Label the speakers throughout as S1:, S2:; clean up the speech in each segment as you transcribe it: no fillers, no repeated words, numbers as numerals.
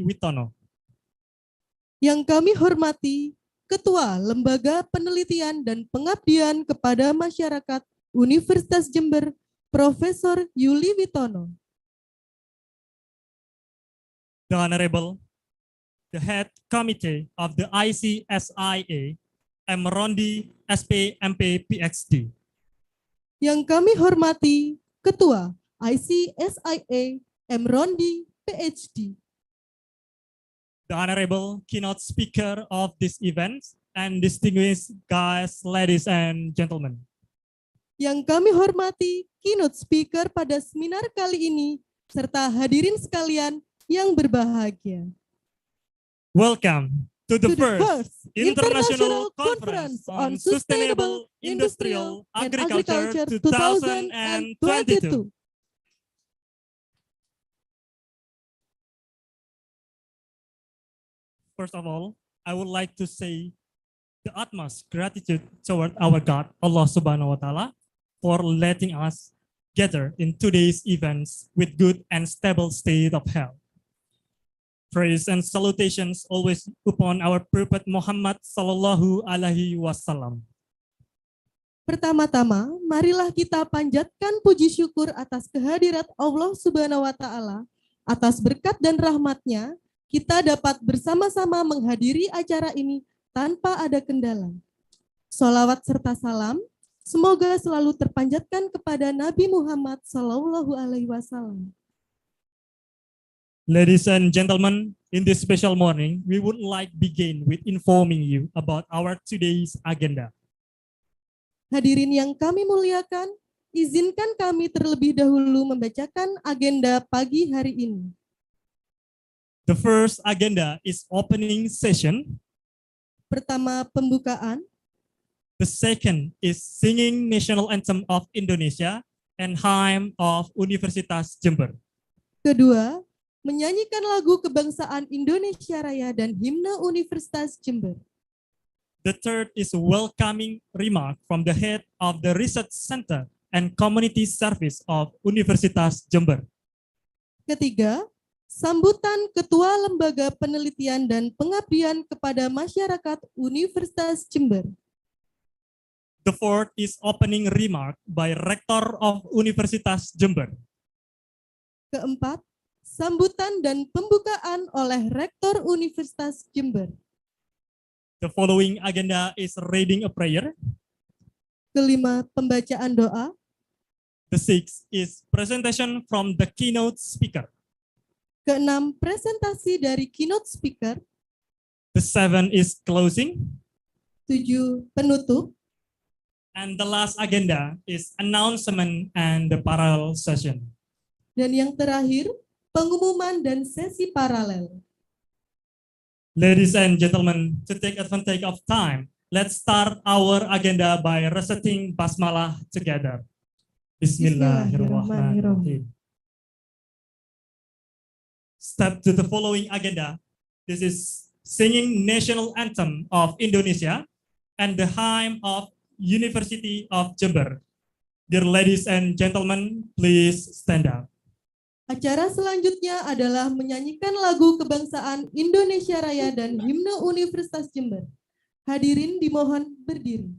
S1: Witono.
S2: Yang kami hormati Ketua Lembaga Penelitian dan Pengabdian kepada Masyarakat Universitas Jember, Profesor Yuli Witono.
S1: The Honorable, the Head Committee of the Ic-Sia, M. Rondi, SP, MP, PhD.
S2: Yang kami hormati Ketua Ic-Sia, M. Rondi, PhD.
S1: The Honorable Keynote Speaker of this event and distinguished guests, ladies and gentlemen.
S2: Yang kami hormati Keynote Speaker pada seminar kali ini, serta hadirin sekalian yang berbahagia.
S1: Welcome to the
S2: To the
S1: first International Conference on Sustainable Industrial Agriculture 2022. First of all, I would like to say the utmost gratitude toward our God, Allah Subhanahu wa Ta'ala, for letting us gather in today's events with good and stable state of health. Praise and salutations always upon our Prophet Muhammad Sallallahu Alaihi Wasallam.
S2: Pertama-tama, marilah kita panjatkan puji syukur atas kehadirat Allah Subhanahu wa Ta'ala, atas berkat dan rahmat-Nya, kita dapat bersama-sama menghadiri acara ini tanpa ada kendala. Sholawat serta salam semoga selalu terpanjatkan kepada Nabi Muhammad Sallallahu Alaihi Wasallam.
S1: Ladies and gentlemen, in this special morning, we would like begin with informing you about our today's agenda.
S2: Hadirin yang kami muliakan, izinkan kami terlebih dahulu membacakan agenda pagi hari ini.
S1: The first agenda is opening session.
S2: Pertama, pembukaan.
S1: The second is singing national anthem of Indonesia and hymn of Universitas Jember.
S2: Kedua, menyanyikan lagu kebangsaan Indonesia Raya dan himne Universitas Jember.
S1: The third is a welcoming remark from the head of the Research Center and Community Service of Universitas Jember.
S2: Ketiga, sambutan Ketua Lembaga Penelitian dan Pengabdian kepada Masyarakat Universitas Jember.
S1: The fourth is opening remark by Rector of Universitas Jember.
S2: Keempat, sambutan dan pembukaan oleh Rektor Universitas Jember.
S1: The following agenda is reading a prayer.
S2: Kelima, pembacaan doa.
S1: The sixth is presentation from the keynote speaker.
S2: Keenam, presentasi dari keynote speaker.
S1: The seventh is closing.
S2: 7, penutup.
S1: And the last agenda is announcement and the parallel session.
S2: Dan yang terakhir, pengumuman dan sesi paralel.
S1: Ladies and gentlemen, to take advantage of time, let's start our agenda by reciting basmalah together. Bismillahirrahmanirrahim. Step to the following agenda. This is singing national anthem of Indonesia and the hymn of University of Jember. Dear ladies and gentlemen, please stand up.
S2: Acara selanjutnya adalah menyanyikan lagu kebangsaan Indonesia Raya dan himne Universitas Jember. Hadirin dimohon berdiri.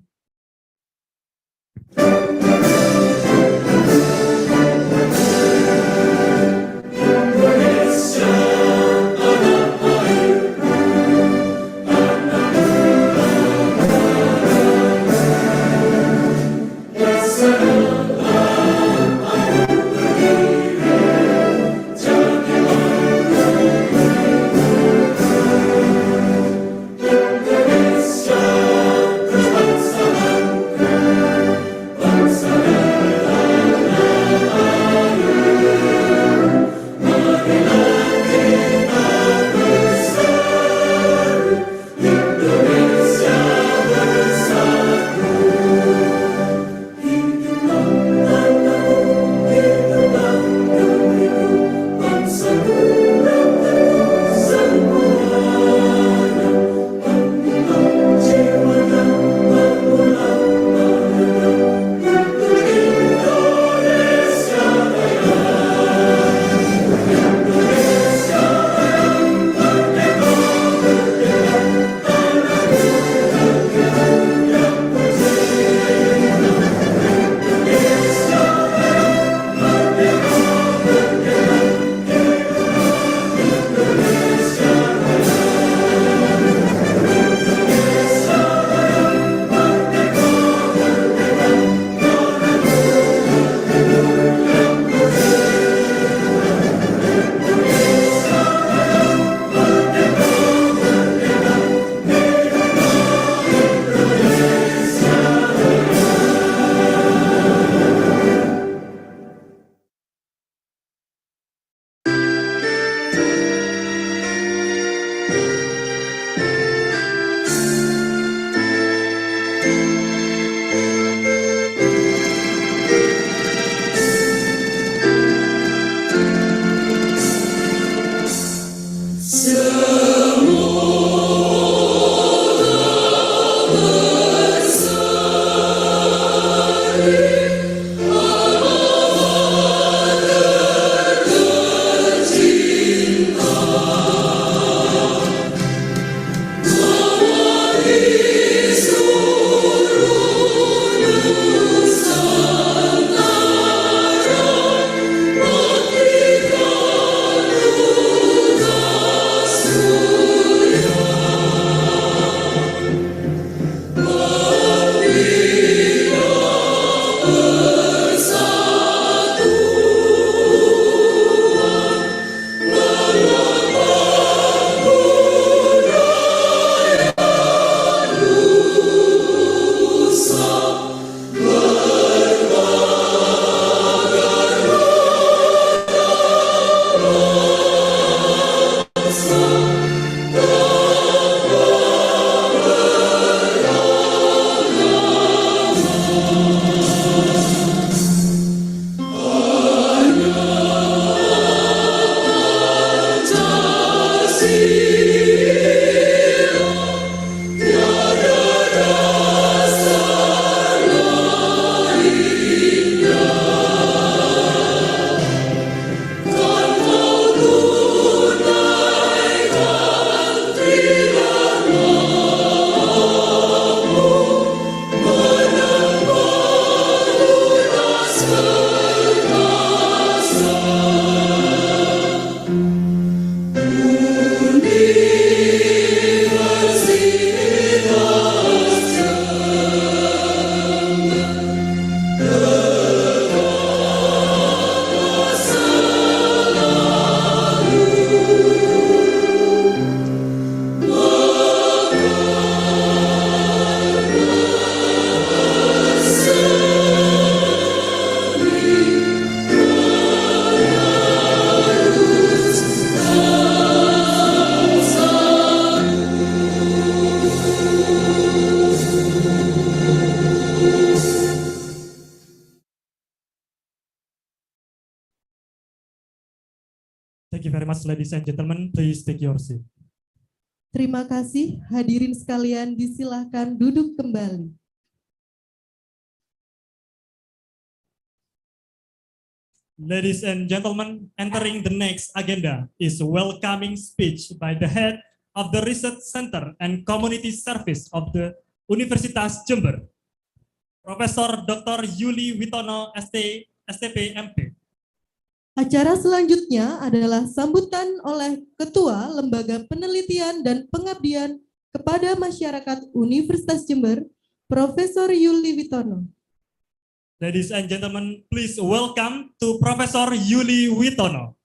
S1: Thank you very much, ladies and gentlemen. Please take your seat.
S2: Terima kasih, hadirin sekalian, disilahkan duduk kembali.
S1: Ladies and gentlemen, entering the next agenda is a welcoming speech by the head of the Research Center and Community Service of the Universitas Jember, Profesor Dr. Yuli Witono, STP, MP.
S2: Acara selanjutnya adalah sambutan oleh Ketua Lembaga Penelitian dan Pengabdian kepada Masyarakat Universitas Jember, Profesor Yuli Witono.
S1: Ladies and gentlemen, please welcome to Profesor Yuli Witono.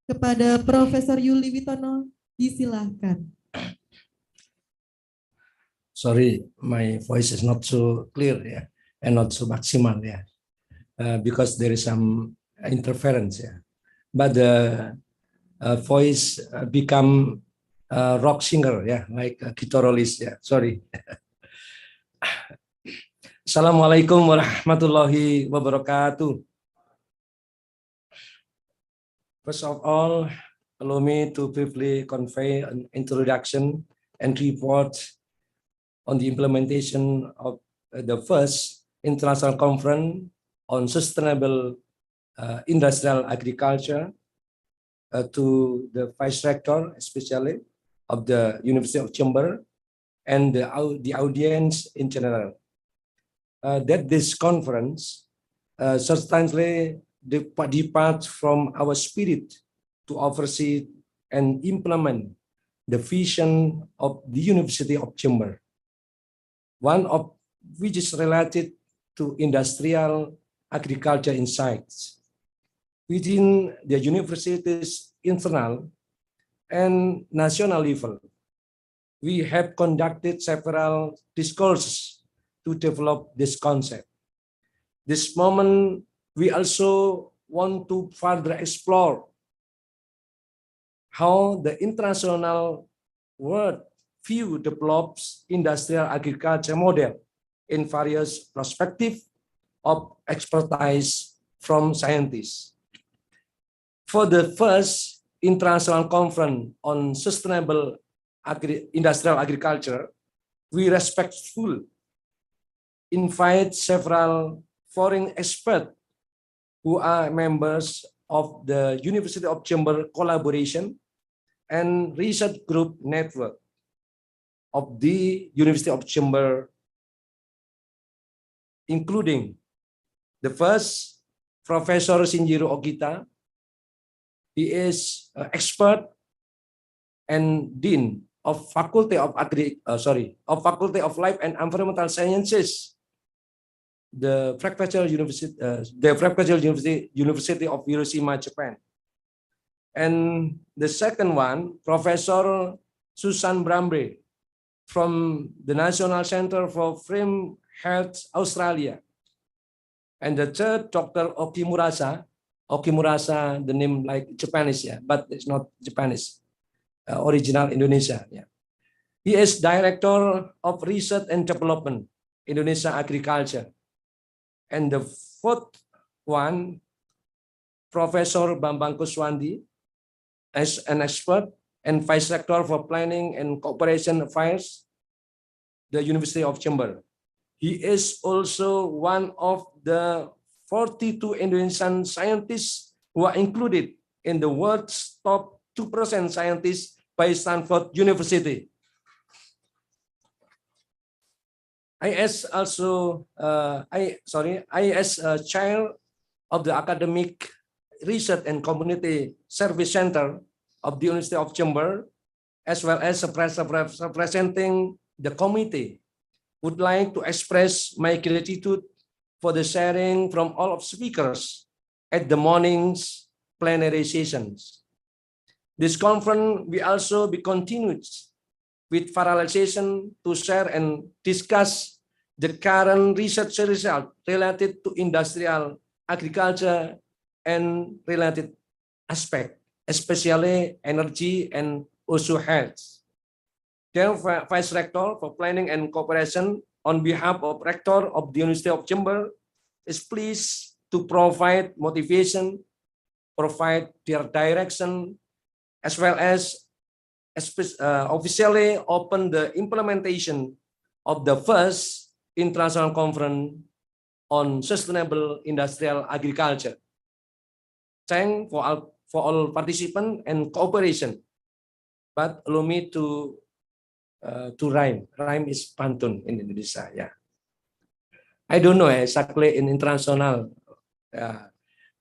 S2: Kepada Profesor Yuli Witono, disilahkan.
S3: Sorry, my voice is not so clear, yeah, and not so maximal, yeah, because there is some interference, yeah. But the voice become rock singer, yeah, like a guitarist, yeah. Sorry. Assalamualaikum warahmatullahi wabarakatuh. First of all, allow me to briefly convey an introduction and report on the implementation of the first international conference on sustainable industrial agriculture to the Vice Rector, especially of the University of Jember, and the audience in general. That this conference substantially departs from our spirit to oversee and implement the vision of the University of Jember, one of which is related to industrial agriculture insights. Within the university's internal and national level, we have conducted several discourses to develop this concept. This moment, we also want to further explore how the international world view develops industrial agriculture model in various perspectives of expertise from scientists. For the first International Conference on Sustainable Industrial Agriculture, we respectfully invite several foreign experts who are members of the University of Chamber Collaboration and Research Group Network of the University of Chamber, including the first, Professor Shinjiro Ogita. He is an expert and Dean of Faculty of Faculty of Life and Environmental Sciences, the Prefectural University of Hiroshima, Japan. And the second one, Professor Susan Brambre from the National Center for Frame Health, Australia. And the third, Dr. Okimurasa. Okimurasa, the name like Japanese, yeah, but it's not Japanese, original Indonesia. Yeah. He is Director of Research and Development, Indonesia Agriculture. And the fourth one, Professor Bambang Kuswandi, as an expert and Vice Rector for Planning and Cooperation Affairs, the University of Jember. He is also one of the 42 Indonesian scientists who are included in the world's top 2% scientists by Stanford University. I as chair of the Academic Research and Community Service Center of the University of Jember, as well as representing the committee, would like to express my gratitude for the sharing from all of speakers at the morning's plenary sessions. This conference will also be continued with parallelization to share and discuss the current research result related to industrial agriculture and related aspects, especially energy and also health. Dear Vice Rector for Planning and Cooperation, on behalf of Rector of the University of Jember, is pleased to provide motivation, provide their direction, as well as officially open the implementation of the first international conference on sustainable industrial agriculture. Thanks for all participants and cooperation. But allow me to rhyme. Rhyme is pantun in Indonesia. Yeah, I don't know exactly in international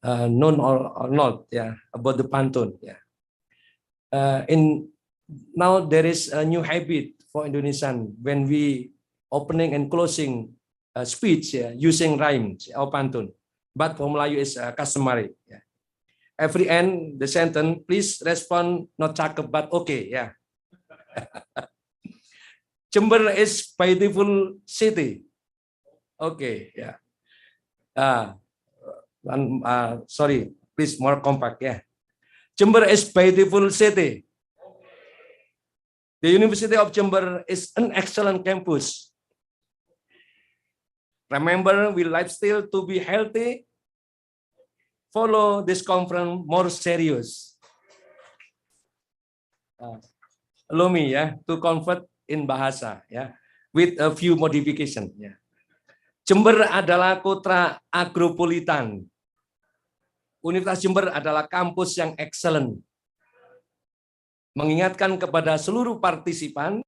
S3: known or not. Yeah, about the pantun. Yeah, now there is a new habit for Indonesian when we opening and closing speech using rhymes or pantun. But for Melayu is customary. Yeah. Every end the sentence, please respond not cakep but okay. Yeah. Jember is beautiful city. Okay, yeah. Sorry, please more compact. Yeah. Jember is beautiful city. The University of Jember is an excellent campus. Remember, we lifestyle to be healthy. Follow this conference more serious. Allow me to convert in bahasa with a few modification. Jember adalah kota agropolitan. Universitas Jember adalah kampus yang excellent. Mengingatkan kepada seluruh partisipan,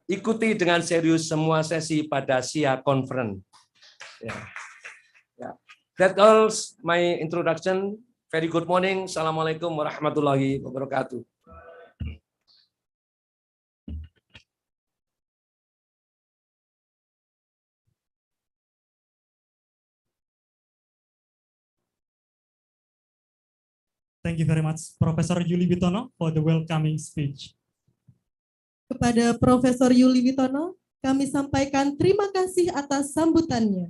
S3: ikuti dengan serius semua sesi pada Ic-Sia Conference. That's all my introduction. Very good morning. Assalamualaikum warahmatullahi wabarakatuh.
S1: Thank you very much, Professor Yuli Bitono, for the welcoming speech.
S2: Kepada Profesor Yuli Bitono, kami sampaikan terima kasih atas sambutannya.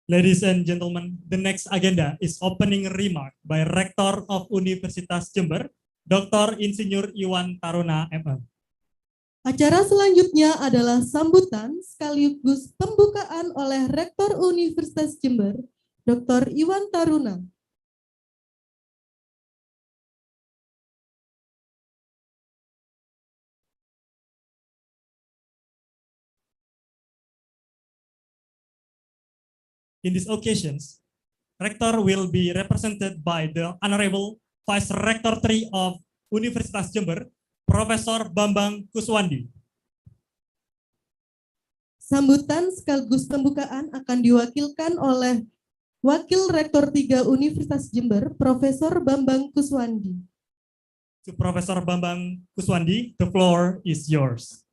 S1: Ladies and gentlemen, the next agenda is opening remark by Rector of Universitas Jember, Dr. Insinyur Iwan Taruna, MM.
S2: Acara selanjutnya adalah sambutan sekaligus pembukaan oleh Rektor Universitas Jember, Dr. Iwan Taruna.
S1: In these occasions, Rector will be represented by the Honorable Vice Rector 3 of Universitas Jember, Profesor Bambang Kuswandi.
S2: Sambutan sekaligus pembukaan akan diwakilkan oleh Wakil Rektor 3 Universitas Jember, Profesor Bambang Kuswandi.
S1: To Profesor Bambang Kuswandi, the floor is yours.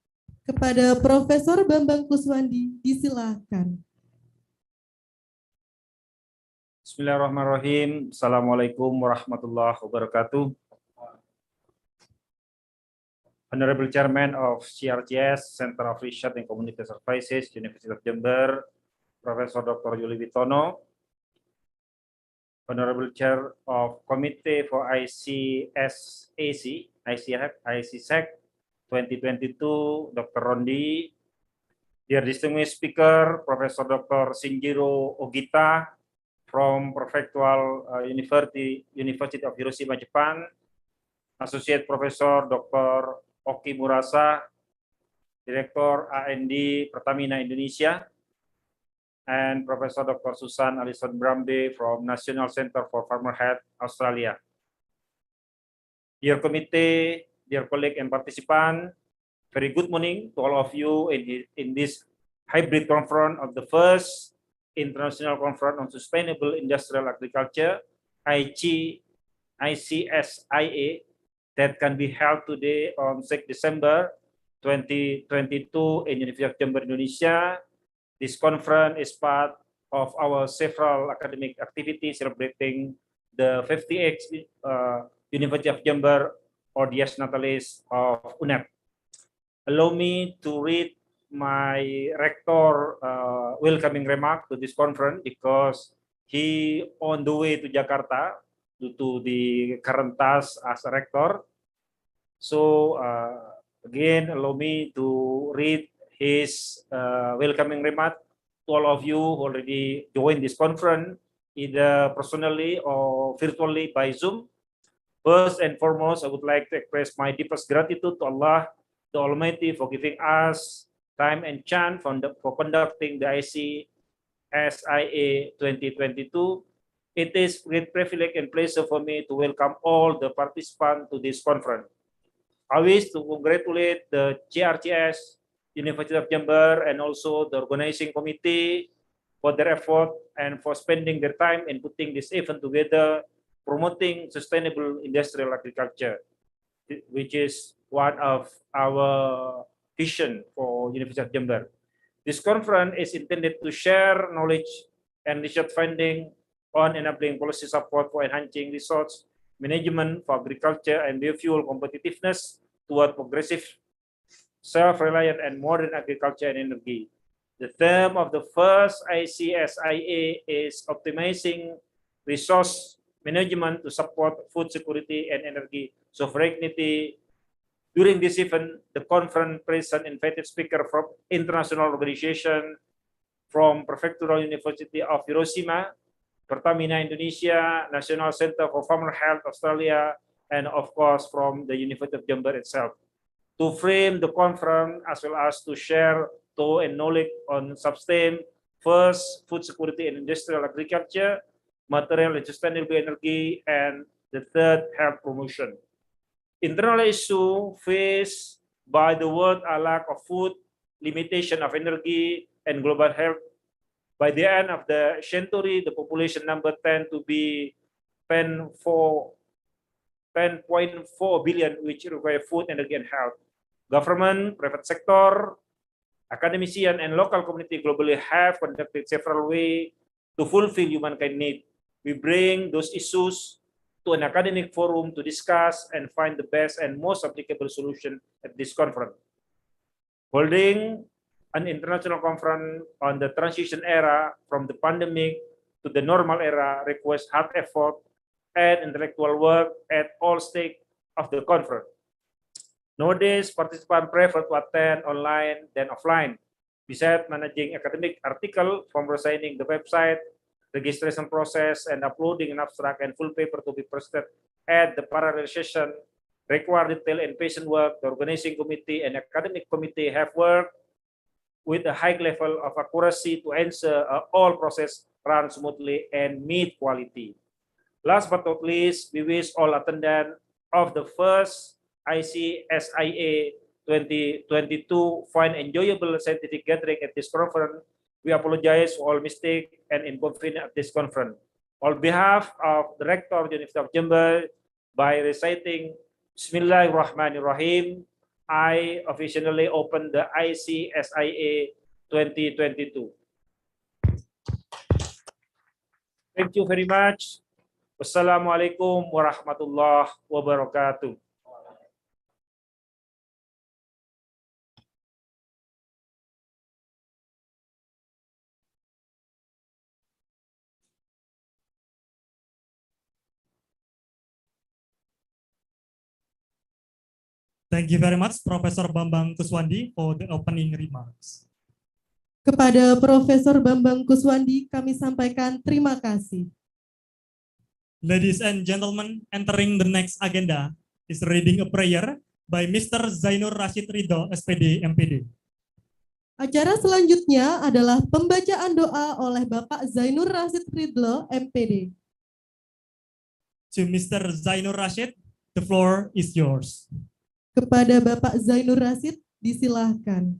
S2: Kepada Profesor Bambang Kuswandi, disilahkan.
S4: Bismillahirrahmanirrahim. Assalamualaikum warahmatullahi wabarakatuh. Honorable Chairman of CRCS, Center of Research and Community Services, University of Jember, Professor Dr. Yuli Witono, Honorable Chair of Committee for ICSAC 2022, Dr. Rondi, dear distinguished speaker, Professor Dr. Shinjiro Ogita from Prefectural University of Hiroshima, Japan, Associate Professor Dr. Oki Murasa, Director A&D Pertamina Indonesia, and Professor Dr. Susan Alison Brambe from National Center for Farmer Health, Australia. Dear committee, dear colleague and participant, very good morning to all of you in this hybrid conference of the first International Conference on Sustainable Industrial Agriculture, ICSIA, that can be held today on 6 December 2022 in University of Jember, Indonesia. This conference is part of our several academic activities celebrating the 58th University of Jember or Dies Natalis of UNEP. Allow me to read my rector welcoming remark to this conference because he on the way to Jakarta due to the current task as a rector. So again, allow me to read his welcoming remark to all of you who already joined this conference, either personally or virtually by Zoom. First and foremost, I would like to express my deepest gratitude to Allah, the Almighty, for giving us time and chance for conducting the ICSIA 2022. It is great privilege and pleasure for me to welcome all the participants to this conference. I wish to congratulate the CRCS, University of Jember, and also the organizing committee for their effort and for spending their time in putting this event together, promoting sustainable industrial agriculture, which is one of our vision for University of Jember. This conference is intended to share knowledge and research finding on enabling policy support for enhancing resource management for agriculture and biofuel competitiveness toward progressive, self-reliant and modern agriculture and energy. The theme of the first ICSIA is optimizing resource management to support food security and energy sovereignty. During this event, the conference present invited speakers from international organizations from Prefectural University of Hiroshima, Pertamina Indonesia, National Center for Farmer Health Australia, and of course from the University of Jember itself, to frame the conference as well as to share thought and knowledge on sustain first food security and industrial agriculture, material and sustainable energy, and the third health promotion. Internal issue faced by the world are lack of food, limitation of energy, and global health. By the end of the century, the population number tend to be 10.4 billion, which require food, energy, and health. Government, private sector, academician, and local community globally have conducted several ways to fulfill humankind need. We bring those issues to an academic forum to discuss and find the best and most applicable solution at this conference. Holding an international conference on the transition era from the pandemic to the normal era requires hard effort and intellectual work at all stages of the conference. Nowadays, participants prefer to attend online than offline. Besides managing academic article, from designing the website, registration process, and uploading an abstract and full paper to be presented at the parallel session, require detailed and patient work. The organizing committee and academic committee have worked with a high level of accuracy to answer all process run smoothly and meet quality. Last but not least, we wish all attendants of the first Ic-Sia 2022 find enjoyable scientific gathering at this conference. We apologize for all mistakes and inconvenience at this conference. On behalf of the Rector of the University of Jember, by reciting Bismillahirrahmanirrahim, I officially open the Ic-Sia 2022. Thank you very much. Wassalamualaikum warahmatullahi wabarakatuh.
S1: Thank you very much, Professor Bambang Kuswandi, for the opening remarks.
S2: Kepada Profesor Bambang Kuswandi kami sampaikan terima kasih.
S1: Ladies and gentlemen, entering the next agenda is reading a prayer by Mr. Zainur Rashid Ridho, SPD, MPD.
S2: Acara selanjutnya adalah pembacaan doa oleh Bapak Zainur Rashid Ridho, MPD.
S1: To Mr. Zainur Rashid, the floor is yours.
S2: Kepada Bapak Zainur Rashid, disilahkan.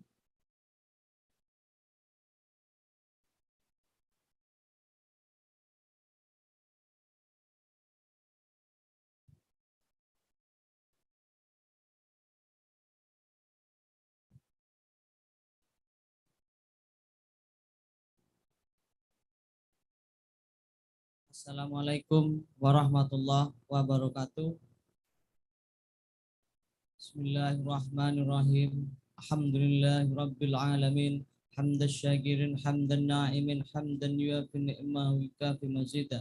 S5: Assalamualaikum warahmatullahi wabarakatuh. Bismillahirrahmanirrahim. Alhamdulillahirabbil alamin. Hamdan syakirin, hamdan na'imin, hamdan yuafi ni'mahu yukafi mazida.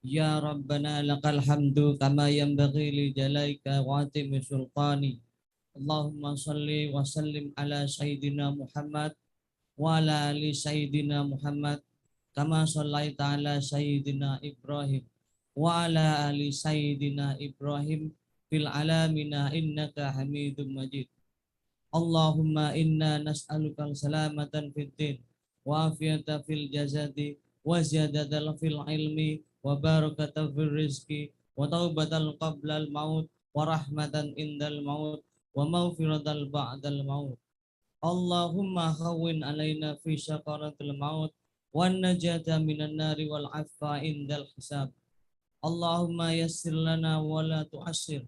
S5: Ya Rabbana lakal hamdu kama yanbaghi li jalaika wa atimi sultani. Allahumma salli wa sallim ala sayyidina Muhammad wa ala ali sayyidina Muhammad kama shallaita ala sayyidina Ibrahim wa ala ali sayyidina Ibrahim fil alamina innaka Hamidum Majid. Allahumma inna nas'aluka salamatan fid din wa afiyata fil jasadi wa ziyadatan fil ilmi wa barakatan fil rizqi wa taubatan qabla al maut wa rahmatan indal maut wa maghfiratan ba'dal maut. Allahumma khawwin alaina fi syakaratil maut wan najata minan nari wal afwa indal hisab. Allahumma yassir lana wa la tu'assir.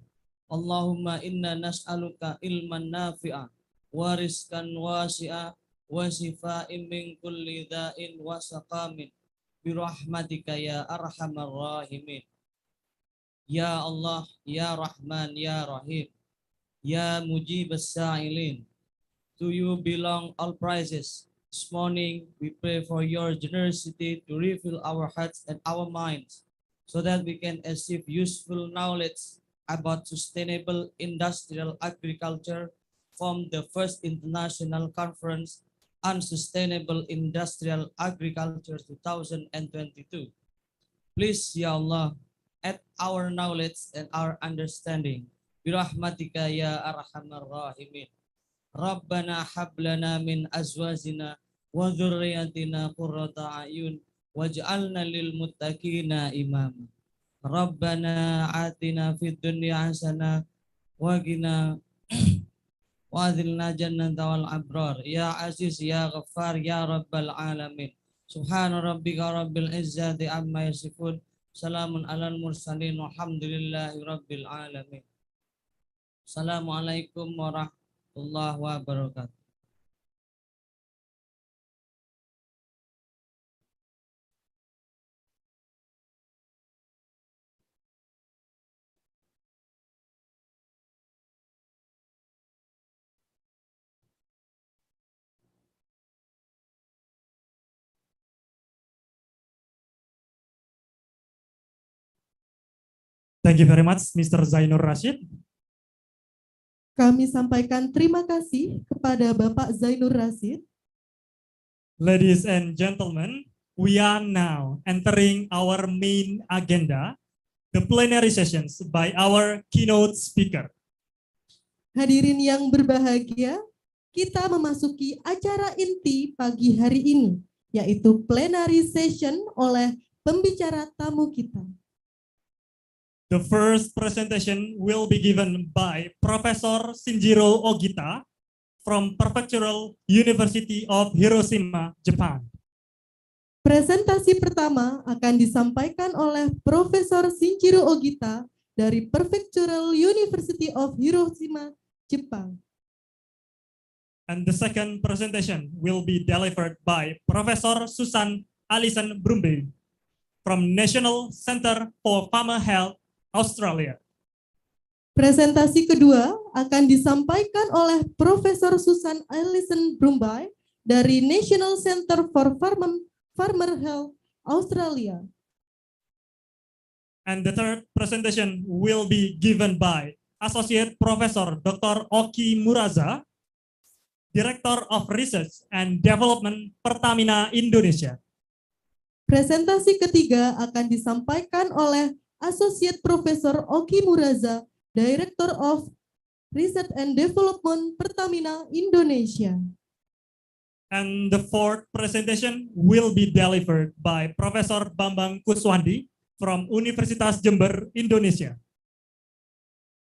S5: Allahumma inna nas'aluka ilman nafi'a wa rizqan wasi'a wa shifa'in min kulli da'in wa saqamin bi rahmatika ya arhamar rahimin. Ya Allah, ya Rahman, ya Rahim, ya mujibas sa'ilin. To you belong all praises. This morning we pray for your generosity to refill our hearts and our minds so that we can achieve useful knowledge about sustainable industrial agriculture from the first international conference on sustainable industrial agriculture 2022. Please, Ya Allah, add our knowledge and our understanding. Birahmatika ya arhamar rahimin. Rabbana hablana min azwajina wa dhurriyyatina qurrata a'yun waj'alna lil muttaqina imama. Rabbana atina fid dunya hasanah wa qina wa adkhilna jannata wal abrar. Ya Aziz ya Ghaffar ya Rabbal alamin. Subhana rabbika rabbil izzati amma yasifun. Salamun alal mursalin walhamdulillahi rabbil alamin. Assalamualaikum warahmatullahi wabarakatuh.
S1: Thank you very much, Mr. Zainur Rashid.
S2: Kami sampaikan terima kasih kepada Bapak Zainur Rashid.
S1: Ladies and gentlemen, we are now entering our main agenda, the plenary sessions by our keynote speaker.
S2: Hadirin yang berbahagia, kita memasuki acara inti pagi hari ini, yaitu plenary session oleh pembicara tamu kita.
S1: The first presentation will be given by Professor Shinjiro Ogita from Prefectural University of Hiroshima, Japan.
S2: Presentasi pertama akan disampaikan oleh Profesor Shinjiro Ogita dari Prefectural University of Hiroshima, Jepang.
S1: And the second presentation will be delivered by Professor Susan Alison Brumby from National Center for Farmer Health, Australia.
S2: Presentasi kedua akan disampaikan oleh Profesor Susan Alison Brumby dari National Center for Farmer Health, Australia.
S1: And the third presentation will be given by Associate Professor Dr. Oki Muraza, Director of Research and Development Pertamina Indonesia.
S2: Presentasi ketiga akan disampaikan oleh Associate Professor Oki Muraza, Director of Research and Development Pertamina Indonesia.
S1: And the fourth presentation will be delivered by Professor Bambang Kuswandi from Universitas Jember, Indonesia.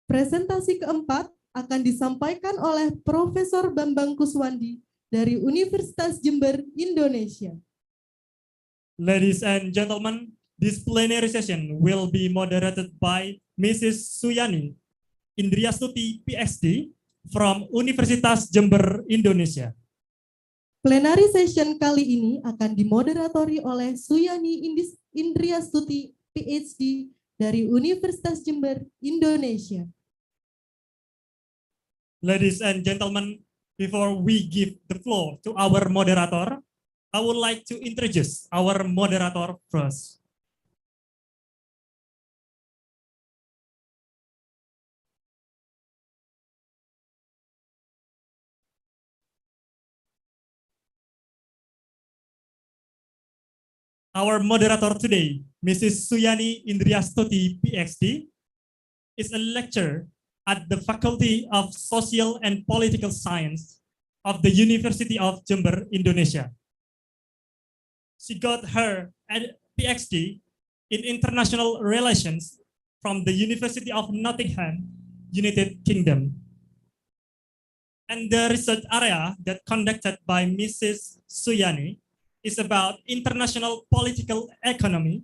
S2: Presentasi keempat akan disampaikan oleh Profesor Bambang Kuswandi dari Universitas Jember, Indonesia.
S1: Ladies and gentlemen, this plenary session will be moderated by Mrs. Suyani Indriastuti, PhD, from Universitas Jember, Indonesia.
S2: Plenary session kali ini akan dimoderatori oleh Suyani Indriastuti, PhD, dari Universitas Jember, Indonesia.
S1: Ladies and gentlemen, before we give the floor to our moderator, I would like to introduce our moderator first. Our moderator today, Mrs. Suyani Indriastuti, PhD, is a lecturer at the Faculty of Social and Political Science of the University of Jember, Indonesia. She got her PhD in International Relations from the University of Nottingham, United Kingdom. And the research area that conducted by Mrs. Suyani is about international political economy,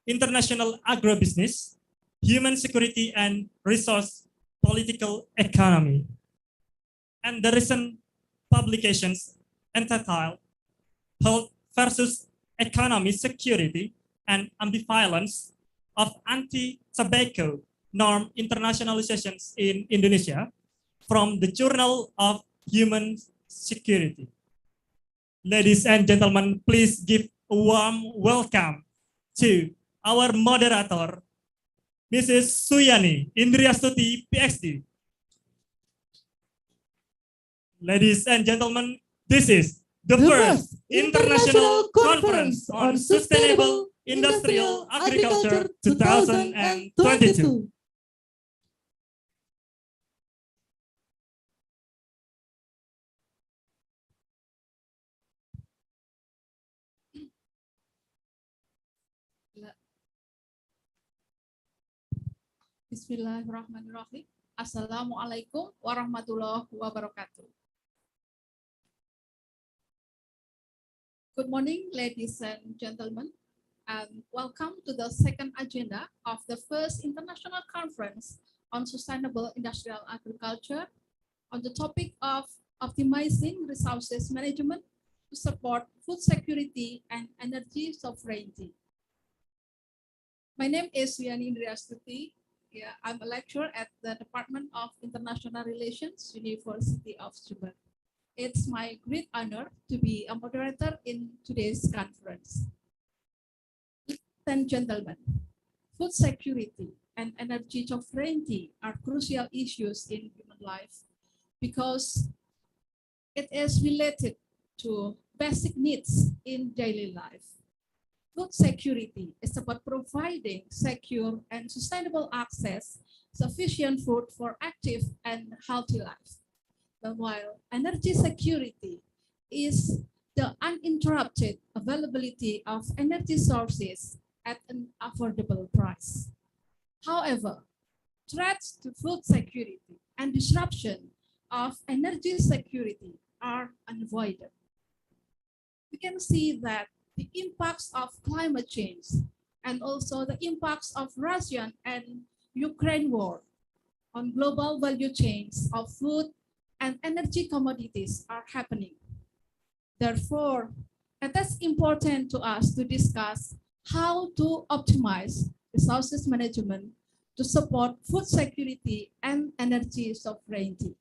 S1: international agribusiness, human security, and resource political economy. And the recent publications entitled Health versus Economy Security and Ambivalence of Anti-Tobacco Norm Internationalizations in Indonesia from the Journal of Human Security. Ladies and gentlemen, please give a warm welcome to our moderator, Mrs. Suyani Indriastuti, PhD. Ladies and gentlemen, this is the first International Conference on Sustainable Industrial Agriculture 2022.
S6: Bismillahirrahmanirrahim. Assalamualaikum warahmatullahi wabarakatuh. Good morning, ladies and gentlemen, and welcome to the second agenda of the first International Conference on Sustainable Industrial Agriculture on the topic of optimizing resources management to support food security and energy sovereignty. My name is Suyani Indriastuti. I'm a lecturer at the Department of International Relations, University of Jember. It's my great honor to be a moderator in today's conference. Ladies and gentlemen, food security and energy sovereignty are crucial issues in human life because it is related to basic needs in daily life. Food security is about providing secure and sustainable access, sufficient food for active and healthy life. While energy security is the uninterrupted availability of energy sources at an affordable price. However, threats to food security and disruption of energy security are unavoidable. We can see that the impacts of climate change and also the impacts of Russian and Ukraine war on global value chains of food and energy commodities are happening. Therefore, it is important to us to discuss how to optimize resources management to support food security and energy sovereignty.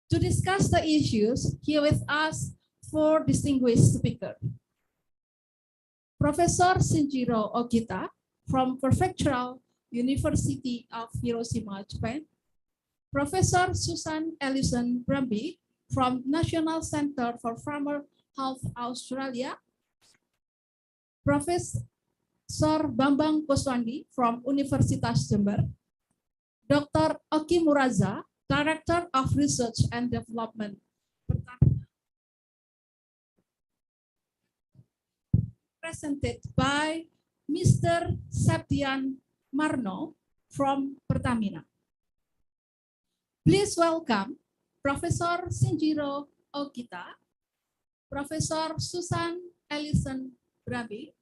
S6: To discuss the issues, here with us four distinguished speakers. Professor Shinjiro Okita from Prefectural University of Hiroshima, Japan. Professor Susan Ellison Bramby from National Center for Farmer Health Australia. Professor Bambang Kuswandi from Universitas Jember. Dr. Oki Muraza, Director of Research and Development. Presented by Mr. Septian Marno from Pertamina. Please welcome Professor Shinjiro Okita, Professor Susan Ellison Bramby,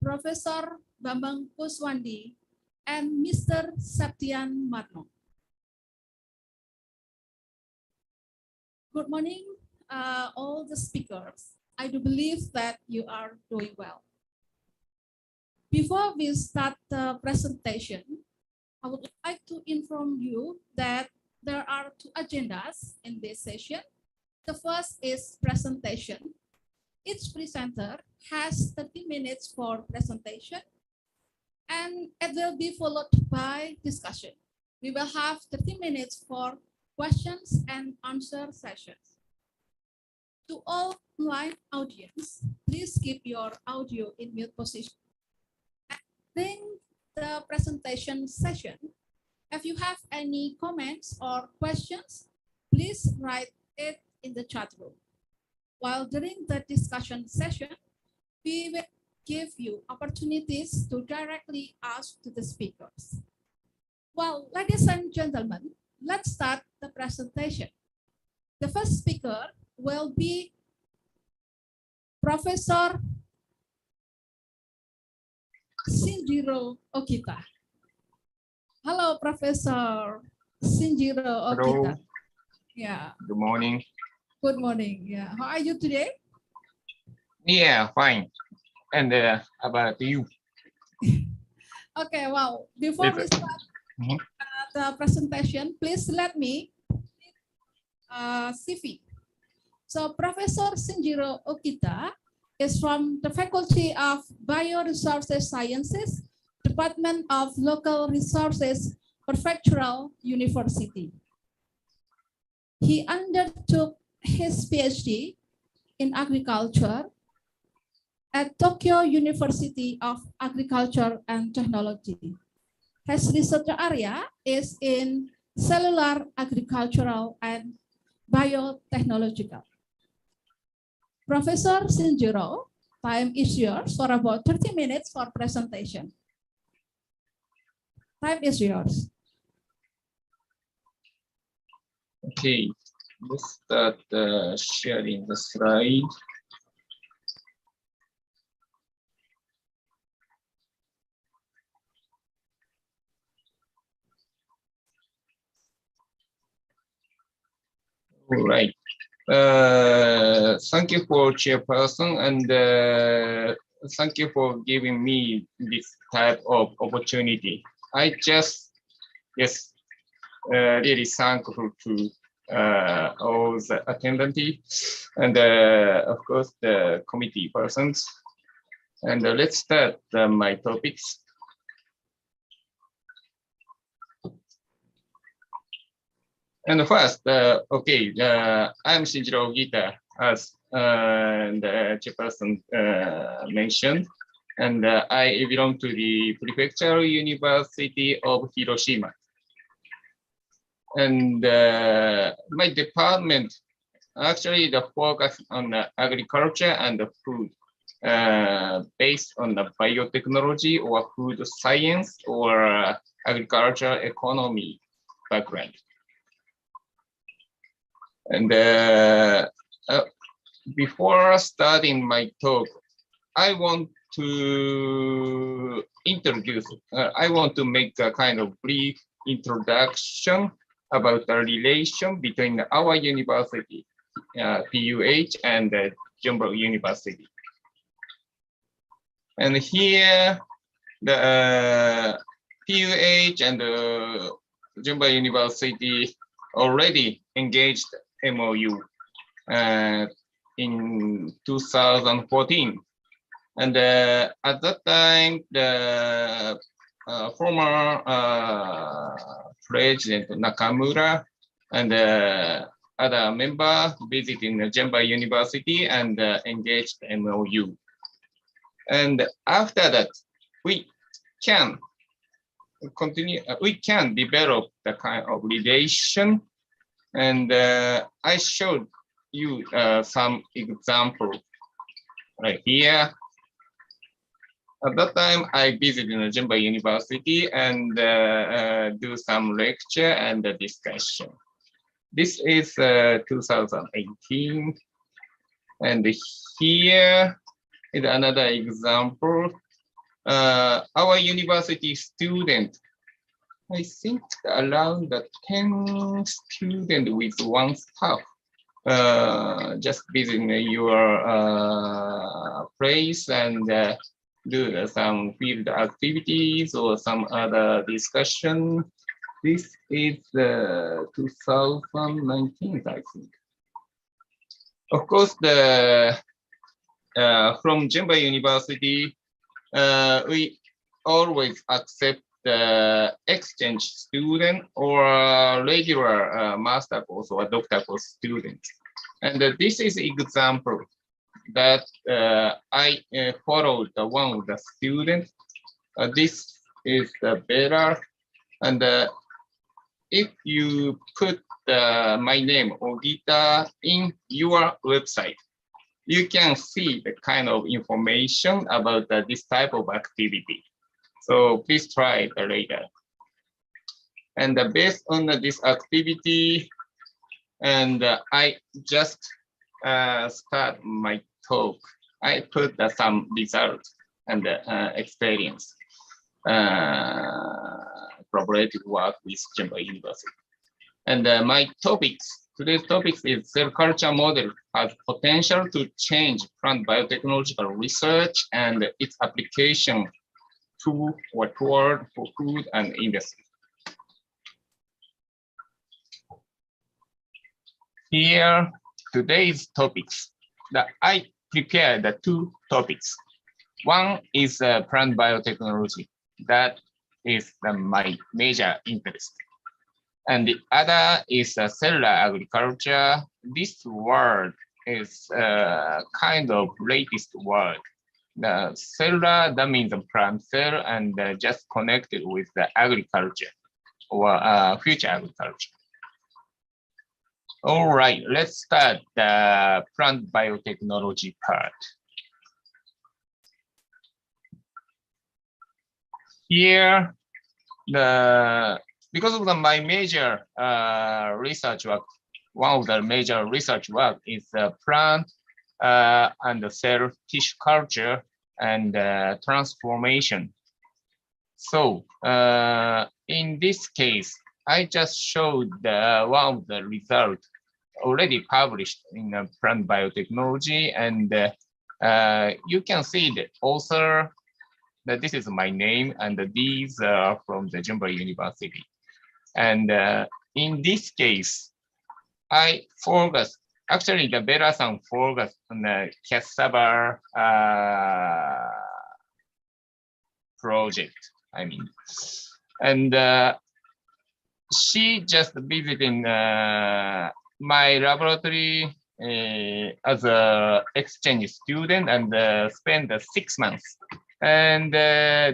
S6: Professor Bambang Kuswandi, and Mr. Septian Marno. Good morning, all the speakers. I do believe that you are doing well. Before we start the presentation, I would like to inform you that there are two agendas in this session. The first is presentation. Each presenter has 30 minutes for presentation, and it will be followed by discussion. We will have 30 minutes for questions and answer sessions. To all online audience, please keep your audio in mute position. During the presentation session, if you have any comments or questions, please write it in the chat room. While during the discussion session, we will give you opportunities to directly ask to the speakers. Well, ladies and gentlemen, let's start the presentation. The first speaker will be Professor Shinjiro Okita. Hello, Professor Shinjiro Okita.
S7: Hello.
S6: Yeah.
S7: Good morning.
S6: Good morning. Yeah. How are you today?
S7: Yeah, fine. And about you?
S6: Okay. Well, before we start the presentation, please let me CV. So Professor Shinjiro Okita is from the Faculty of Bioresources Sciences, Department of Local Resources, Prefectural University. He undertook his PhD in agriculture at Tokyo University of Agriculture and Technology. His research area is in cellular, agricultural, and biotechnological. Professor Shinjiro, time is yours for about 30 minutes for presentation. Time is yours.
S7: Okay, let's start sharing the slide. All right. Thank you for chairperson, and thank you for giving me this type of opportunity. I just, yes, really thankful to all the attendees and of course the committee persons. And let's start my topics. And first, okay, I'm Shinjiro Ogita, as the chairperson mentioned, and I belong to the Prefectural University of Hiroshima. And my department actually the focus on the agriculture and the food, based on the biotechnology or food science or agriculture economy background. And before starting my talk, I want to make a kind of brief introduction about the relation between our university, PUH, and Jeonbuk University. And here, the PUH and the Jeonbuk University already engaged MOU in 2014. And at that time, the former President Nakamura and other member visiting the Jeonbuk University and engaged MOU. And after that, we can continue, we can develop the kind of relation. And I showed you some example right here. At that time, I visited the Jeonbuk University and do some lecture and discussion. This is 2018. And here is another example. Our university student, I think around 10 students with one staff, just visiting your place and do some field activities or some other discussion. This is 2019, I think. Of course, the from Jeonbuk University, we always accept the exchange student or regular master course or doctor course student. And this is example that I followed one of the students. This is better. And if you put my name, Ogita, in your website, you can see the kind of information about this type of activity. So please try it later. And based on this activity, and I just start my talk. I put some results and experience, collaborative work with Jeonbuk University. And my topics, today's topic is cell culture model has potential to change plant biotechnological research and its application to or toward for food and industry. Here, today's topics that I prepared the two topics. One is plant biotechnology. That is my major interest. And the other is cellular agriculture. This word is kind of latest word. The cellular, that means a plant cell and just connected with the agriculture or future agriculture. All right, let's start the plant biotechnology part. Here, because of my major research work, one of the major research work is plant and cell tissue culture and transformation. So in this case, I just showed one of the results already published in plant biotechnology, and you can see the author, that this is my name, and these are from the Jeonbuk University. And in this case, I focus, actually the Bella-san focused on the cassava project, I mean. And she just visiting my laboratory as an exchange student and spent 6 months and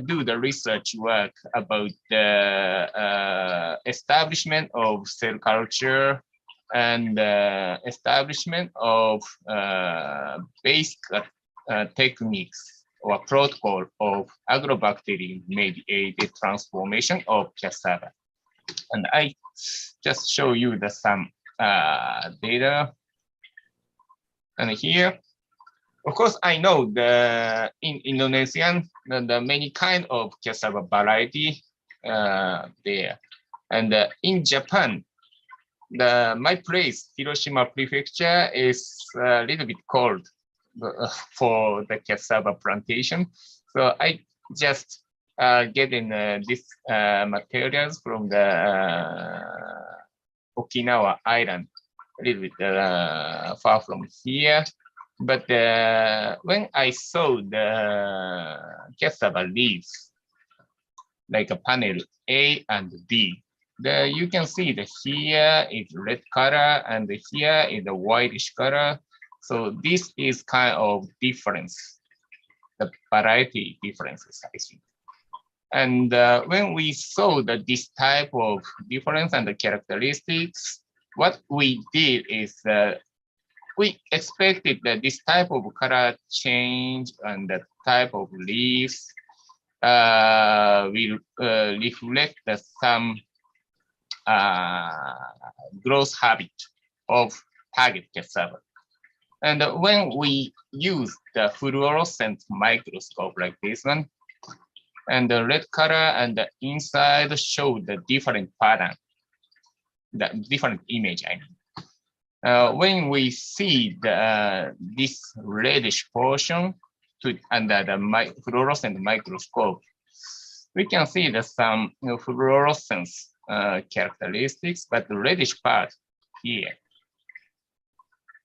S7: do the research work about the establishment of cell culture and establishment of basic techniques or protocol of agrobacterium-mediated transformation of cassava. And I just show you some data. And here, of course, I know in Indonesian, the many kind of cassava variety there. And in Japan, my place, Hiroshima Prefecture, is a little bit cold for the cassava plantation. So I just getting these materials from the Okinawa Island, a little bit far from here. But when I saw the cassava leaves, like a panel A and B, you can see that here is red color and here is a whitish color. So this is kind of difference, the variety differences, I think. And when we saw this type of difference and the characteristics, what we did is we expected that this type of color change and the type of leaves will reflect some growth habit of target cassava. And when we use the fluorescent microscope like this one, and the red color and the inside show the different pattern, the different image, I mean. When we see this reddish portion under the fluorescent microscope, we can see some fluorescence characteristics, but the reddish part here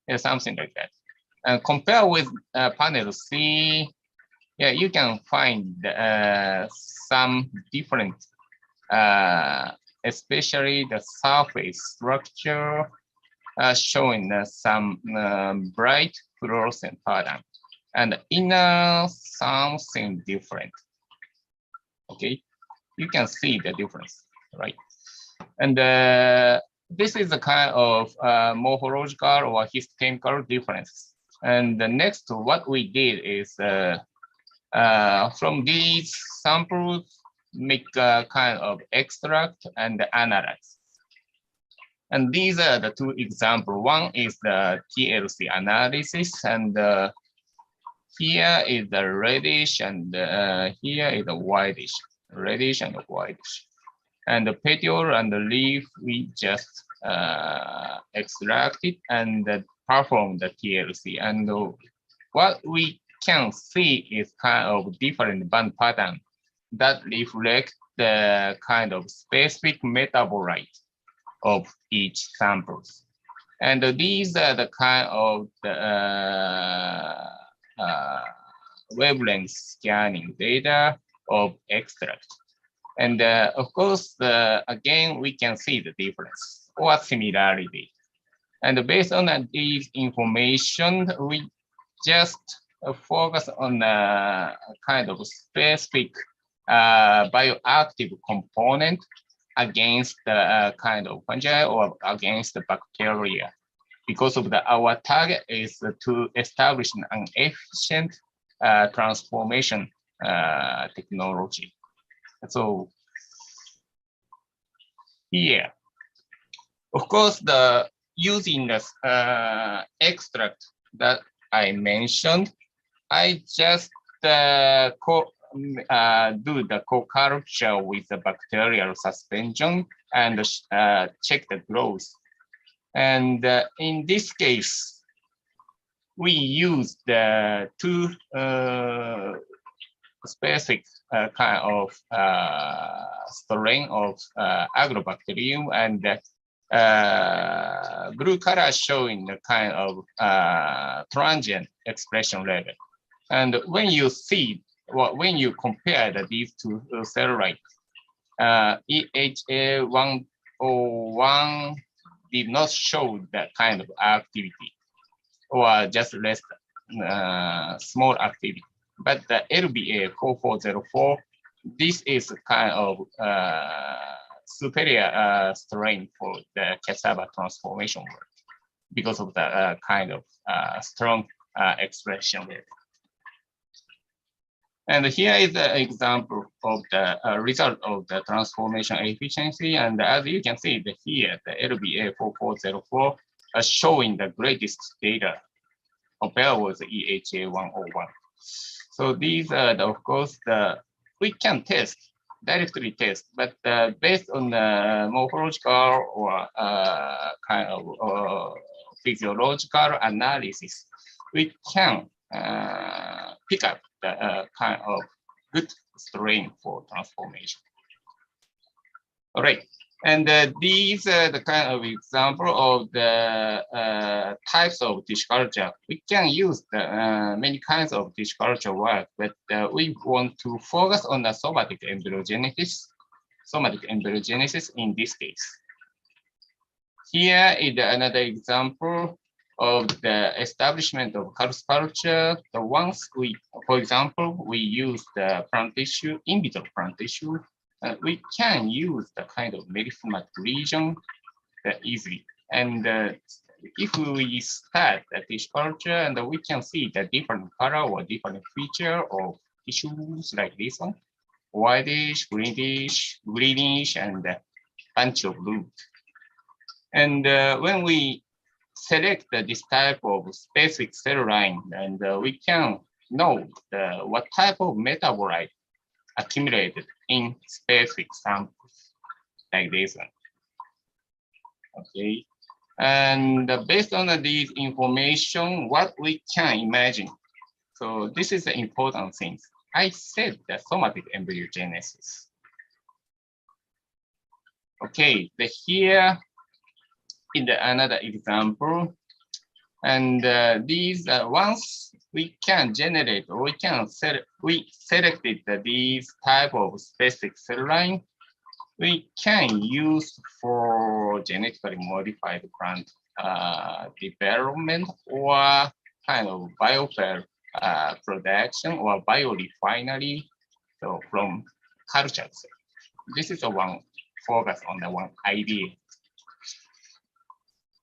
S7: is something like that. And compare with panel C, yeah, you can find some different, especially the surface structure showing some bright fluorescent pattern, and inner something different. Okay, you can see the difference, right? And this is a kind of morphological or histochemical difference. And the next, what we did is from these samples, make a kind of extract and analyze. And these are the two examples. One is the TLC analysis, and here is the reddish, and here is the whitish, reddish and whitish. And the petiole and the leaf, we just extracted and performed the TLC. And what we can see is kind of different band pattern that reflect the kind of specific metabolite of each samples. And these are the kind of wavelength scanning data of extract. And of course, again, we can see the difference or similarity. And based on these information, we just focus on a kind of specific bioactive component against the kind of fungi or against the bacteria, because of our target is to establish an efficient transformation technology. So here, of course, using the extract that I mentioned, I just do the co-culture with the bacterial suspension and check the growth. And in this case, we use the two specific kind of strain of agrobacterium, and blue color showing the kind of transient expression level. And when you see, when you compare these two cell lines, EHA 101 did not show that kind of activity, or just less small activity. But the LBA 4404, this is kind of superior strain for the cassava transformation work because of the kind of strong expression rate. And here is an example of the result of the transformation efficiency. And as you can see here, the LBA4404 is showing the greatest data compared with the EHA101. So these are, of course, we can test, directly test, but based on the morphological or kind of physiological analysis, we can pick up the kind of good strain for transformation. All right, and these are the kind of example of the types of tissue culture. We can use the many kinds of tissue culture work, but we want to focus on the somatic embryogenesis in this case. Here is another example of the establishment of culture. The ones for example, we use the plant tissue, in vitro plant tissue. We can use the kind of meristematic region easily. And if we start the tissue culture, and we can see the different color or different feature of tissues like this one, whitish, greenish, and a bunch of root. And when we select this type of specific cell line, and we can know what type of metabolite accumulated in specific samples like this one. Okay, and based on these information, what we can imagine. So this is the important thing. I said the somatic embryogenesis. Okay, here in another example, and these once we can generate, or we selected these type of specific cell line, we can use for genetically modified plant development or kind of biofuel production or biorefinery, so from culture. This is the one focus on the one idea.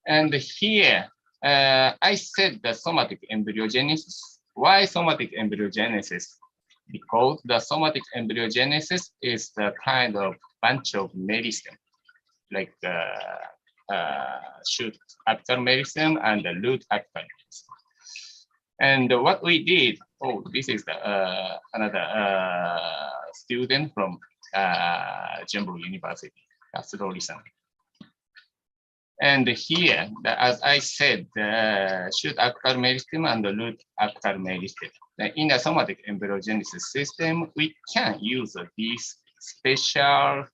S7: And here, I said the somatic embryogenesis. Why somatic embryogenesis? Because the somatic embryogenesis is the kind of bunch of medicine, like shoot apical medicine and the root apical medicine. And what we did, this is another student from Jumbo University, Lori-san. And here, as I said, shoot apical medicine and the root apical medicine. In the somatic embryogenesis system, we can use these special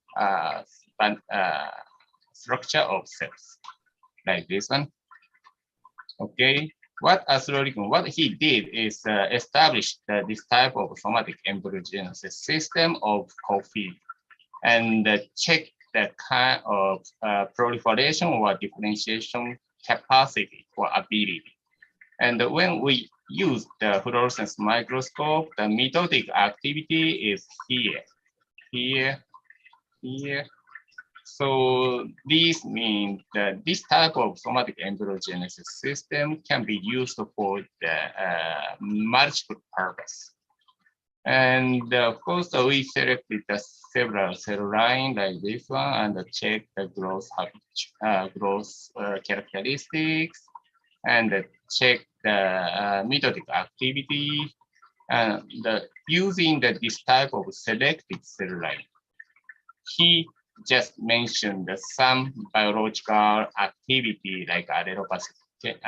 S7: structure of cells, like this one. Okay, what he did is establish this type of somatic embryogenesis system of coffee and check the kind of proliferation or differentiation capacity or ability. And when we use the fluorescence microscope, the mitotic activity is here, here, here. So this means that this type of somatic embryogenesis system can be used for the multiple purpose. And of course, we selected the several cell lines like this one and check the growth characteristics and check the mitotic activity. And using this type of selected cell line, he just mentioned some biological activity like allelopathic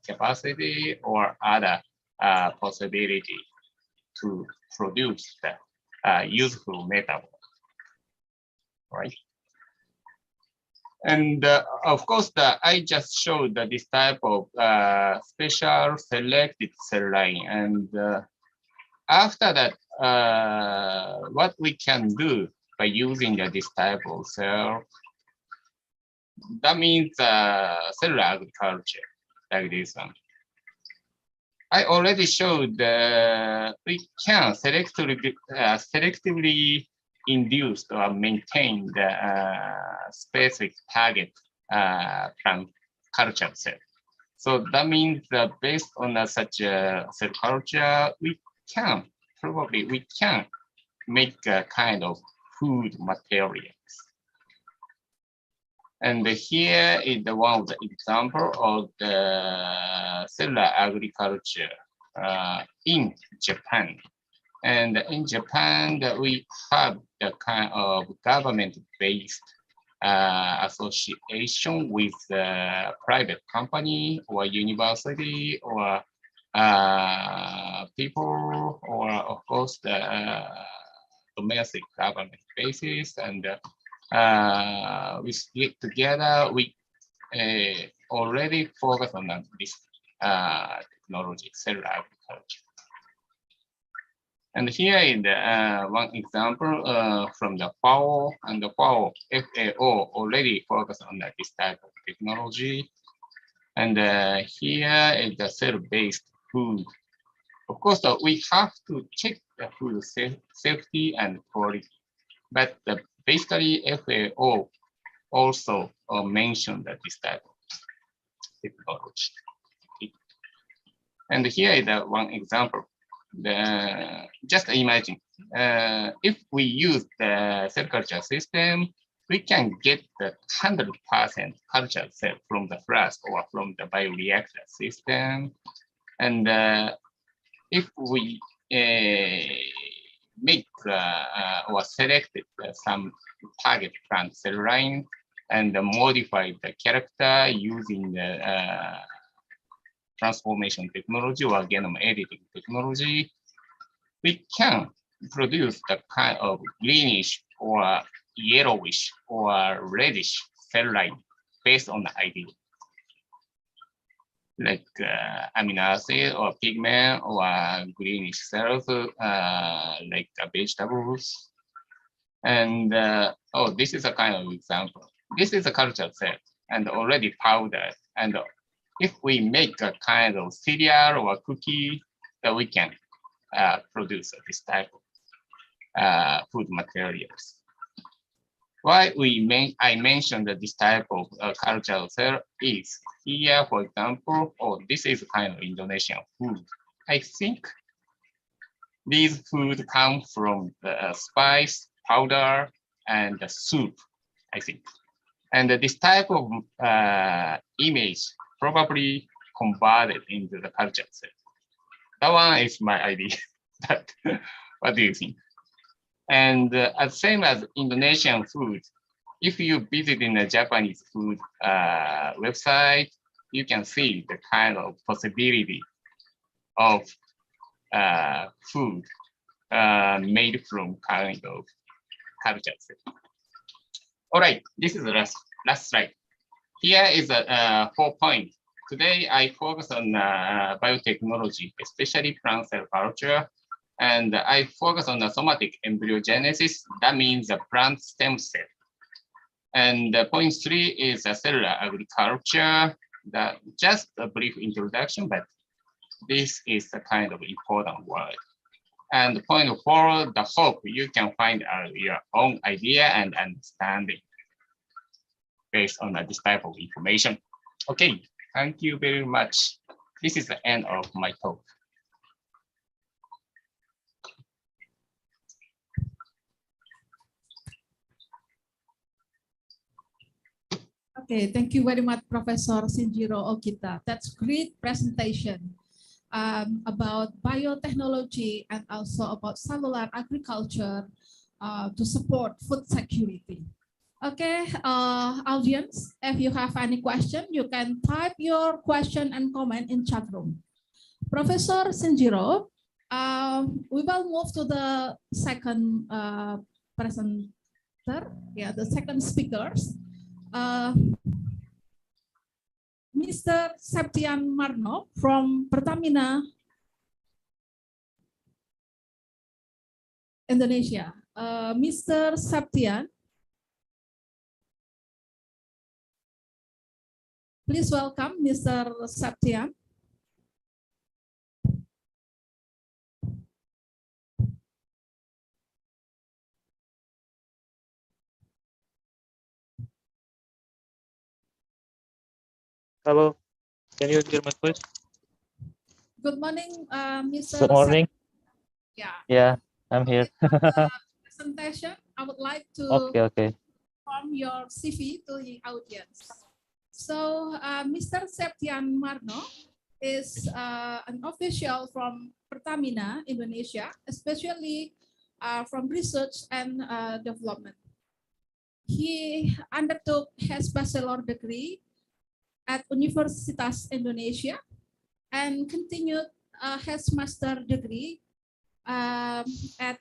S7: capacity or other possibility to produce the useful metabolite, right? And of course, I just showed this type of special selected cell line. And after that, what we can do by using this type of cell, that means cellular agriculture, like this one. I already showed we can selectively induce or maintain the specific target plant culture cell. So that means that based on such a cell culture, we can make a kind of food materials. And here is the one of the example of the cellular agriculture in Japan. And in Japan, we have the kind of government-based association with a private company or university or people, or of course the domestic government basis, and we split together. We already focus on this technology, cellular agriculture. And here is one example from the FAO, and the FAO already focus on this type of technology. And here is the cell-based food. Of course, we have to check the food safety and quality, but basically FAO also mentioned that this type of technology. And here is one example. Just imagine, if we use the cell culture system, we can get the 100% culture cell from the flask or from the bioreactor system. And if we make or select some target plant cell line and modify the character using the transformation technology or genome editing technology, we can produce the kind of greenish or yellowish or reddish cell line based on the idea, like amino acid or pigment or greenish cells like vegetables. And oh, this is a kind of example. This is a culture cell and already powdered. And if we make a kind of cereal or cookie, that we can produce this type of food materials. Why I mentioned that this type of cultural cell is here, for example, this is kind of Indonesian food. I think these food come from the spice, powder, and the soup, I think. And this type of image probably converted into the culture cell. That one is my idea. But what do you think? And as same as Indonesian food, if you visit in a Japanese food website, you can see the kind of possibility of food made from kind of culture cell. All right, this is the last slide. Here is a 4 point. Today, I focus on biotechnology, especially plant cell culture. And I focus on the somatic embryogenesis. That means the plant stem cell. And point 3 is cellular agriculture. Just a brief introduction, but this is the kind of important word. And point 4, the hope you can find your own idea and understanding based on this type of information. Okay, thank you very much. This is the end of my talk.
S6: Okay, thank you very much, Professor Shinjiro Okita. That's great presentation about biotechnology and also about cellular agriculture to support food security. Okay, audience, if you have any question, you can type your question and comment in chat room. Professor Shinjiro, we will move to the second presenter, the second speakers. Mr. Septian Marno from Pertamina Indonesia. Mr. Septian, please welcome Mr. Septian.
S8: Hello, can you hear my voice?
S6: Good morning, Mr.
S8: Good morning.
S6: Yeah.
S8: Yeah, I'm here.
S6: Presentation, I would like to
S8: Okay.
S6: from your CV to the audience. So, Mr. Septian Marno is an official from Pertamina Indonesia, especially from research and development. He undertook his bachelor degree at Universitas Indonesia and continued his master degree at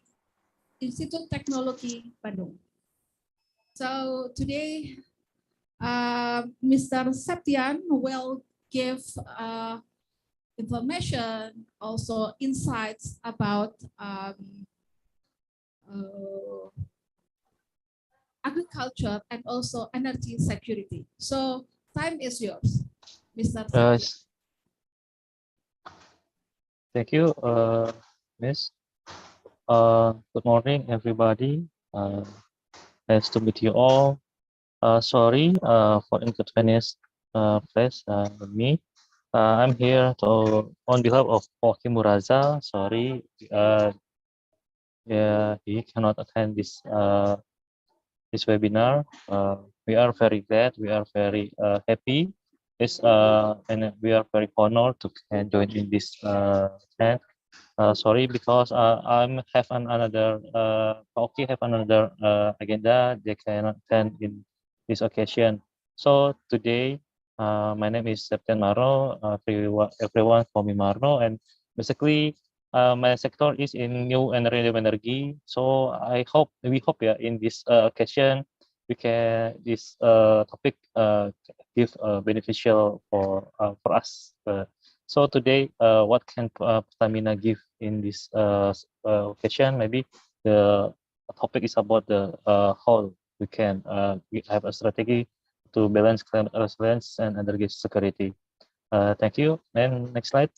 S6: Institut Teknologi Bandung. So today, Mr. Septian will give information, also insights about agriculture and also energy security. So time is yours, Mr. Septian.
S8: Thank you, Miss. Good morning, everybody. Nice to meet you all. Sorry for inconvenience place me. I'm here on behalf of Joaquim Muraza. Sorry, yeah, he cannot attend this webinar. We are very glad. We are very happy. And we are very honored to can join in this event. Sorry, because I'm have another okay have another agenda. They cannot attend in this occasion. So today, my name is Septian Marno. Everyone call me Marno, and basically, my sector is in new and renewable energy. So we hope yeah in this occasion we can this topic give beneficial for us. So today, what can Pertamina give in this occasion? Maybe the topic is about the how we have a strategy to balance climate resilience and energy security. Thank you. And next slide.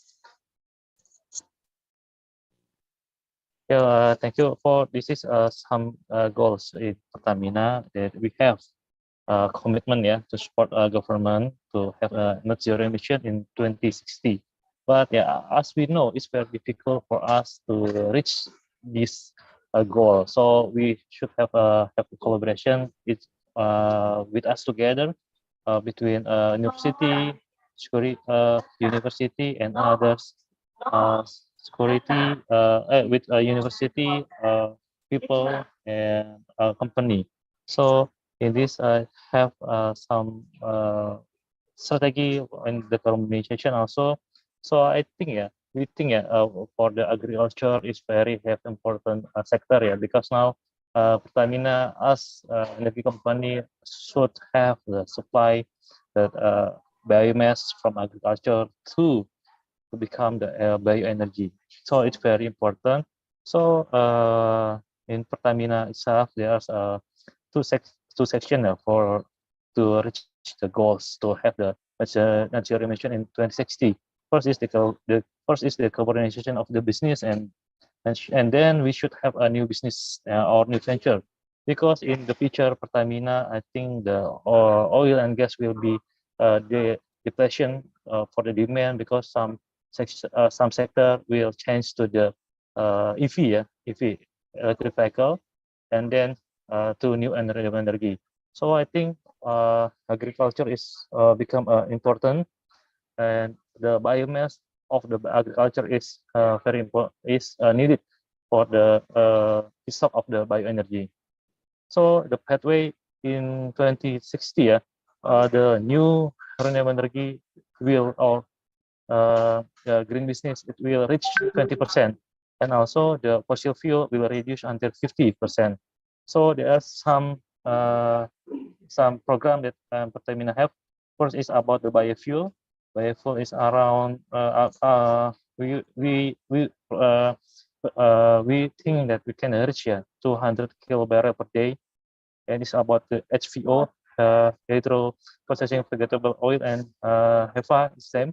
S8: Yeah, thank you for this is some goals in Pertamina that we have commitment to support government to have a net zero emission in 2060. But yeah, as we know, it's very difficult for us to reach this goal. So we should have a collaboration with us together between university and others security with a university people and company. So in this have some strategy in the communication also. So I think we think for the agriculture is very have important sector because now Pertamina as energy company should have the supply that biomass from agriculture to become the bioenergy. So it's very important. So in Pertamina itself, there's two sections for to reach the goals to have the net zero emission in 2060. First is the carbonization of the business and then we should have a new business or new venture because in the future Pertamina I think the oil and gas will be the depression for the demand because some sector will change to the EV electric vehicle and then to new and renewable energy. So I think agriculture is become important and the biomass of the agriculture is very important is needed for the stock of the bioenergy. So the pathway in 2060 the new renewable energy will or the green business it will reach 20% and also the fossil fuel will reduce until 50%. So there are some program that Pertamina have. First is about the biofuel. Biofuel is around we think that we can reach 200 kilobarrel per day, and it's about the HVO, hydro processing vegetable oil, and HEFA same.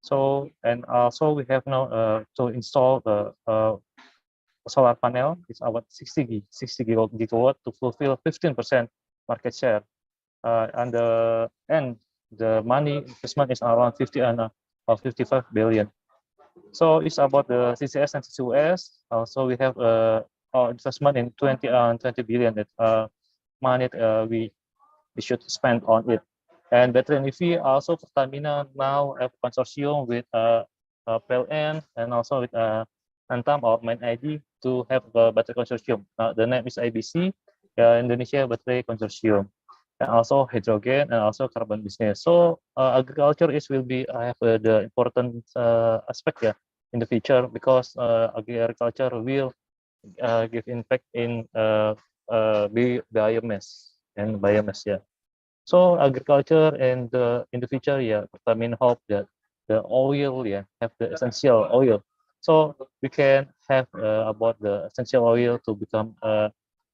S8: So and also we have now to install the solar panel. It's about 60 gigawatt to fulfill 15% market share. And the money investment is around 50 and or 55 billion. So it's about the CCS and CCUS. Also, we have our investment in 20 billion that money we should spend on it. And battery and EV also Pertamina now have consortium with PLN and also with Antam or Main ID to have a battery consortium. The name is IBC, Indonesia Battery Consortium, and also hydrogen and also carbon business. So agriculture will be have the important aspect in the future because agriculture will give impact in biomass and biomass. So agriculture and in the future, Pertamina hope that the oil, have the essential oil. So we can have about the essential oil to become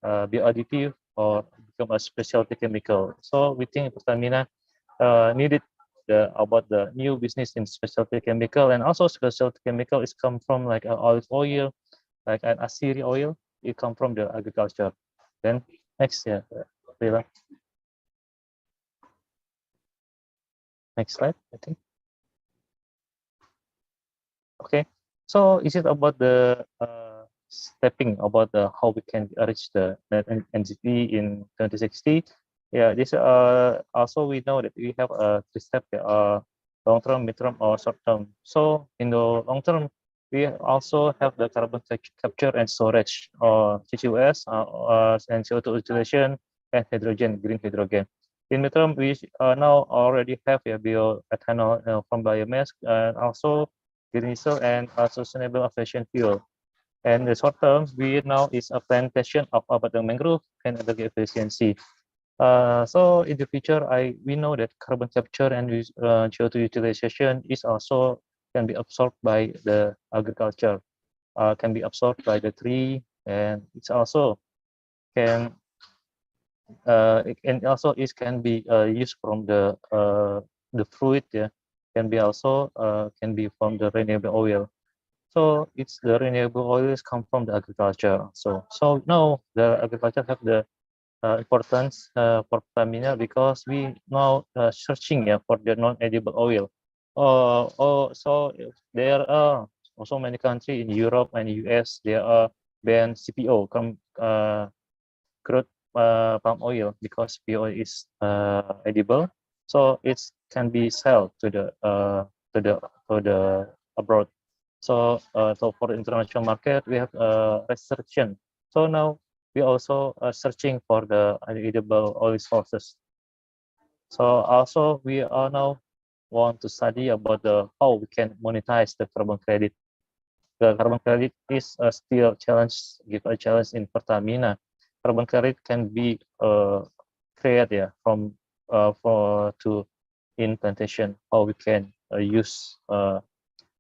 S8: bioadditive or become a specialty chemical. So we think Pertamina needed about the new business in specialty chemical, and also specialty chemical is come from like olive oil, like an asiri oil. It come from the agriculture. Then next, Leila. Next slide, I think. Okay, so is it about the stepping about the how we can reach the net NGP in 2060? Yeah, this also we know that we have a three-step, long term, mid term, or short term. So in the long term, we also have the carbon capture and storage, or CCUS, and CO2 utilization, and hydrogen, green hydrogen. In midterm, we now already have bioethanol from biomass, and also green diesel and sustainable aviation fuel. And the short term, we now is a plantation of abundant mangrove and energy efficiency. So in the future, we know that carbon capture and CO2 utilization is also can be absorbed by the agriculture, can be absorbed by the tree, and it's also can and also it can be used from the fruit, can be also can be from the renewable oil. So it's the renewable oils come from the agriculture. So now the agriculture have the importance for Pertamina because we now searching for the non-edible oil. So there are also many countries in Europe and US. There are banned CPO, crude palm oil, because PO is edible, so it can be sold to the abroad. So for the international market, we have restriction. So now we also are searching for the edible oil sources. So also we are now want to study about the how we can monetize the carbon credit. The carbon credit is still give a challenge in Pertamina. Carbon credit can be created from in plantation. How we can use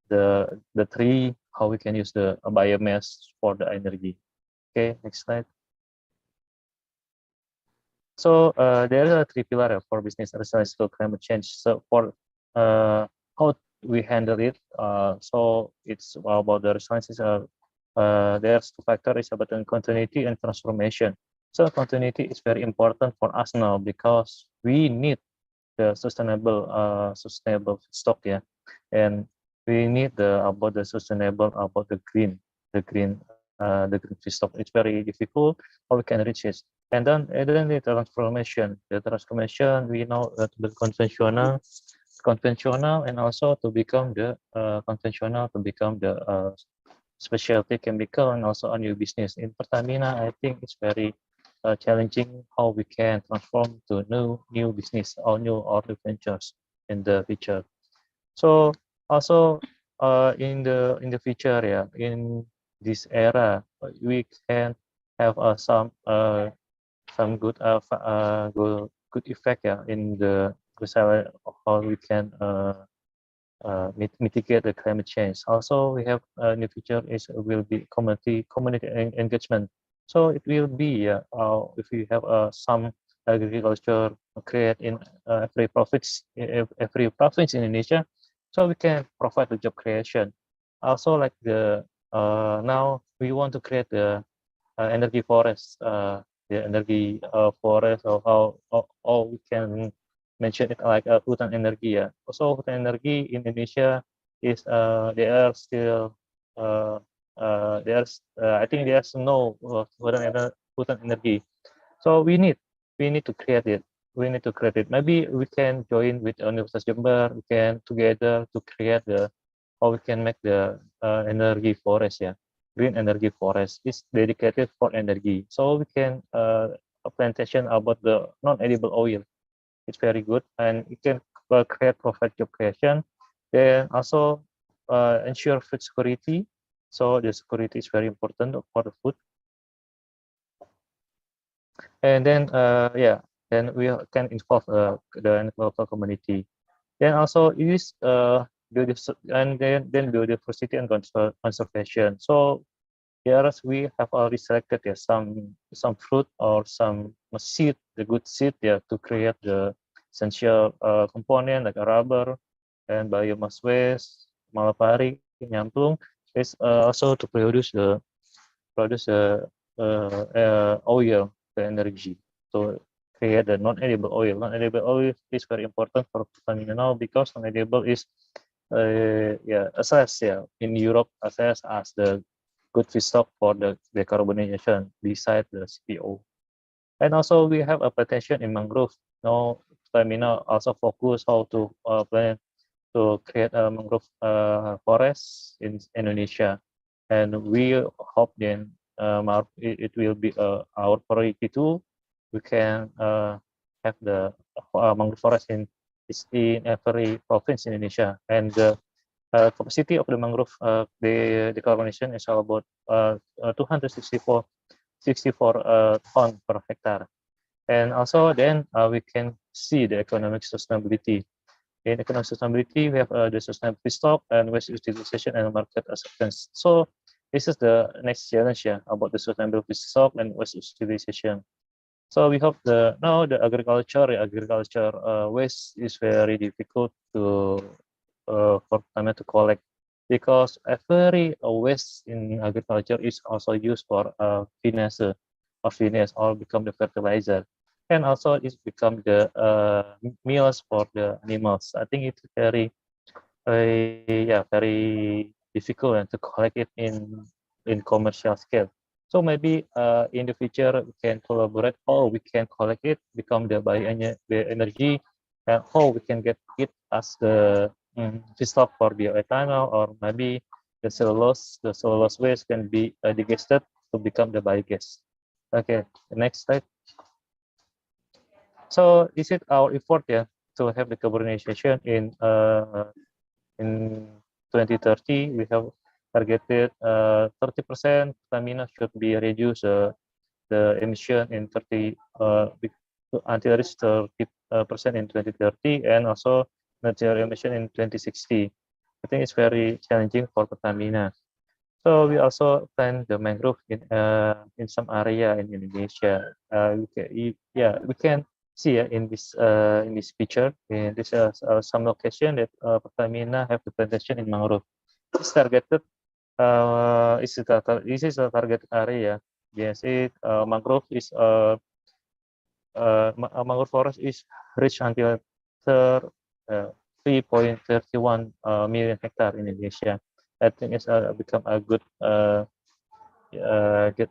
S8: the tree, how we can use the biomass for the energy. Okay, next slide. So there are three pillars for business resilience to climate change. So for how we handle it, so it's about the resilience. There's two factors about continuity and transformation. So continuity is very important for us now because we need the sustainable stock, and we need about the sustainable, about the green feedstock. It's very difficult how we can reach it. And then the transformation. The transformation, we know that the conventional, and also to become the conventional, to become the specialty chemical, and also a new business. In Pertamina, I think it's very challenging how we can transform to new business or new ventures in the future. So also in the future, in this era, we can have some good good effect in the how we can mitigate the climate change. Also, we have in the future will be community engagement. So it will be if we have some agriculture create in every province in Indonesia, so we can provide the job creation. Also, like the now we want to create the energy forest, the energy forest, or how we can mention it like hutan energi. Yeah. Also, hutan energi in Indonesia is they are still I think there's no hutan energi. So we need to create it. We need to create it. Maybe we can join with Universitas Jember. We can together to create how we can make the energy forest. Yeah, green energy forest is dedicated for energy. So we can a plantation about the non-edible oil. It's very good, and it can create profit job creation. Then also ensure food security. So the security is very important for the food. And then then we can involve the local community. Then also use biodiversity and conservation. So here we have already selected some fruit or some seed, the good seed, to create the essential component like a rubber and biomass waste, malapari, nyamplung is also to produce oil, the energy. So create the non-edible oil. Non-edible oil is very important for Pertamina now because non-edible is assessed in Europe assessed as the good feedstock for the decarbonization beside the CPO. And also we have a plantation in mangrove. Now Pertamina also focus how to plan to create a mangrove forest in Indonesia, and we hope then it will be our priority too. We can have the mangrove forest in every province in Indonesia, and the capacity of the mangrove the decarbonization is about 264 ton per hectare, and also then we can see the economic sustainability. In economic sustainability, we have the sustainability stock and waste utilization and market acceptance. So this is the next challenge about the sustainability stock and waste utilization. So we hope now the agriculture waste is very difficult to for Pertamina to collect because every waste in agriculture is also used for finance or become the fertilizer, and also it's become the meals for the animals. I think it's very difficult to collect it in commercial scale. So maybe in the future we can collaborate how we can collect it, become the energy, and how we can get it as the feedstock for bioethanol, or maybe the cellulose waste can be digested to become the biogas. Okay, the next slide. So this is our effort to have the decarbonization in 2030. We have targeted 30% Pertamina should be reduced the emission in 30 until reach 30% in 2030, and also net zero emission in 2060. I think it's very challenging for Pertamina. So we also plant the mangrove in some area in Indonesia. We can see in this picture. In this some location that Pertamina have the plantation in mangrove. It's targeted. This is a target area. Yes, mangrove is mangrove forest is reach until 3.31 million hectare in Indonesia. I think it's become a good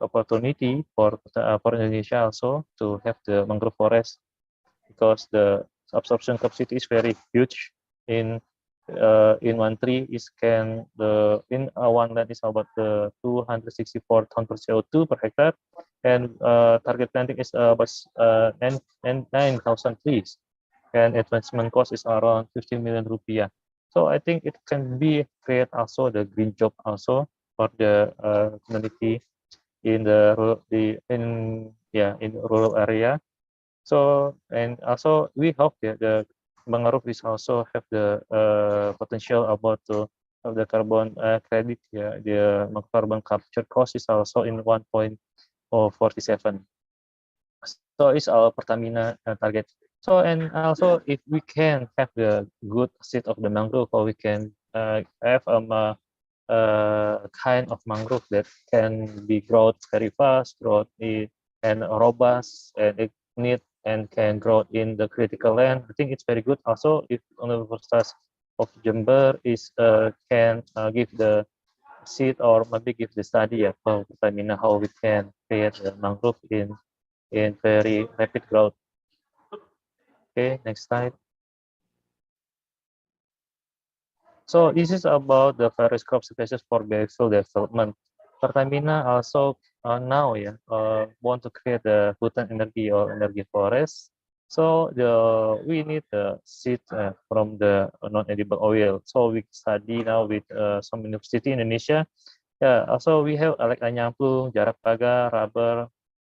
S8: opportunity for Indonesia also to have the mangrove forest, because the absorption capacity is very huge. In one tree in one land is about 264 ton per CO2 per hectare, and target planting is about 9,000 trees, and advancement cost is around 15 million rupiah. So I think it can be create also the green job also for the community in the rural area. So, and also we hope the mangrove is also have the potential about to have the carbon credit. The carbon capture cost is also in 1.47. So it's our Pertamina target. So, and also if we can have the good seed of the mangrove, or we can have a kind of mangrove that can be growth very fast, and robust, and it need and can grow in the critical land. I think it's very good. Also, if Universitas of Jember is can give the seed or maybe give the study for Pertamina how we can create a mangrove in very rapid growth. Okay, next slide. So this is about the various crop species for biofuel development. Pertamina also now want to create the hutan energy or energy forest. So we need the seed from the non-edible oil. So we study now with some university in Indonesia. Yeah, also we have like Anyamplung, Jarak Paga, Rubber,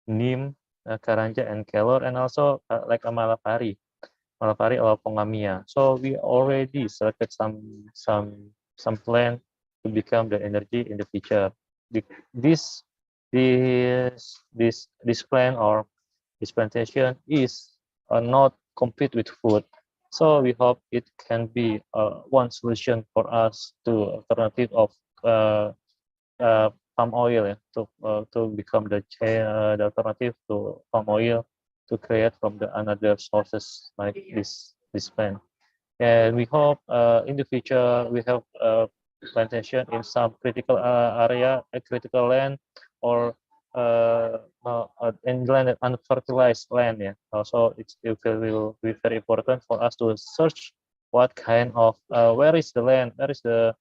S8: Neem, Karanja, and Kelor, and also like a Malapari or Pongamia. So we already selected some plant to become the energy in the future. This this plant or this plantation is not compete with food. So we hope it can be one solution for us to alternative of palm oil to become the alternative to palm oil to create from the another sources like this plant. And we hope in the future we have plantation in some critical area, a critical land, or in land unfertilized land. Yeah. Also, it will be very important for us to search what kind of where is the land, where is the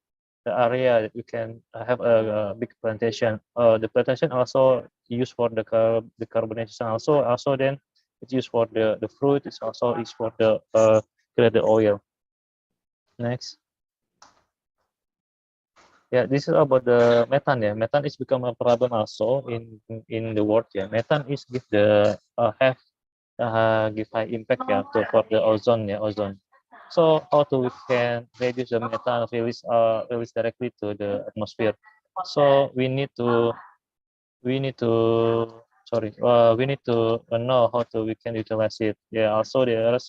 S8: area that you can have a big plantation. The plantation also used for the carbonation. Also then it's used for the fruit. It's also used for the create the oil. Next. Yeah, this is about the methane. Yeah, methane is become a problem also in the world. Yeah, methane is give the have give high impact to for the ozone. Yeah, ozone. So how to we can reduce the methane release directly to the atmosphere? So we need to we need to know how to we can utilize it. Yeah. Also there is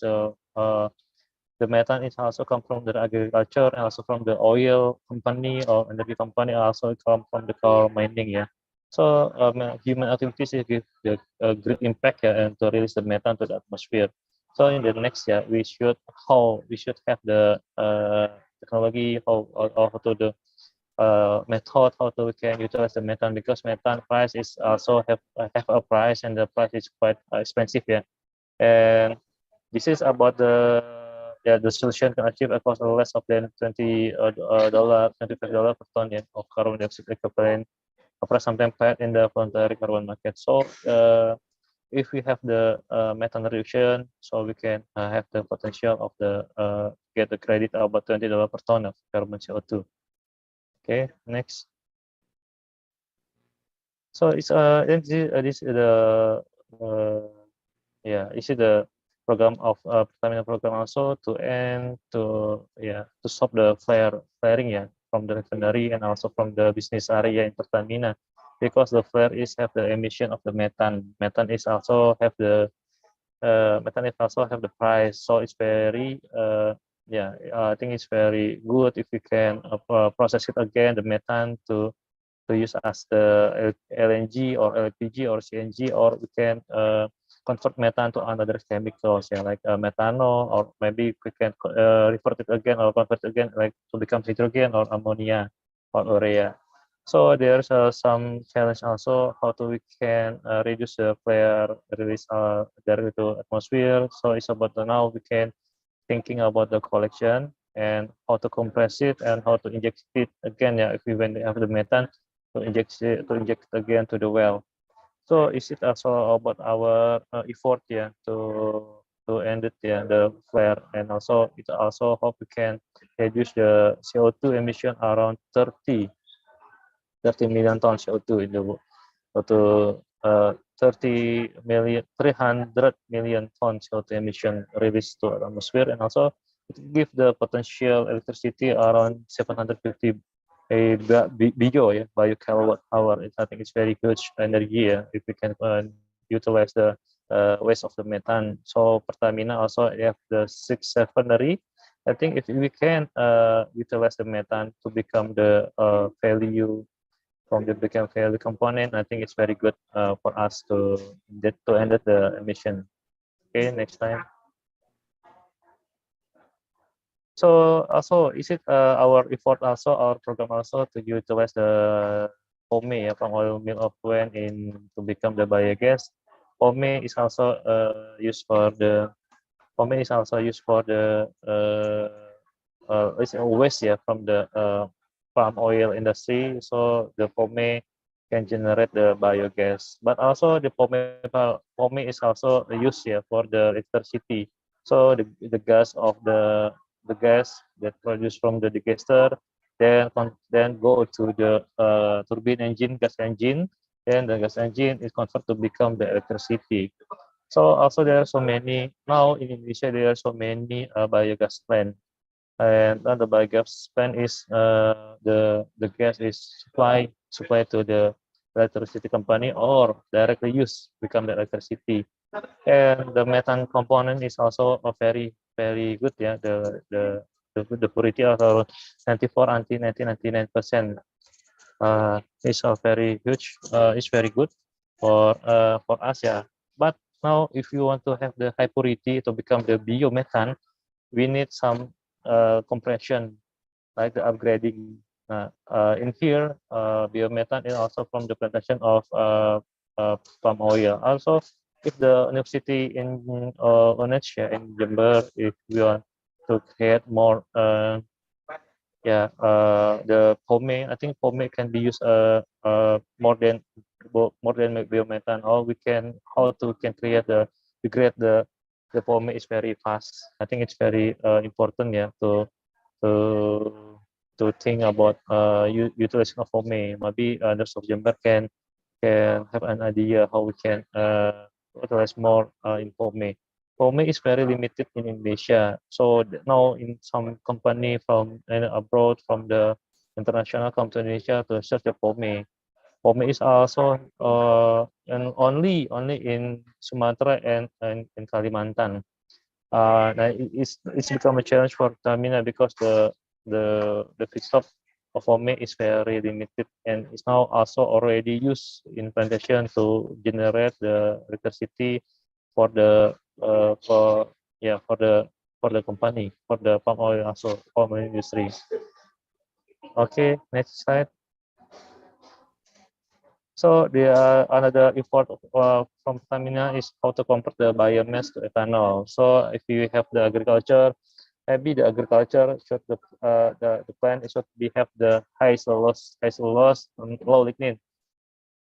S8: the methane is also come from the agriculture and also from the oil company or energy company, also come from the coal mining. Yeah. So human activities give the great impact and to release the methane to the atmosphere. So in the next year, we should have the technology how to the method how to we can utilize the methane, because methane price is also have a price and the price is quite expensive. Yeah. And this is about the solution can achieve a cost of less of than $25 per ton of carbon dioxide equivalent after sometimes paid in the voluntary carbon market. So if we have the methane reduction, so we can have the potential of the get the credit about $20 per ton of carbon CO2. Okay, next. So it's this is the this is the program of Pertamina program also to end to stop the flaring from the refinery and also from the business area in Pertamina, because the flare is have the emission of the methane. Methane is also have the price, so it's very I think it's very good if we can process it again the methane to use as the LNG or LPG or CNG, or we can convert methane to another chemicals like methanol, or maybe we can revert it again or convert again like to become hydrogen or ammonia or urea. So there's some challenge also how to we can reduce the flare release directly to atmosphere. So it's about now we can thinking about the collection and how to compress it and how to inject it again. Yeah, if we when they have the methane to inject it again to the well. So is it also about our effort to end it the flare, and also it also hope we can reduce the CO2 emission around 30 million tons CO2 in the world, to 300 million tons CO2 emission released to atmosphere, and also it give the potential electricity around 750 bio kilowatt hour. I think it's very good energy if we can utilize the waste of the methane. So Pertamina also have the 6 refinery. I think if we can utilize the methane to become the value from the become value component, I think it's very good for us to end the emission. Okay, next time. So also, is it our effort also, our program also to utilize the POME, palm oil mill effluent to become the biogas? POME is also used for the POME is also used for the it's a waste, yeah, from the palm oil industry. So the POME can generate the biogas, but also the POME is also used, yeah, for the electricity. So the gas of the gas that produced from the digester then go to the turbine engine, gas engine. Then the gas engine is converted to become the electricity. So also there are so many now in Indonesia. There are so many biogas plant, and the biogas plant is the gas is supplied to the electricity company or directly used become the electricity. And the methane component is also a very good, yeah. The purity of around 94 until 99%. Is a very huge. Is very good for us, yeah. But now, if you want to have the high purity to become the biomethane, we need some compression, like the upgrading. In here, biomethane is also from the plantation of palm oil. Also, if the university in Indonesia in Jember, if we want to create more, the POME, I think POME can be used more than biomethane. Or we can how to can create to create the POME is very fast. I think it's very important, yeah, to to think about utilization of POME. Maybe others of Jember can have an idea how we can utilize more in POME. POME is very limited in Indonesia. So now in some company from abroad, from the international come to Indonesia to search the POME. POME is also and only in Sumatra and in Kalimantan. Now it's become a challenge for Tamina because the feedstock of POME is very limited and is now also already used in plantation to generate the electricity for the for the company, for the palm oil, also palm oil industry. Okay, next slide. So the another effort from Pertamina is how to convert the biomass to ethanol. So if you have the agriculture, maybe the agriculture should the plan should be have the high cellulose and low lignin.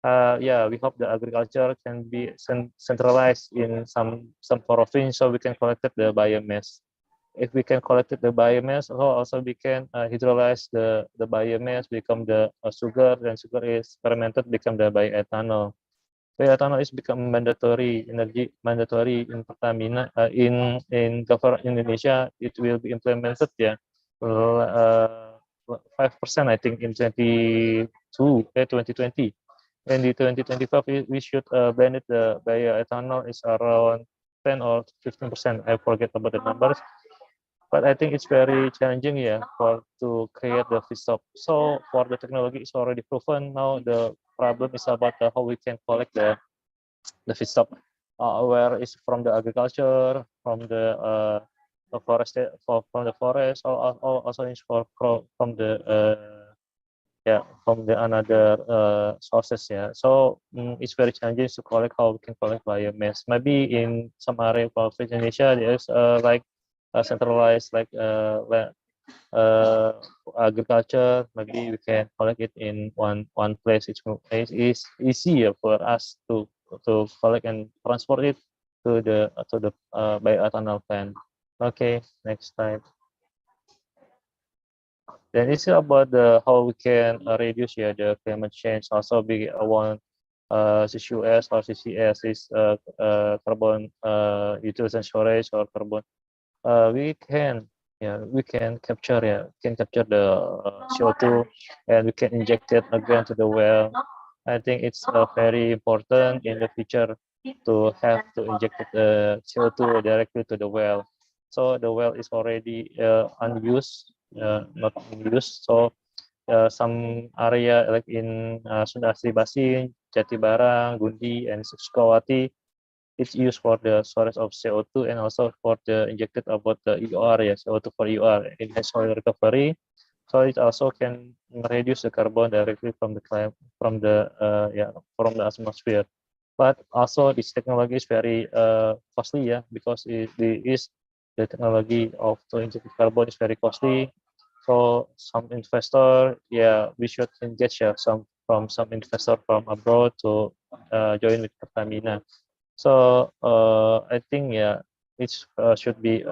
S8: We hope the agriculture can be centralized in some province, so we can collect the biomass. If we can collect the biomass, also we can hydrolyze the biomass, become the sugar, then sugar is fermented, become the bioethanol. Bioethanol is become mandatory in Pertamina, in government Indonesia. It will be implemented, 5%, I think, in 2020. And in 2025 we should blend it. The bioethanol is around 10 or 15%. I forget about the numbers, but I think it's very challenging, for to create the feedstock. So for the technology, it's already proven. Now the problem is about how we can collect the feedstock, where is from the agriculture, from the forest, from the forest, or also is from the from the another sources. So it's very challenging to collect how we can collect biomass. Maybe in some area of Indonesia there's like centralized like agriculture. Maybe we can collect it in one place. It's easier for us to collect and transport it to the bioethanol plant. Okay, next slide. Then it's about how we can reduce the climate change. Also, we want CCUS or CCS is carbon utilization storage or carbon. We can capture the CO2 and we can inject it again to the well. I think it's very important in the future to have to inject the CO2 directly to the well. So the well is already unused, not in use. So some area like in Sunda Asri Basin, Jatibarang, Gundi, and Sukawati, it's used for the storage of CO2 and also for the injected about the EOR, yeah, CO2 for EOR in soil recovery. So it also can reduce the carbon directly from the from the from the atmosphere. But also this technology is very costly, yeah, because the technology of to inject carbon is very costly. So some investor, yeah, we should engage some investor from abroad to join with Pertamina. So I think yeah, it should be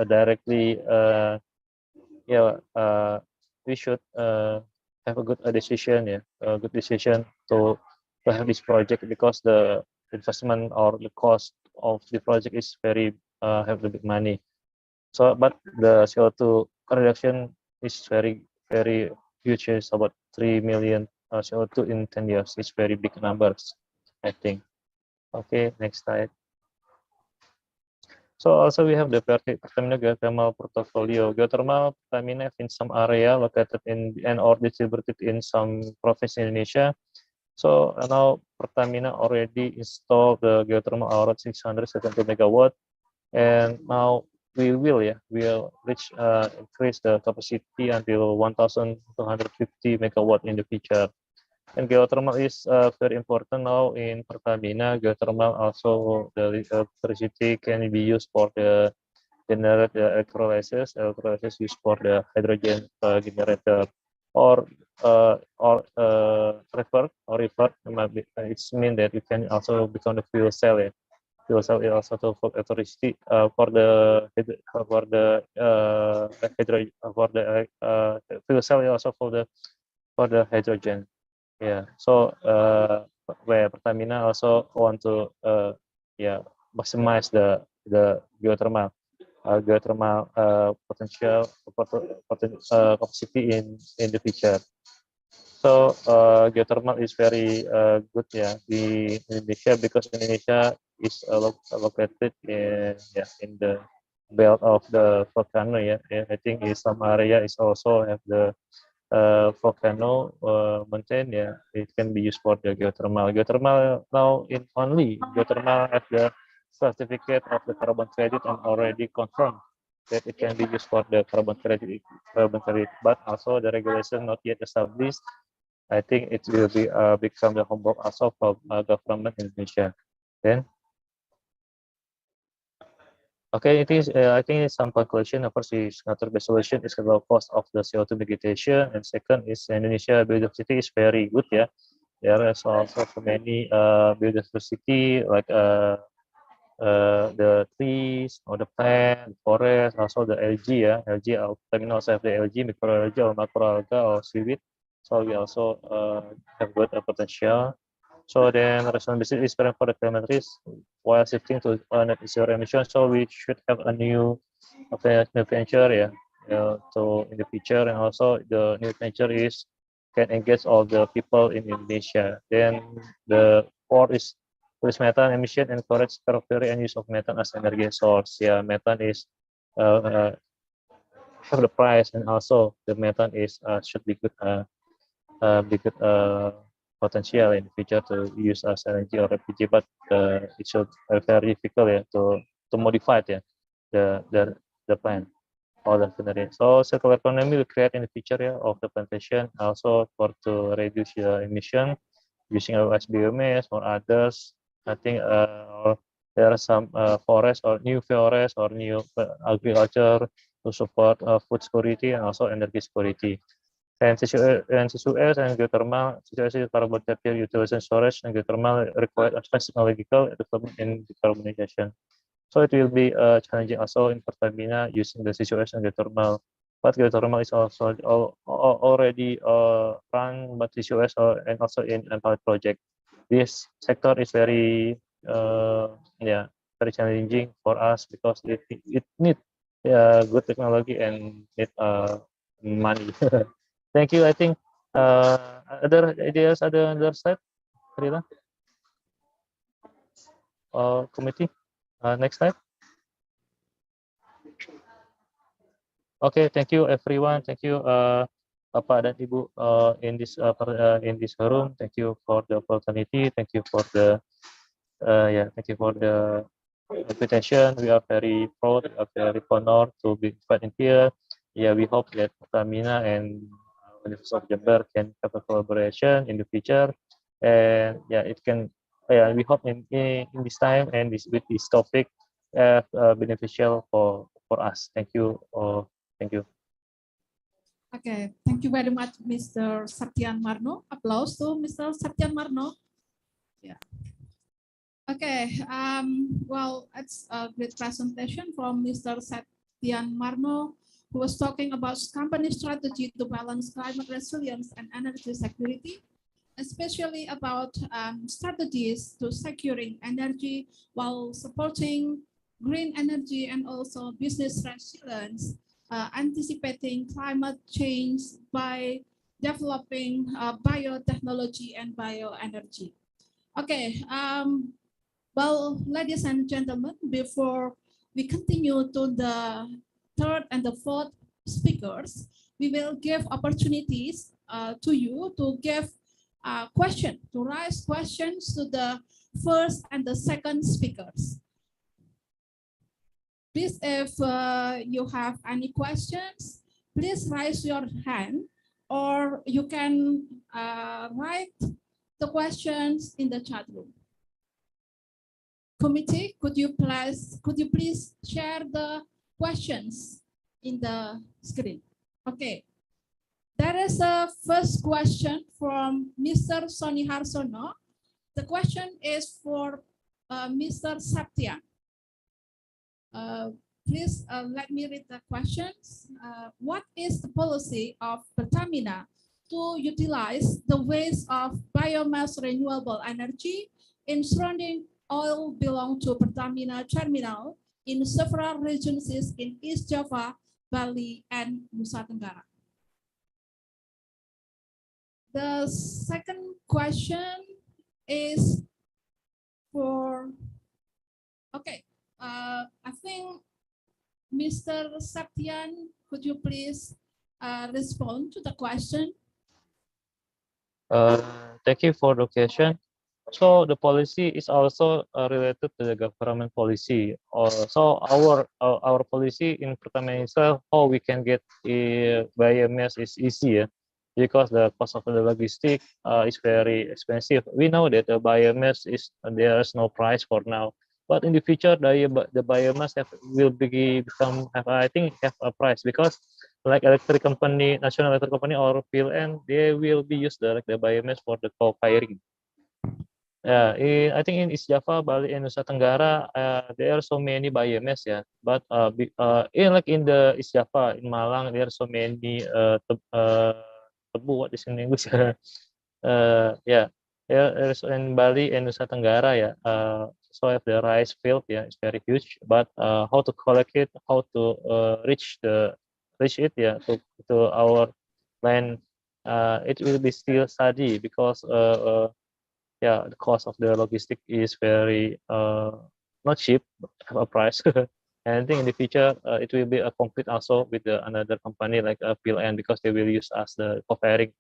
S8: directly yeah we should have a good decision, yeah, a good decision to have this project because the investment or the cost of the project is very have the big money. So but the CO2 reduction is very huge. It's about 3 million CO2 in 10 years. It's very big numbers, I think. Okay, next slide. So also we have the Pertamina geothermal portfolio. Geothermal Pertamina in some area located in and or distributed in some province in Indonesia. So now Pertamina already installed the geothermal around 670 megawatt, and now we will reach increase the capacity until 1,250 megawatt in the future. And geothermal is very important now in Pertamina. Geothermal also the electricity can be used for the generate the electrolysis. Electrolysis used for the hydrogen generator or revert. It's mean that you can also become the fuel cell. Yeah. Fuel cell is also to for electricity for the hydrogen for the fuel cell is also for the hydrogen. Yeah, so where Pertamina also want to maximize the geothermal potential capacity in the future. So geothermal is very good, yeah, di Indonesia because Indonesia is located in the belt of the volcano. Yeah, I think in some area is also have the volcano mountain. Yeah, it can be used for the geothermal. Geothermal now in only geothermal have the certificate of the carbon credit and already confirmed that it can be used for the carbon credit. But also the regulation not yet established. I think it will be become the homework also for government in Indonesia. Then, okay, it is. I think it's some conclusion. First is nature-based solution is the low cost of the CO2 mitigation, and second is Indonesia biodiversity is very good. Yeah, there is also so many biodiversity like the trees or the plant, forest, also the algae. Yeah, algae. Terminal also have the algae, microalgae or macroalgae or seaweed. So we also have good potential. So then responsibility is for the climate risk while shifting to net zero emission. So we should have a new venture, yeah, so in the future, and also the new venture is can engage all the people in Indonesia. Then the fourth is reduce methane emission and encourage recovery and use of methane as energy source. Yeah, methane is have the price, and also the methane is should be good. Big potential in the future to use as LNG or LPG, but it should very difficult, yeah, to modify it, yeah, the plant or the refinery. So circular economy will create in the future, yeah, of the plantation also for to reduce the emission using as biomass or others. I think or there are some forest or new agriculture to support food security and also energy security. And CCUS and geothermal, CCUS is carbon capture, utilization, storage, and geothermal require advanced technological development in decarbonization. So it will be challenging also in Pertamina using the CCUS and geothermal. But geothermal is also already run by CCUS and also in pilot project. This sector is very very challenging for us because it need good technology and need money. Thank you. I think other ideas, other side, Rita, committee. Next slide. Okay, thank you everyone. Thank you Bapak dan Ibu in this room. Thank you for the opportunity. Thank you for the Yeah, thank you for the invitation. We are very proud, we are very honored to be invited here. Yeah, we hope that Pertamina and University of Jember can have a collaboration in the future, and yeah, it can. Yeah, we hope in this time and with this topic, beneficial for us. Thank you. Thank you.
S6: Okay, thank you very much, Mr. Satyan Marno. Applause to Mr. Satyan Marno. Yeah. Okay, well, it's a great presentation from Mr. Satyan Marno, who was talking about company strategy to balance climate resilience and energy security, especially about strategies to securing energy while supporting green energy and also business resilience, anticipating climate change by developing biotechnology and bioenergy. Okay, well, ladies and gentlemen, before we continue to the third and the fourth speakers, we will give opportunities to you to give to raise questions to the first and the second speakers. Please, if you have any questions, please raise your hand, or you can write the questions in the chat room. Committee, could you please share the questions in the screen? Okay. There is a first question from Mr. Soni Harsono. The question is for Mr. Satya. Please let me read the questions. What is the policy of Pertamina to utilize the waste of biomass renewable energy in surrounding oil belong to Pertamina terminal in several regions in East Java, Bali, and Nusa Tenggara? The second question is for, okay, I think Mr. Satyan, could you please respond to the question?
S8: Thank you for the question. So the policy is also related to the government policy. So our policy in Pertamina itself, how we can get biomass is easy, because the cost of the logistic is very expensive. We know that the biomass there is no price for now, but in the future the biomass will become I think have a price, because like electric company, national electric company or PLN, they will be used the biomass for the co-firing. I think in East Java, Bali, and Nusa Tenggara, there are so many biomass, yeah. But in the East Java, in Malang, there are so many tebu. What is in English? Yeah, there's in Bali and Nusa Tenggara, yeah. So if the rice field, yeah, it's very huge. But how to collect it, how to reach it, yeah, to our land, it will be still study, because yeah, the cost of the logistic is very not cheap, have a price. And I think in the future it will be a compete also with another company like PLN, because they will use as the co-firing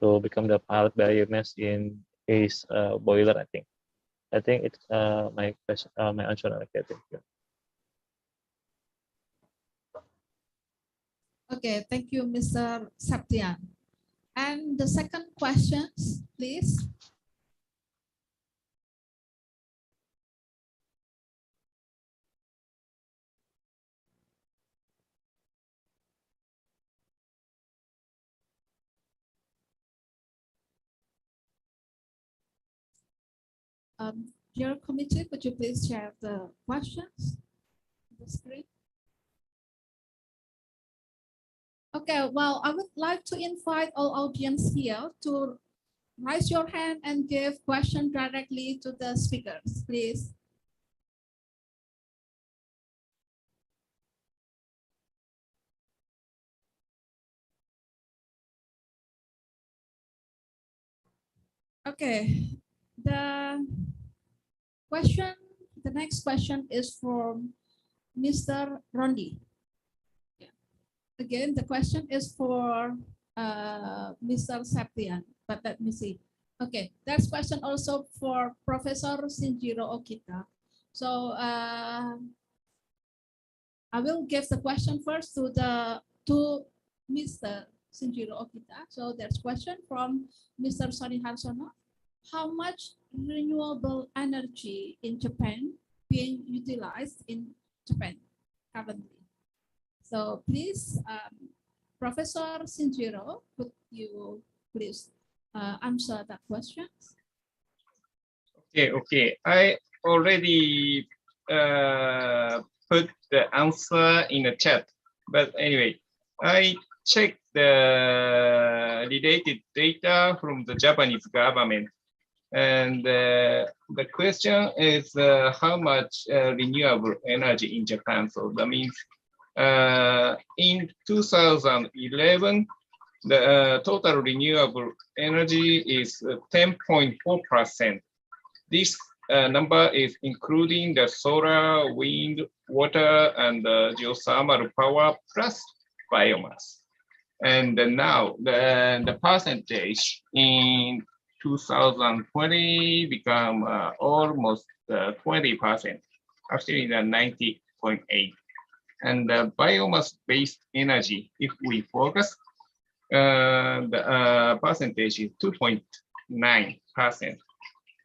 S8: to become the pilot biomass in his boiler. I think it's my question, my answer. Okay, thank you.
S6: Okay, thank you, Mr. Satyan. And the second question, please. Dear committee, could you please share the questions on the screen? Okay, well, I would like to invite all audience here to raise your hand and give question directly to the speakers, please. Okay, the next question is from Mr. Rondi. Again, the question is for Mr. Satyan, but let me see. Okay, that's question also for Professor Shinjiro Okita. So I will give the question first to Mr. Shinjiro Okita. So there's question from Mr. Soni Harsono. How much renewable energy in Japan being utilized in Japan currently? So please, Professor Shinjiro, could you please answer that question?
S7: Okay. I already put the answer in the chat, but anyway, I checked the related data from the Japanese government, and the question is how much renewable energy in Japan. So that means in 2011, the total renewable energy is 10.4%. This number is including the solar, wind, water, and geothermal power plus biomass. And now the percentage in 2020 become almost 20%, actually the 90.8. And the biomass-based energy, if we focus, the percentage is 2.9%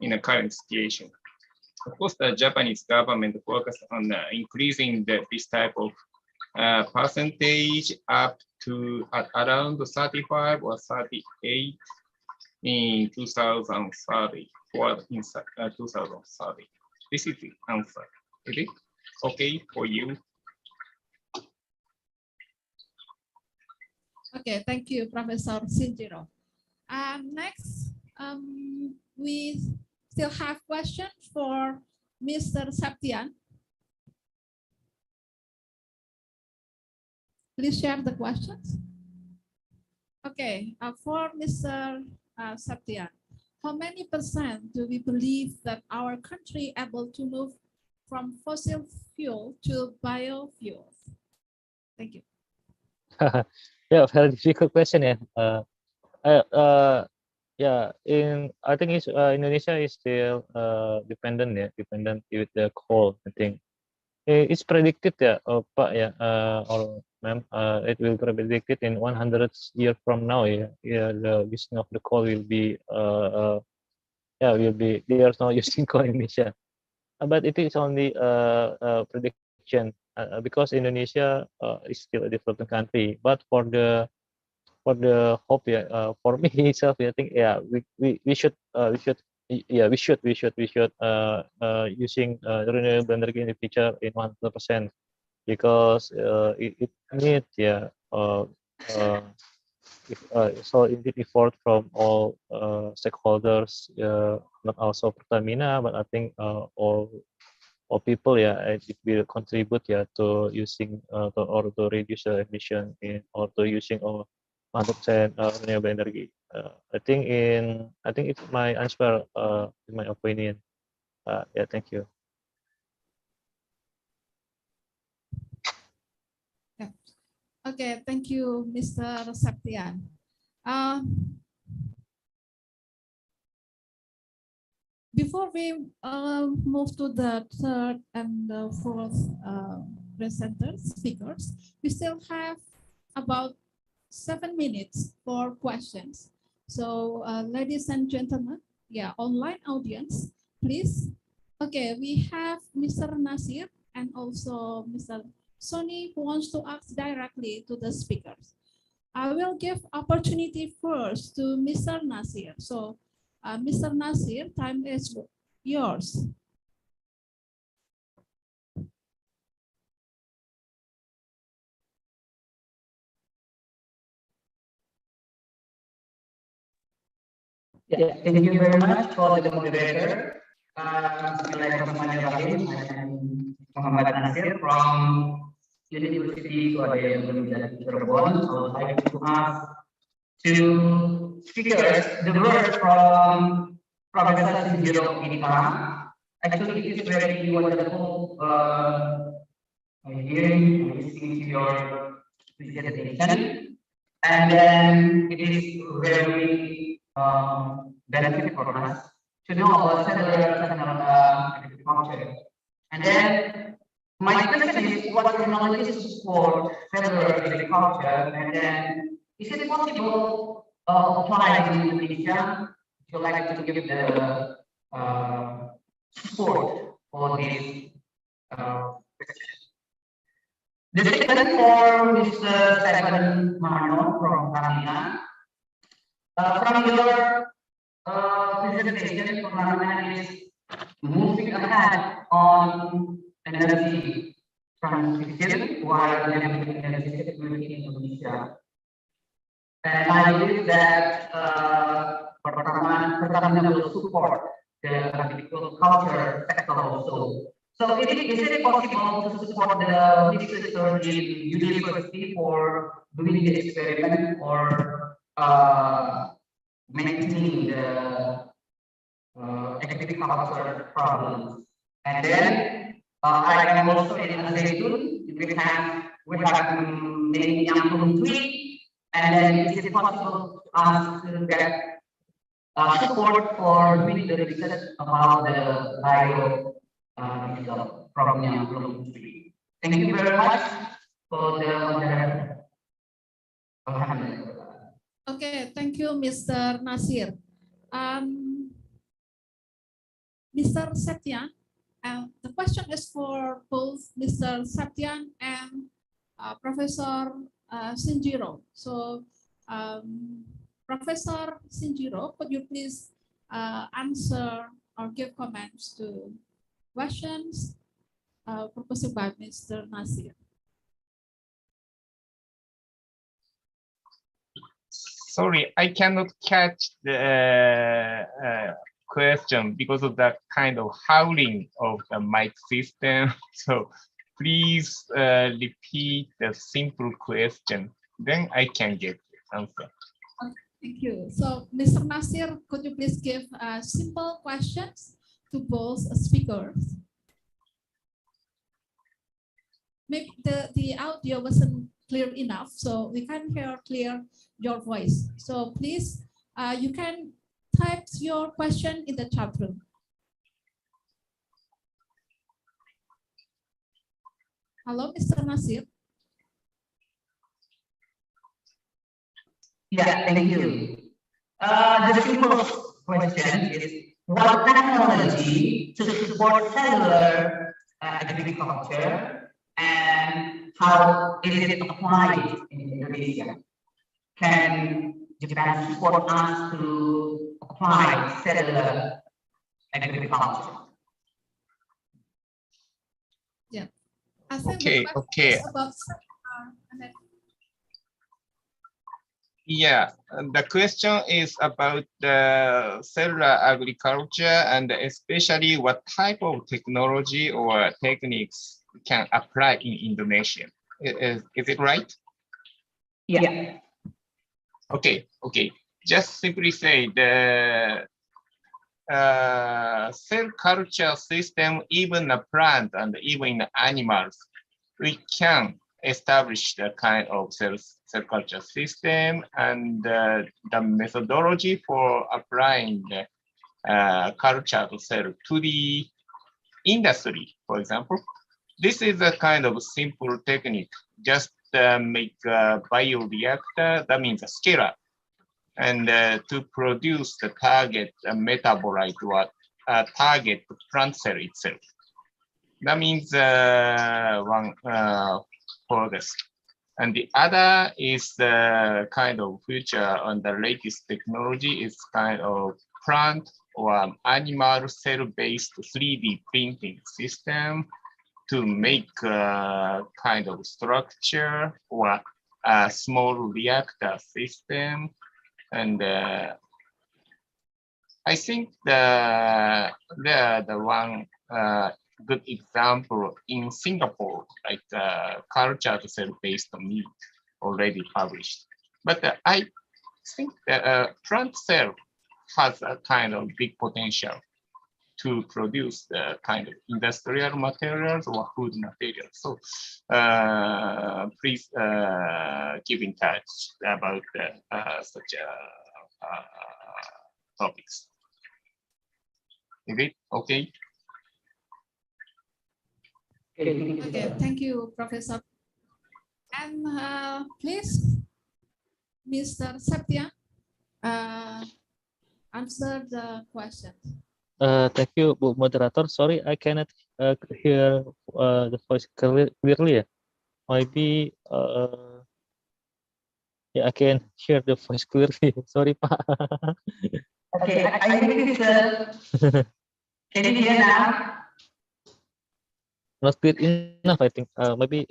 S7: in the current situation. Of course, the Japanese government focused on increasing this type of percentage up to around 35 or 38 in 2030, toward in 2030. This is the answer. Is it okay for you?
S6: Okay, thank you, Professor Shinjiro. Next, we still have questions for Mr. Saptian. Please share the questions. Okay, for Mr. Saptian, how many % do we believe that our country able to move from fossil fuel to biofuels? Thank you.
S8: Yeah, very difficult question. Yeah. I think Indonesia is still dependent with the coal. I think it's predicted Pak or ma'am, it will be predicted in 100 years from now. The using of the coal will be there's no using coal in Indonesia, but it is only prediction because Indonesia is still a developing country. But for the hope, for me itself, I think we should using renewable energy in the future in 100% because it needs so it need effort from all stakeholders, not also Pertamina, but I think all people it will contribute to using to reduce the emission or to using 100% renewable energy. I think it's my answer in my opinion. Thank you.
S6: Okay, thank you, Mr. Saptian. Before we move to the third and the fourth presenters, speakers, we still have about 7 minutes for questions. So ladies and gentlemen, online audience, please. Okay, we have Mr. Nasir and also Mr. Sony who wants to ask directly to the speakers. I will give opportunity first to Mr. Nasir. So Mr. Nasir, time is yours.
S9: Yeah, thank you very much for the moderator. Bismillahirrahmanirrahim. I am Muhammad Nasir from University Swadaya Indonesia Cirebon. I would like to ask two speakers the word from Professor Shinjiro Okita. Actually, it is very wonderful hearing and listening to your presentation. And then it is very benefit for us to know about cellular agriculture. And then my question is, what technologies support cellular agriculture? And then, is it possible apply in Indonesia? Would you like to give the support for this question? The second for Mr. Stephen Mano from Kamina. From your presentation, Kamina is moving ahead on energy transition while enabling energy security in Indonesia. And I believe that Pertamina will support the agriculture sector also. So is it possible to support the research in university for doing the experiment or maintaining the agriculture problems? And then I am also in Azeitun. We have many young tree, and then is it possible to us to get support for doing the research about the bio from young tree? Thank you very much for the moderator.
S6: Okay, thank you, Mr. Nasir. Mr. Septian, the question is for both Mr. Septian and Professor Shinjiro. So, Professor Shinjiro, could you please answer or give comments to questions proposed by Mr. Nasir?
S7: Sorry, I cannot catch the question because of that kind of howling of the mic system. So please repeat the simple question, then I can get the answer.
S6: Thank you. So, Mr. Nasir, could you please give simple questions to both speakers? Maybe the audio wasn't clear enough, so we can't hear clear your voice. So please, you can type your question in the chat room. Hello, Mr. Nasir.
S9: Yeah, thank you. The simple question is, what technology to support cellular agriculture and how is it applied in Indonesia? Can Japan support us to apply cellular agriculture?
S6: Yeah. I think
S7: Okay.
S6: about
S7: Yeah, the question is about the cellular agriculture and especially what type of technology or techniques can apply in Indonesia. Is it right?
S9: Yeah.
S7: Okay. Just simply say the cell culture system, even the plant and even the animals, we can establish the kind of cell culture system and the methodology for applying the culture cell to the industry, for example. This is a kind of simple technique. Just make a bioreactor, that means a scale-up, and to produce the target metabolite or target plant cell itself. That means one for this. And the other is the kind of future on the latest technology is kind of plant or animal cell-based 3D printing system to make a kind of structure or a small reactor system. And I think the one good example in Singapore, like cultured cell-based meat already published. But I think the plant cell has a kind of big potential to produce the kind of industrial materials or food materials. So please keep in touch about such topics. Is it okay?
S6: Okay, thank you, Professor. And please, Mr. Satya, answer the question.
S8: Thank you, Bu Moderator. Sorry, I cannot hear the voice clearly. Maybe yeah, I can hear the voice clearly. Sorry, Pak.
S9: Okay, I think can you hear now?
S8: Not clear enough, I think. Maybe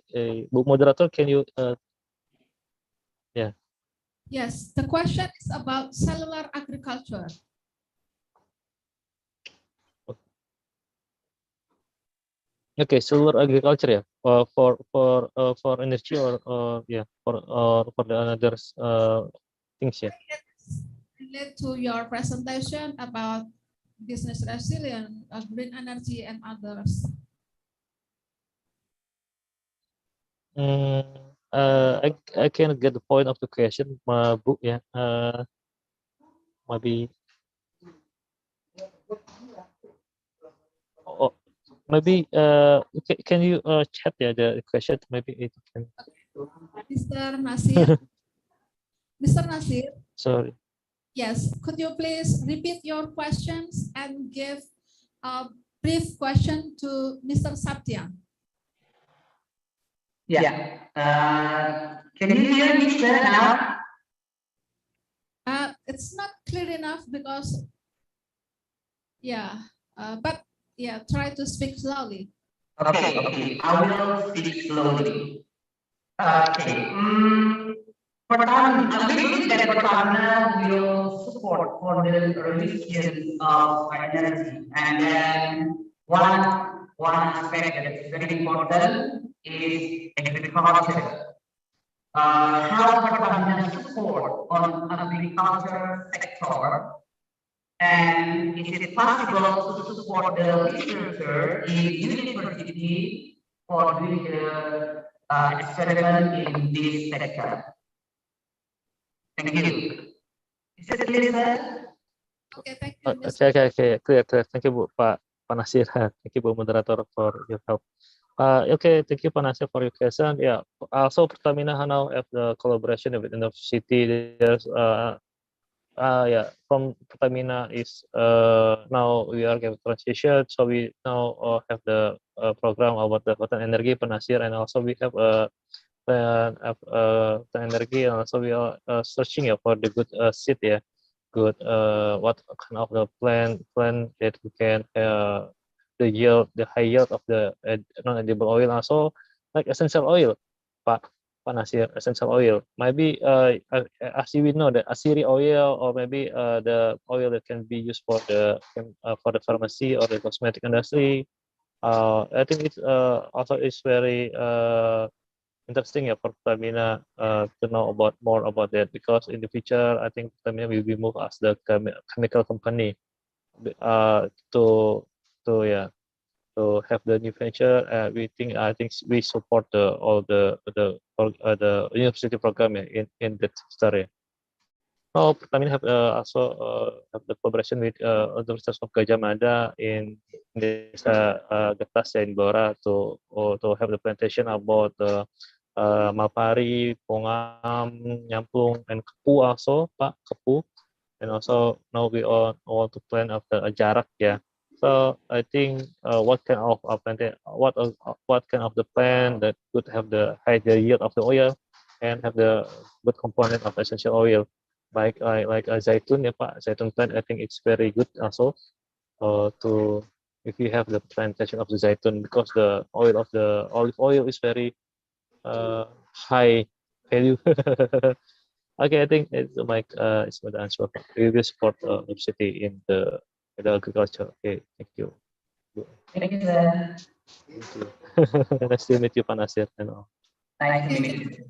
S8: Bu Moderator, can you? Yeah.
S6: Yes, the question is about cellular agriculture.
S8: Okay, solar agriculture, yeah, for energy or yeah, for the other things, yeah.
S6: It's related to your presentation about business resilience, green energy, and others.
S8: I can get the point of the question, Bu. Yeah. Maybe. Oh, maybe can you chat the question? Maybe it can.
S6: Mr. Nasir, Mr. Nasir,
S8: Sorry.
S6: yes, could you please repeat your questions and give a brief question to Mr. Satya?
S9: Yeah. Can you hear me, sir, now?
S6: It's not clear enough because, yeah, but yeah, try to speak slowly.
S9: Okay, I will speak slowly. Okay. Pertama, we believe that Pertamina will support for the reduction of energy, and then one aspect that is very important is agriculture. How Pertamina support on agriculture sector, and is it possible to support the researcher in university for doing the experiment in this sector? Thank you. Is it clear, sir?
S6: Okay, thank you, Mr.
S8: Okay, clear. Thank you, Bu, Pak Nasir. Thank you, Bu Moderator, for your help. Okay, thank you, Pak Nasir, for your question. Yeah, also Pertamina now have the collaboration with university. There's yeah, from Pertamina is now we are getting transition, so we now have the program about the Hutan Energi Pak Nasir, and also we have plan of Hutan Energi, and also we are searching for the good seed, yeah, good what kind of the plant that we can the high yield of the non-edible oil, also like essential oil, Pak Nasir, essential oil. Maybe as we know the Asiri oil, or maybe the oil that can be used for the pharmacy or the cosmetic industry. I think it's also is very interesting, yeah, for Pertamina to know more about that, because in the future I think Pertamina will be moved as the chemical company to yeah, to have the new venture. I think we support all the university program, yeah, in that story. Oh, Pertamina have also have the collaboration with Universitas of Gajah Mada in Desa Getas in Blora to have the plantation about the Malpari, Pongam, Nyamplung, and Kepu also, Pak, Kepu. And also now we all want to plan of the Jarak, yeah. So I think what kind of what kind of the plant that could have the higher yield of the oil and have the good component of essential oil, like zaitun, ya Pak, zaitun plant. I think it's very good also to if you have the plantation of the zaitun, because the oil of the olive oil is very high value. Okay, I think it's my answer. We will support university in the agriculture. Okay, thank you.
S9: Thank you, sir.
S8: Thank you. Nice to meet you, Pak Nasir, and all.
S9: Nice to meet you.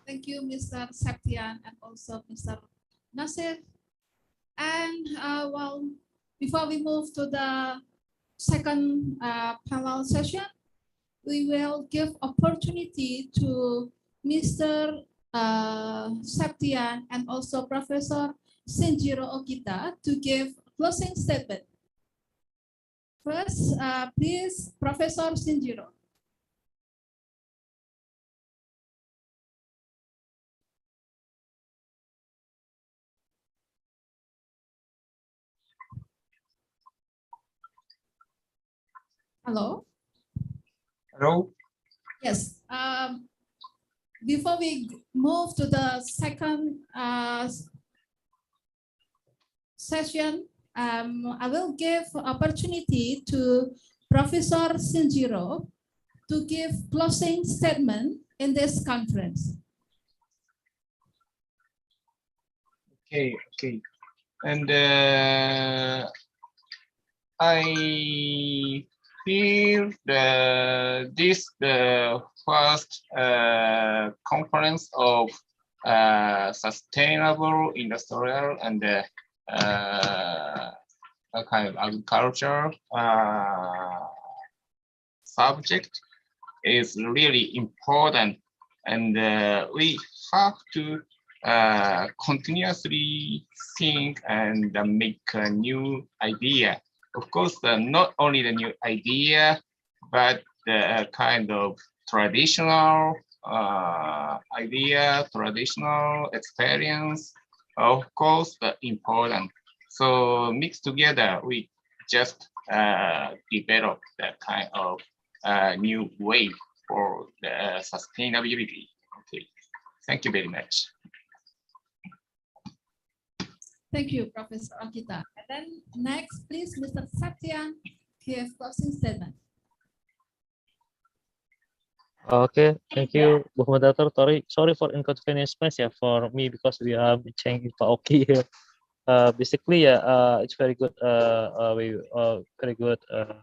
S6: Thank you, Mr. Septian, and also Mr. Nasir. And well, before we move to the second panel session, we will give opportunity to Mr. Septian and also Professor Shinjiro Okita to give closing statement. First, please, Professor Shinjiro. Hello?
S7: Hello.
S6: Yes. Before we move to the second session, I will give opportunity to Professor Shinjiro to give closing statement in this conference.
S7: Okay. And I feel this the first conference of sustainable industrial and kind of agriculture subject is really important, and we have to continuously think and make a new idea. Of course, not only the new idea, but the kind of traditional idea, traditional experience, of course, important. So mixed together, we just develop that kind of new way for the sustainability. Okay, thank you very much.
S6: Thank you, Professor Akita. And then next, please, Mr. Satyan, give closing statement.
S8: Okay, thank you, Bu Moderator. Sorry for inconvenience ya for me because we are changing Pak Oki here. Basically it's very good very good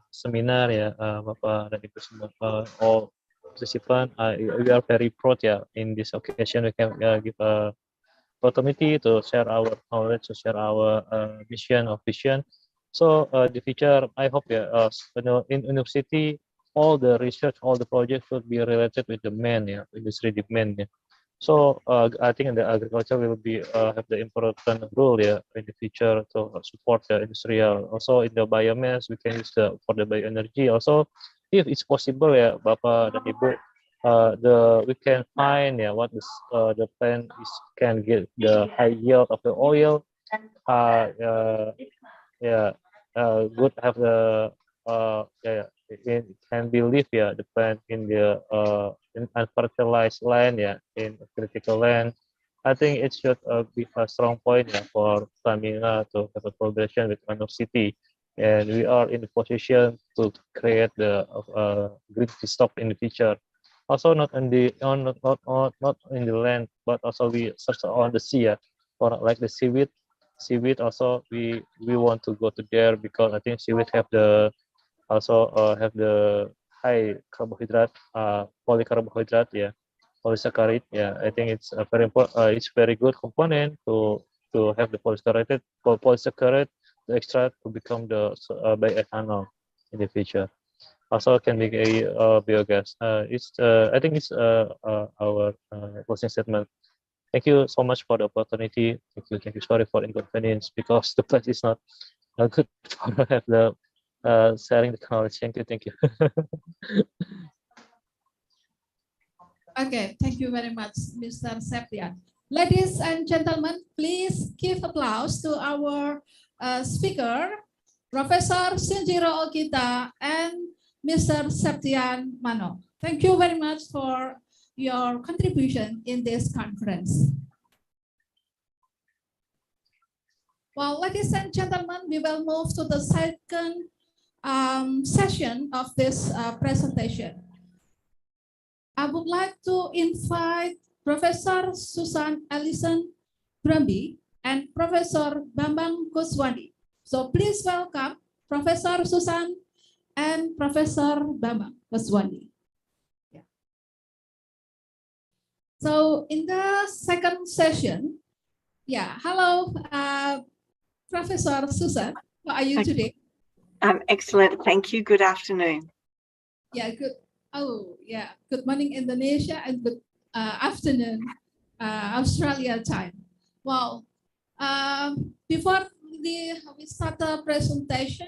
S8: seminar ya Bapak dan Ibu semua all participant. We are very proud ya in this occasion we can give opportunity to share our knowledge, to share our mission or vision. So the future, I hope in university, all the research, all the projects should be related with the man, industry demand. So I think the agriculture will be have the important role in the future to support the industrial. Also in the biomass, we can use for the bioenergy. Also, if it's possible Bapak dan Ibu, we can find what is the plant can get the high yield of the oil. Good have the it can be live the plant in the in unfertilized land in critical land. I think it should be a strong point for Stamina to have a collaboration with Manor City, and we are in the position to create the green stock in the future. Also not in the not in the land, but also we search on the sea for like the seaweed. Seaweed also we want to go to there because I think seaweed have the also have the high carbohydrate, polycarbohydrate, polysaccharide. I think it's a very important. It's very good component to have the polysaccharide to extract to become the bioethanol in the future. Also can make a biogas. I think it's our closing statement. Thank you so much for the opportunity. Thank you. Sorry for inconvenience because the place is not good for have the sharing the knowledge. Thank you.
S6: Okay, thank you very much, Mr. Septian. Ladies and gentlemen, please give applause to our speaker, Professor Shinjiro Okita and Mr. Septian Mano. Thank you very much for your contribution in this conference. Well, ladies and gentlemen, we will move to the second session of this presentation. I would like to invite Professor Susan Ellison Brumby and Professor Bambang Kuswandi. So please welcome Professor Susan and Professor Bambang Kuswandi. Yeah. So in the second session, hello, Professor Susan, how are you today?
S10: Excellent, thank you. Good afternoon.
S6: Yeah, good. Oh, yeah. Good morning, Indonesia, and good afternoon, Australia time. Well, Before we start the presentation,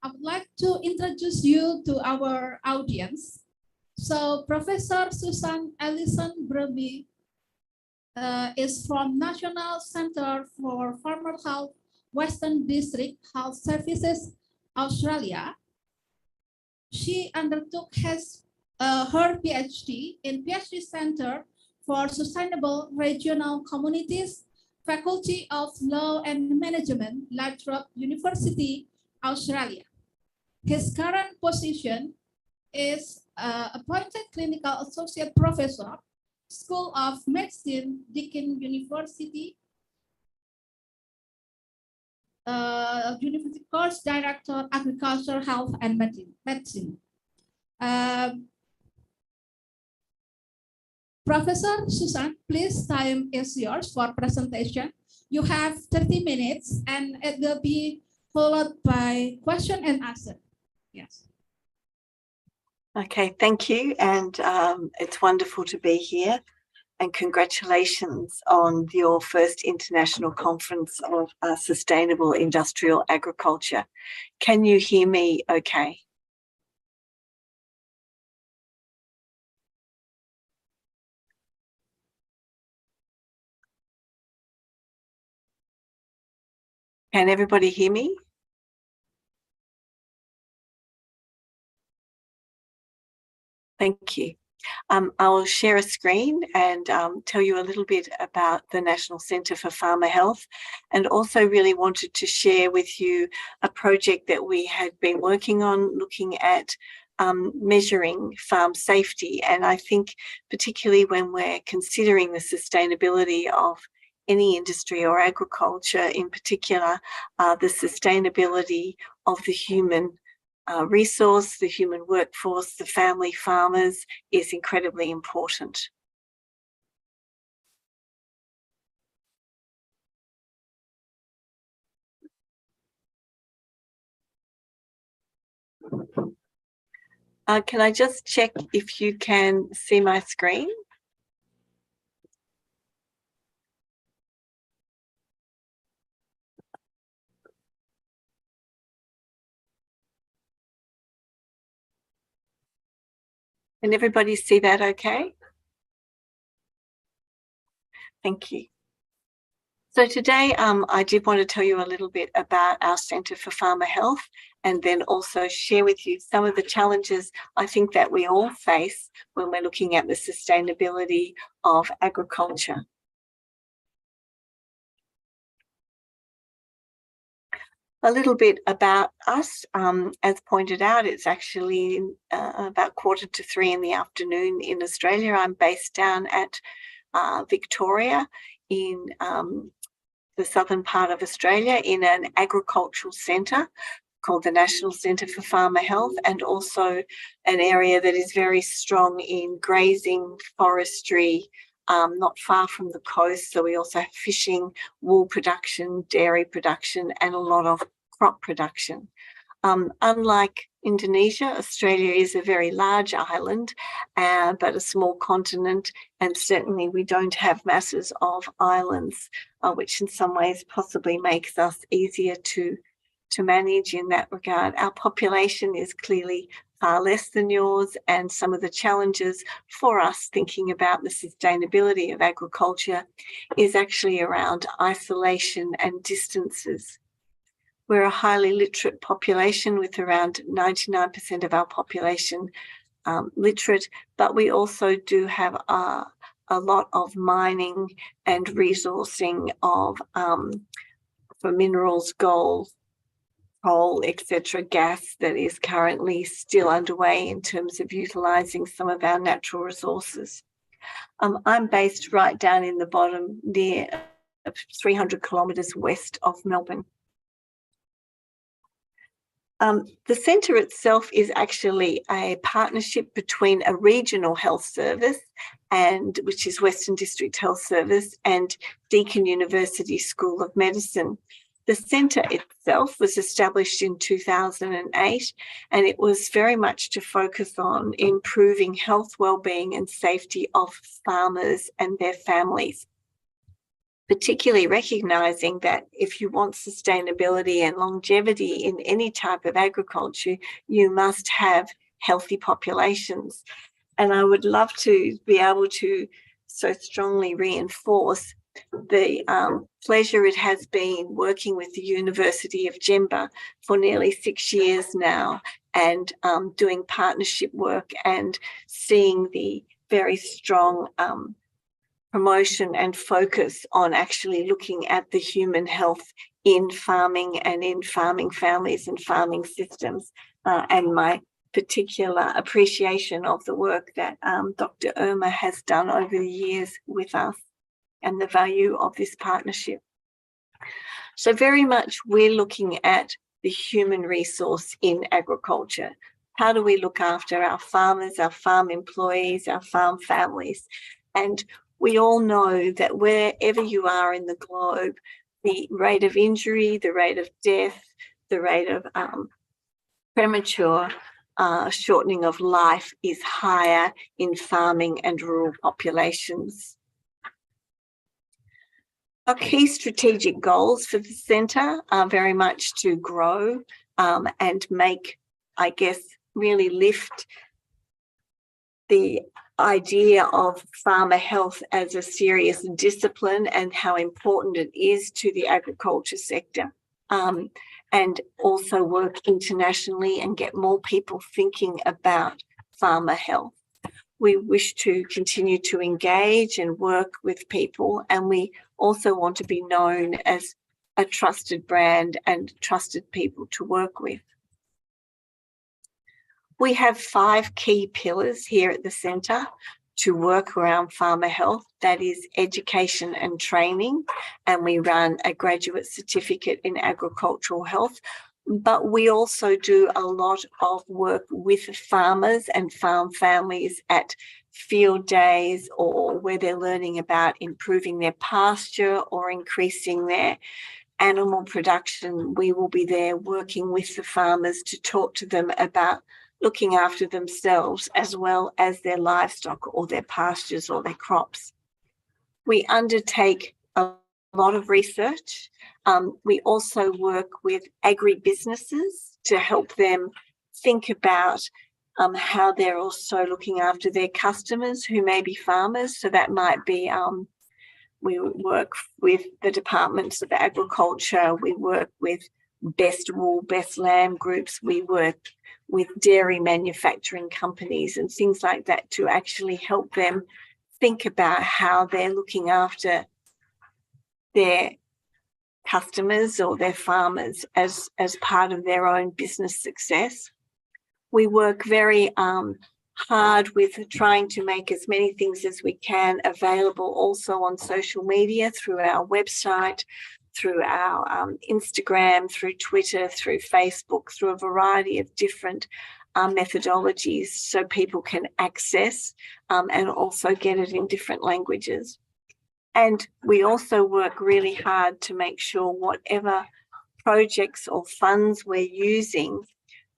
S6: I would like to introduce you to our audience. So Professor Susan Ellison Brumby is from National Center for Farmer Health, Western District Health Services, Australia. She undertook her PhD in PhD Center for Sustainable Regional Communities, Faculty of Law and Management, Lathrop University, Australia. His current position is appointed Clinical Associate Professor, School of Medicine, Deakin University, University Course Director, Agriculture, Health, and Medicine. Professor Susan, please, time is yours for presentation. You have 30 minutes and it will be followed by question and answer. Yes.
S10: Okay, thank you. And it's wonderful to be here. And congratulations on your first international conference of sustainable industrial agriculture. Can you hear me okay? Can everybody hear me? Thank you. I will share a screen and tell you a little bit about the National Centre for Farmer Health, and also really wanted to share with you a project that we had been working on looking at measuring farm safety. And I think particularly when we're considering the sustainability of any industry or agriculture in particular, the sustainability of the human resource, the human workforce, the family farmers is incredibly important. Can I just check if you can see my screen? Can everybody see that okay? Thank you. So today I did want to tell you a little bit about our Centre for Farmer Health, and then also share with you some of the challenges I think that we all face when we're looking at the sustainability of agriculture. A little bit about us. As pointed out, it's actually about 2:45 in the afternoon in Australia. I'm based down at Victoria in the southern part of Australia in an agricultural centre called the National Centre for Farmer Health, and also an area that is very strong in grazing, forestry, not far from the coast. So we also have fishing, wool production, dairy production, and a lot of crop production. Unlike Indonesia, Australia is a very large island, but a small continent, and certainly we don't have masses of islands, which in some ways possibly makes us easier to manage in that regard. Our population is clearly far less than yours, and some of the challenges for us thinking about the sustainability of agriculture is actually around isolation and distances. We're a highly literate population with around 99% of our population literate, but we also do have a lot of mining and resourcing of for minerals, gold, coal, etc., gas that is currently still underway in terms of utilising some of our natural resources. I'm based right down in the bottom near 300 kilometres west of Melbourne. The centre itself is actually a partnership between a regional health service, which is Western District Health Service, and Deakin University School of Medicine. The centre itself was established in 2008, and it was very much to focus on improving health, wellbeing and safety of farmers and their families. particularly recognizing that if you want sustainability and longevity in any type of agriculture, you must have healthy populations. And I would love to be able to so strongly reinforce the pleasure it has been working with the University of Jemba for nearly 6 years now, and doing partnership work and seeing the very strong promotion and focus on actually looking at the human health in farming and in farming families and farming systems, and my particular appreciation of the work that Dr. Irma has done over the years with us and the value of this partnership. So very much we're looking at the human resource in agriculture. How do we look after our farmers, our farm employees, our farm families? And we all know that wherever you are in the globe, the rate of injury, the rate of death, the rate of premature shortening of life is higher in farming and rural populations. Our key strategic goals for the centre are very much to grow and make, I guess, really lift the idea of farmer health as a serious discipline and how important it is to the agriculture sector, and also work internationally and get more people thinking about farmer health. We wish to continue to engage and work with people, and we also want to be known as a trusted brand and trusted people to work with. We have 5 key pillars here at the centre to work around farmer health. That is education and training, and we run a graduate certificate in agricultural health. But we also do a lot of work with farmers and farm families at field days, or where they're learning about improving their pasture or increasing their animal production. We will be there working with the farmers to talk to them about looking after themselves as well as their livestock or their pastures or their crops. We undertake a lot of research. We also work with agribusinesses to help them think about how they're also looking after their customers who may be farmers. So that might be, we work with the departments of agriculture, we work with best wool, best lamb groups, we work with dairy manufacturing companies and things like that to actually help them think about how they're looking after their customers or their farmers as part of their own business success. We work very hard with trying to make as many things as we can available also on social media, through our website, through our Instagram, through Twitter, through Facebook, through a variety of different methodologies so people can access and also get it in different languages. And we also work really hard to make sure whatever projects or funds we're using,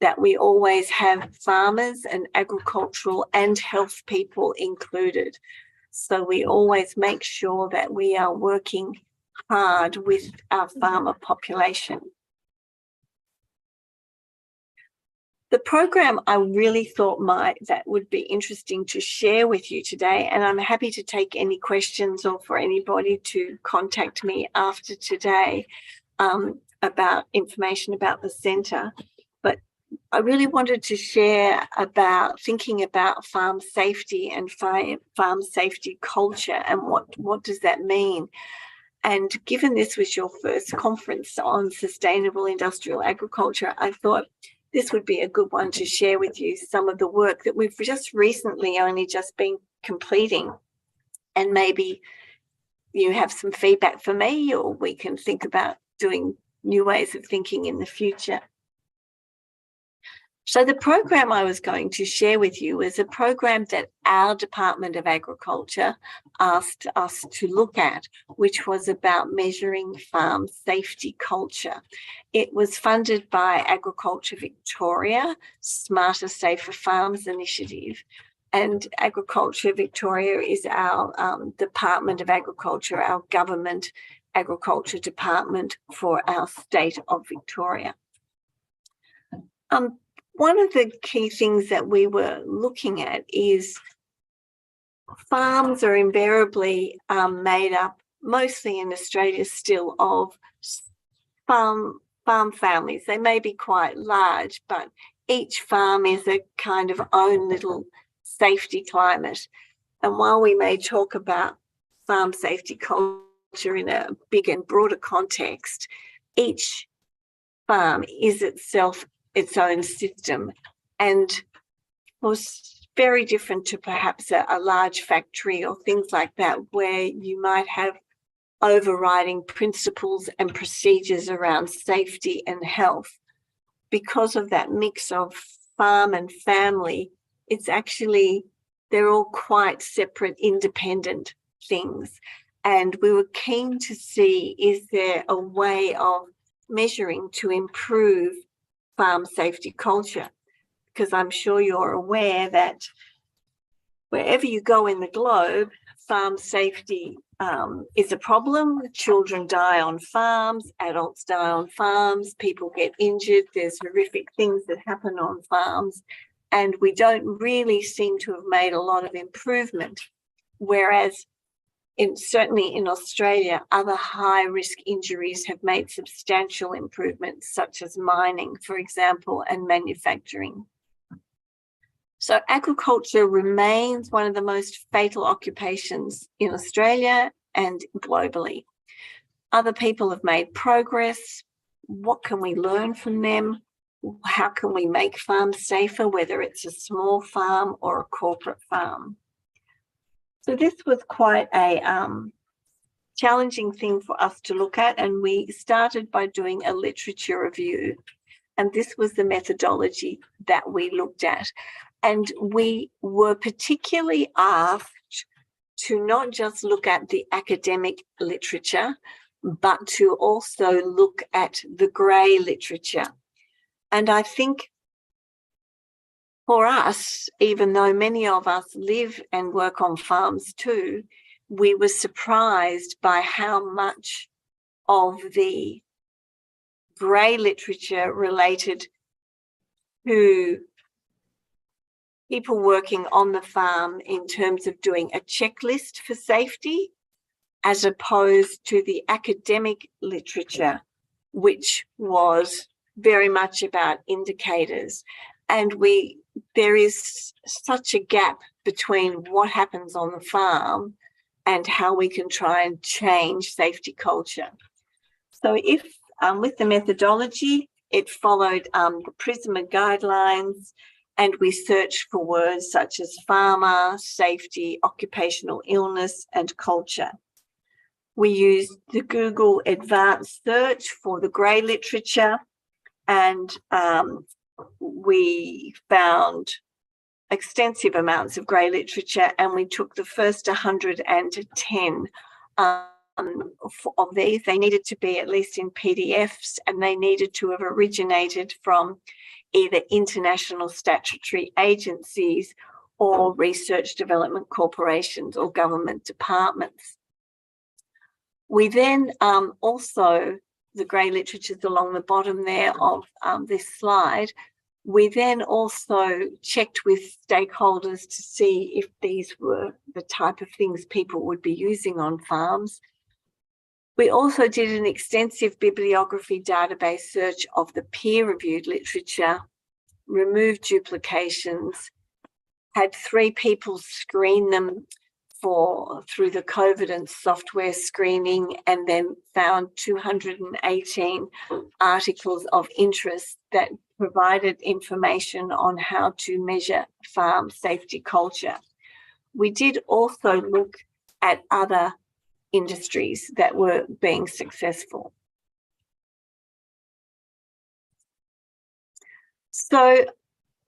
S10: that we always have farmers and agricultural and health people included. So we always make sure that we are working hard with our farmer population. The program I really thought that would be interesting to share with you today, and I'm happy to take any questions or for anybody to contact me after today about information about the centre. But I really wanted to share about thinking about farm safety and farm safety culture and what does that mean. And given this was your first conference on sustainable industrial agriculture, I thought this would be a good one to share with you some of the work that we've just recently only just been completing. And maybe you have some feedback for me, or we can think about doing new ways of thinking in the future. So the program I was going to share with you is a program that our Department of Agriculture asked us to look at, which was about measuring farm safety culture. It was funded by Agriculture Victoria, Smarter Safer Farms initiative. And Agriculture Victoria is our Department of Agriculture, our government agriculture department for our state of Victoria. One of the key things that we were looking at is farms are invariably made up, mostly in Australia still, of farm families. They may be quite large, but each farm is a kind of own little safety climate. And while we may talk about farm safety culture in a big and broader context, each farm is itself its own system, and was very different to perhaps a large factory or things like that, where you might have overriding principles and procedures around safety and health. Because of that mix of farm and family, it's actually, they're all quite separate, independent things. And we were keen to see, is there a way of measuring to improve farm safety culture? Because I'm sure you're aware that wherever you go in the globe, farm safety is a problem. Children die on farms, adults die on farms, people get injured, there's horrific things that happen on farms, and we don't really seem to have made a lot of improvement. Whereas certainly in Australia, other high-risk injuries have made substantial improvements, such as mining, for example, and manufacturing. So agriculture remains one of the most fatal occupations in Australia and globally. Other people have made progress. What can we learn from them? How can we make farms safer, whether it's a small farm or a corporate farm? So this was quite a challenging thing for us to look at, and we started by doing a literature review. And this was the methodology that we looked at. And we were particularly asked to not just look at the academic literature, but to also look at the grey literature. And I think for us, even though many of us live and work on farms too, we were surprised by how much of the grey literature related to people working on the farm in terms of doing a checklist for safety, as opposed to the academic literature, which was very much about indicators. And there is such a gap between what happens on the farm and how we can try and change safety culture. So if with the methodology, it followed the PRISMA guidelines, and we searched for words such as farmer, safety, occupational illness, and culture. We used the Google Advanced Search for the grey literature, and we found extensive amounts of grey literature, and we took the first 110 of these. They needed to be at least in PDFs, and they needed to have originated from either international statutory agencies or research development corporations or government departments. We then also, the grey literature's along the bottom there of this slide, we then also checked with stakeholders to see if these were the type of things people would be using on farms. We also did an extensive bibliography database search of the peer-reviewed literature, removed duplications, had 3 people screen them through the Covidence software screening, and then found 218 articles of interest that provided information on how to measure farm safety culture. We did also look at other industries that were being successful. So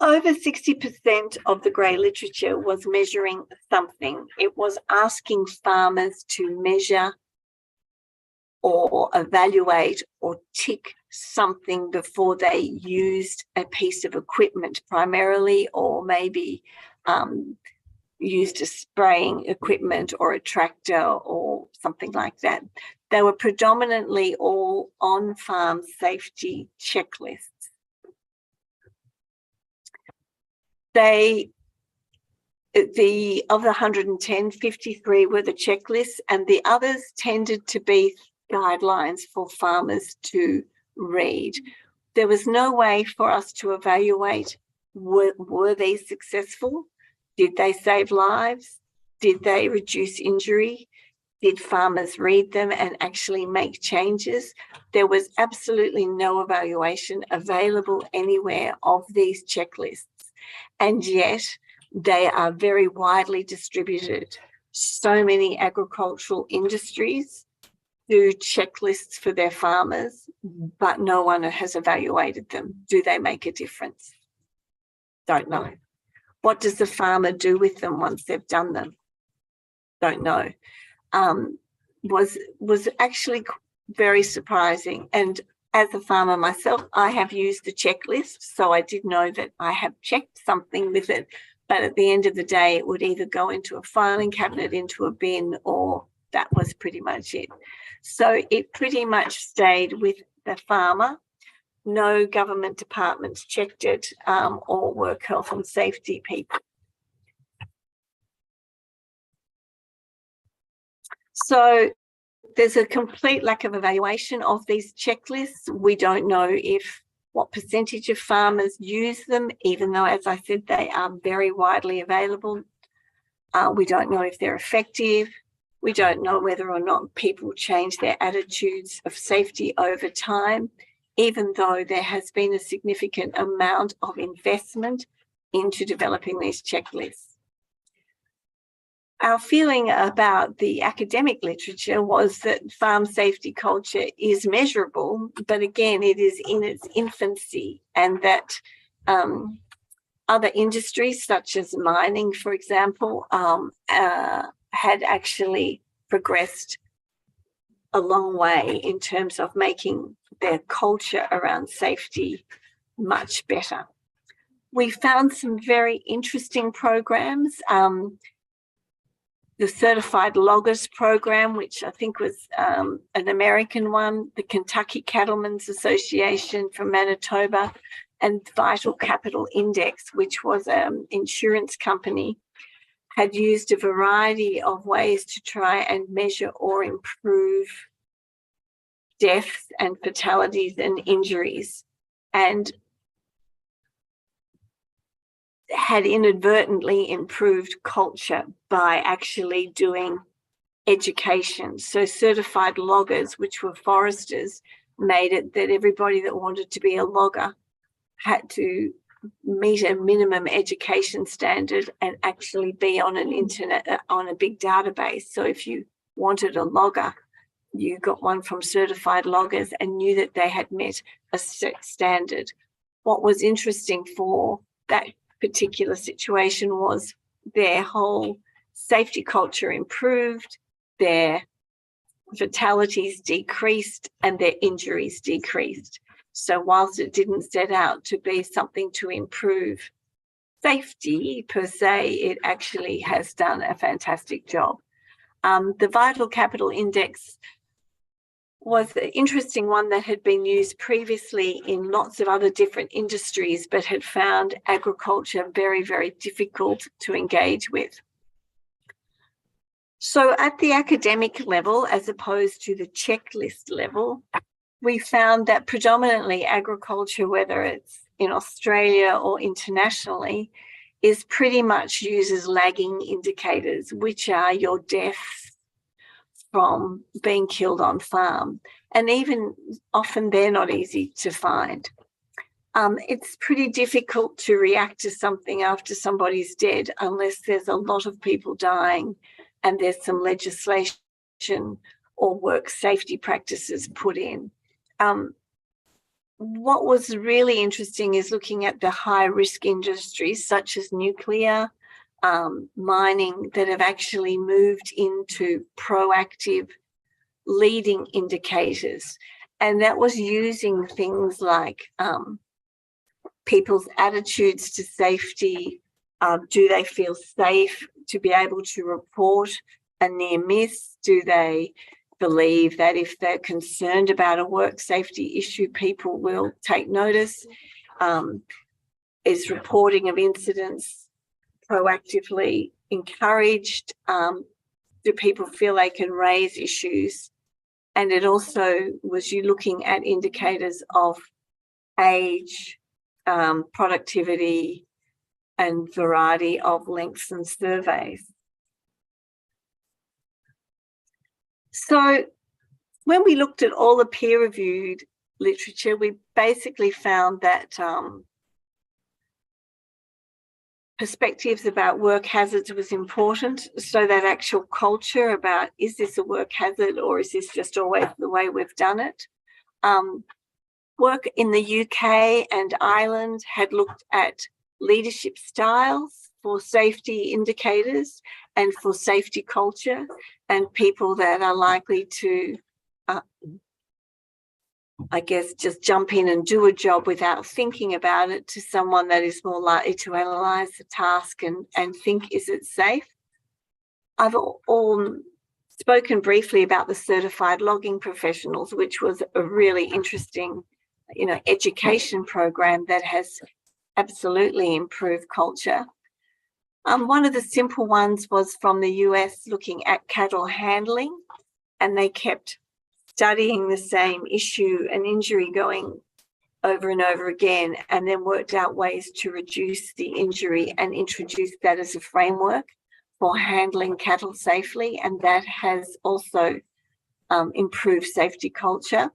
S10: over 60% of the grey literature was measuring something. It was asking farmers to measure or evaluate or tick something before they used a piece of equipment primarily, or maybe used a spraying equipment or a tractor or something like that. They were predominantly all on-farm safety checklists. Of the 110, 53 were the checklists, and the others tended to be guidelines for farmers to read. There was no way for us to evaluate, were these successful? Did they save lives? Did they reduce injury? Did farmers read them and actually make changes? There was absolutely no evaluation available anywhere of these checklists. And yet they are very widely distributed. So many agricultural industries do checklists for their farmers, but no one has evaluated them. Do they make a difference? Don't know. What does the farmer do with them once they've done them? Don't know. Was actually very surprising. And as a farmer myself, I have used the checklist, so I did know that I have checked something with it, but at the end of the day, it would either go into a filing cabinet, into a bin, or that was pretty much it. So it pretty much stayed with the farmer. No government departments checked it, or work health and safety people. So there's a complete lack of evaluation of these checklists. We don't know what percentage of farmers use them, even though, as I said, they are very widely available. We don't know if they're effective. We don't know whether or not people change their attitudes of safety over time, even though there has been a significant amount of investment into developing these checklists. Our feeling about the academic literature was that farm safety culture is measurable, but again, it is in its infancy, and that other industries such as mining, for example, had actually progressed a long way in terms of making their culture around safety much better. We found some very interesting programs. The Certified Loggers program, which I think was an American one, the Kentucky Cattlemen's Association from Manitoba, and Vital Capital Index, which was an insurance company, had used a variety of ways to try and measure or improve deaths and fatalities and injuries, and had inadvertently improved culture by actually doing education. So certified loggers, which were foresters, made it that everybody that wanted to be a logger had to meet a minimum education standard and actually be on an internet, on a big database. So if you wanted a logger, you got one from certified loggers and knew that they had met a set standard. What was interesting for that particular situation was their whole safety culture improved, their fatalities decreased, and their injuries decreased. So whilst it didn't set out to be something to improve safety per se, it actually has done a fantastic job. The Vital Capital Index was an interesting one that had been used previously in lots of other different industries, but had found agriculture very, very difficult to engage with. So at the academic level, as opposed to the checklist level, we found that predominantly agriculture, whether it's in Australia or internationally, is pretty much uses lagging indicators, which are your deaths from being killed on farm. And even often they're not easy to find. It's pretty difficult to react to something after somebody's dead unless there's a lot of people dying and there's some legislation or work safety practices put in. What was really interesting is looking at the high-risk industries such as nuclear, mining, that have actually moved into proactive leading indicators. And that was using things like people's attitudes to safety. Do they feel safe to be able to report a near miss? Do they believe that if they're concerned about a work safety issue, people will take notice? Is reporting of incidents proactively encouraged? Do people feel they can raise issues? And it also was you looking at indicators of age, productivity, and variety of lengths and surveys. So when we looked at all the peer-reviewed literature, we basically found that perspectives about work hazards was important. So that actual culture about, is this a work hazard or is this just always the way we've done it? Work in the UK and Ireland had looked at leadership styles for safety indicators and for safety culture, and people that are likely to, I guess, just jump in and do a job without thinking about it, to someone that is more likely to analyse the task and think, is it safe? I've spoken briefly about the certified logging professionals, which was a really interesting, education program that has absolutely improved culture. One of the simple ones was from the US, looking at cattle handling, and they kept studying the same issue and injury going over and over again, and then worked out ways to reduce the injury and introduce that as a framework for handling cattle safely, and that has also improved safety culture.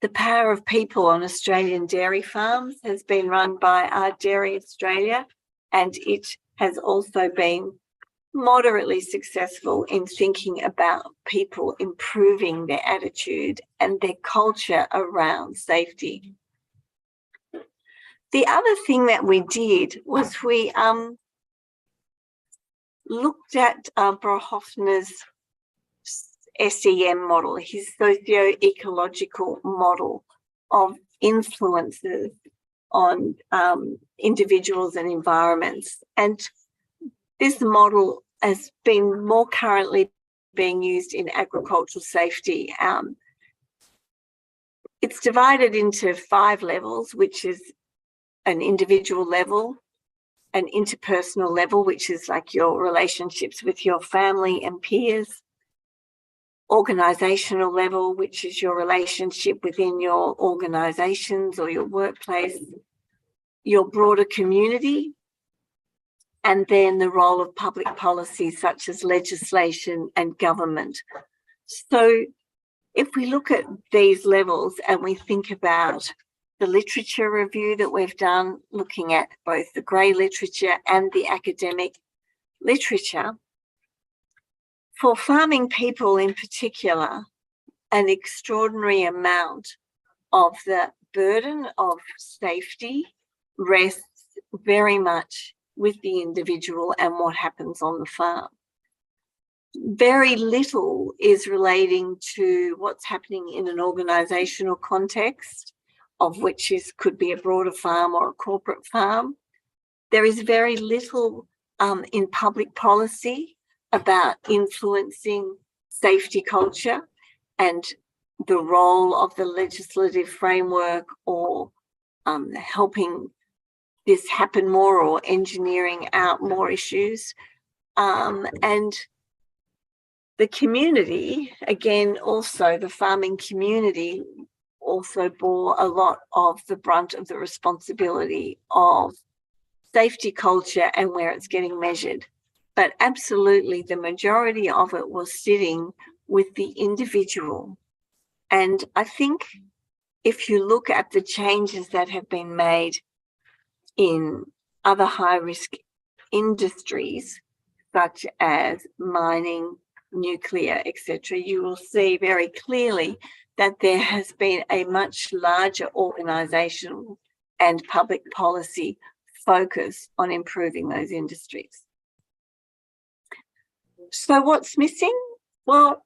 S10: The Power of People on Australian dairy farms has been run by Dairy Australia, and it has also been moderately successful in thinking about people improving their attitude and their culture around safety. The other thing that we did was we looked at Brohoffner's SEM model, his socio-ecological model of influences on individuals and environments. And this model has been more currently being used in agricultural safety. It's divided into 5 levels, which is an individual level, an interpersonal level, which is like your relationships with your family and peers, organizational level, which is your relationship within your organizations or your workplace, your broader community, and then the role of public policy such as legislation and government. So if we look at these levels and we think about the literature review that we've done, looking at both the grey literature and the academic literature, for farming people in particular, an extraordinary amount of the burden of safety rests very much with the individual and what happens on the farm. Very little is relating to what's happening in an organisational context, of which could be a broader farm or a corporate farm. There is very little in public policy about influencing safety culture and the role of the legislative framework or helping this happen more or engineering out more issues. And the community, again, also the farming community also bore a lot of the brunt of the responsibility of safety culture and where it's getting measured. But absolutely the majority of it was sitting with the individual. And I think if you look at the changes that have been made in other high-risk industries, such as mining, nuclear, etc., you will see very clearly that there has been a much larger organisational and public policy focus on improving those industries. So what's missing? Well,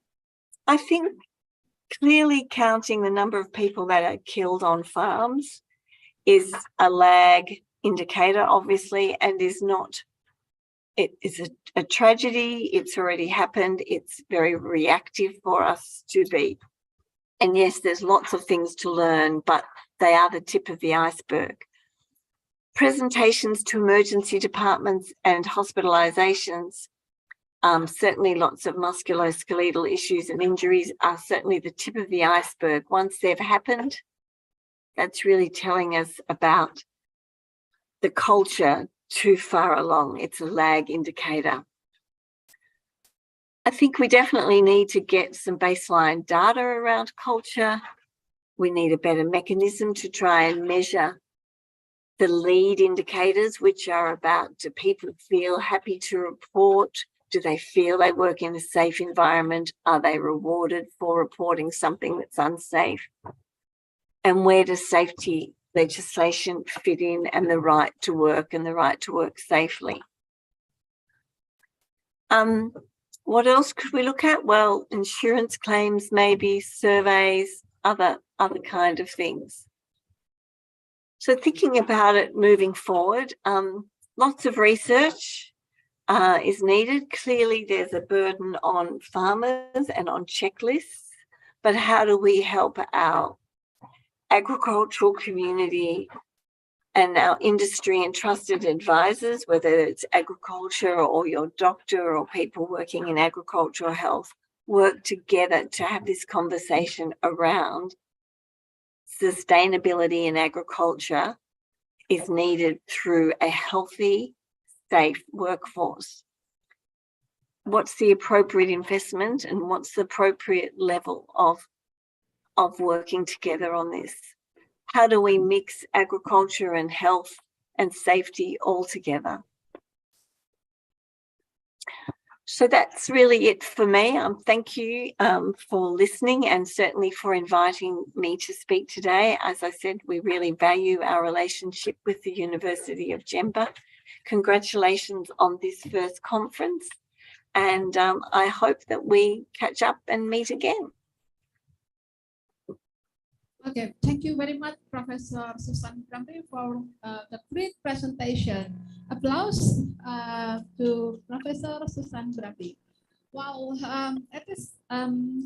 S10: I think clearly counting the number of people that are killed on farms is a lag indicator, obviously, and is not it is a tragedy. It's already happened. It's very reactive for us to be. And yes, there's lots of things to learn, but they are the tip of the iceberg. Presentations to emergency departments and hospitalizations, certainly lots of musculoskeletal issues and injuries are certainly the tip of the iceberg. Once they've happened, that's really telling us about the culture too far along. It's a lag indicator. I think we definitely need to get some baseline data around culture. We need a better mechanism to try and measure the lead indicators, which are about, do people feel happy to report? Do they feel they work in a safe environment? Are they rewarded for reporting something that's unsafe? And where does safety legislation fit in, and the right to work and the right to work safely? What else could we look at? Well, insurance claims, maybe surveys, other kind of things. So thinking about it moving forward, lots of research is needed. Clearly, there's a burden on farmers and on checklists, but how do we help our agricultural community and our industry and trusted advisors, whether it's agriculture or your doctor or people working in agricultural health, work together to have this conversation around sustainability in agriculture is needed through a healthy, safe workforce. What's the appropriate investment and what's the appropriate level of working together on this? How do we mix agriculture and health and safety all together? So that's really it for me. Thank you for listening and certainly for inviting me to speak today. As I said, we really value our relationship with the University of Jemba. Congratulations on this first conference, and I hope that we catch up and meet again.
S6: Okay, thank you very much, Professor Susan Bramby, for the great presentation. Applause to Professor Susan Bramby. Wow, it is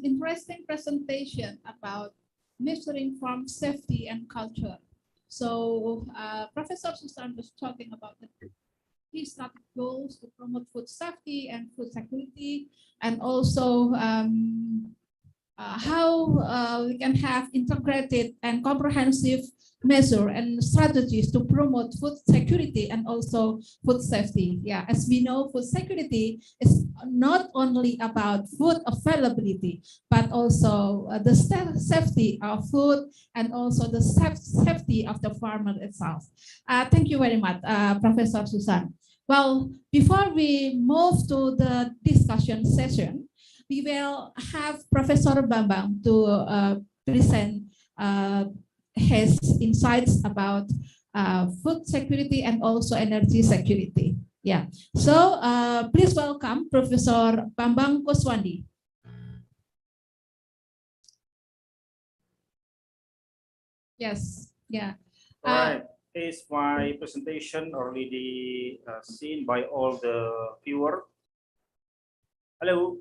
S6: interesting presentation about measuring farm safety and culture. So Professor Susan was talking about the key strategic goals to promote food safety and food security, and also how we can have integrated and comprehensive measure and strategies to promote food security and also food safety. Yeah, as we know, food security is not only about food availability, but also the safety of food and also the safety of the farmer itself. Thank you very much, Professor Susan. Well, before we move to the discussion session, we will have Professor Bambang to present his insights about food security and also energy security. Yeah, so please welcome Professor Bambang Kuswandi. Yes, yeah.
S4: All right. Is my presentation already seen by all the viewers? Hello?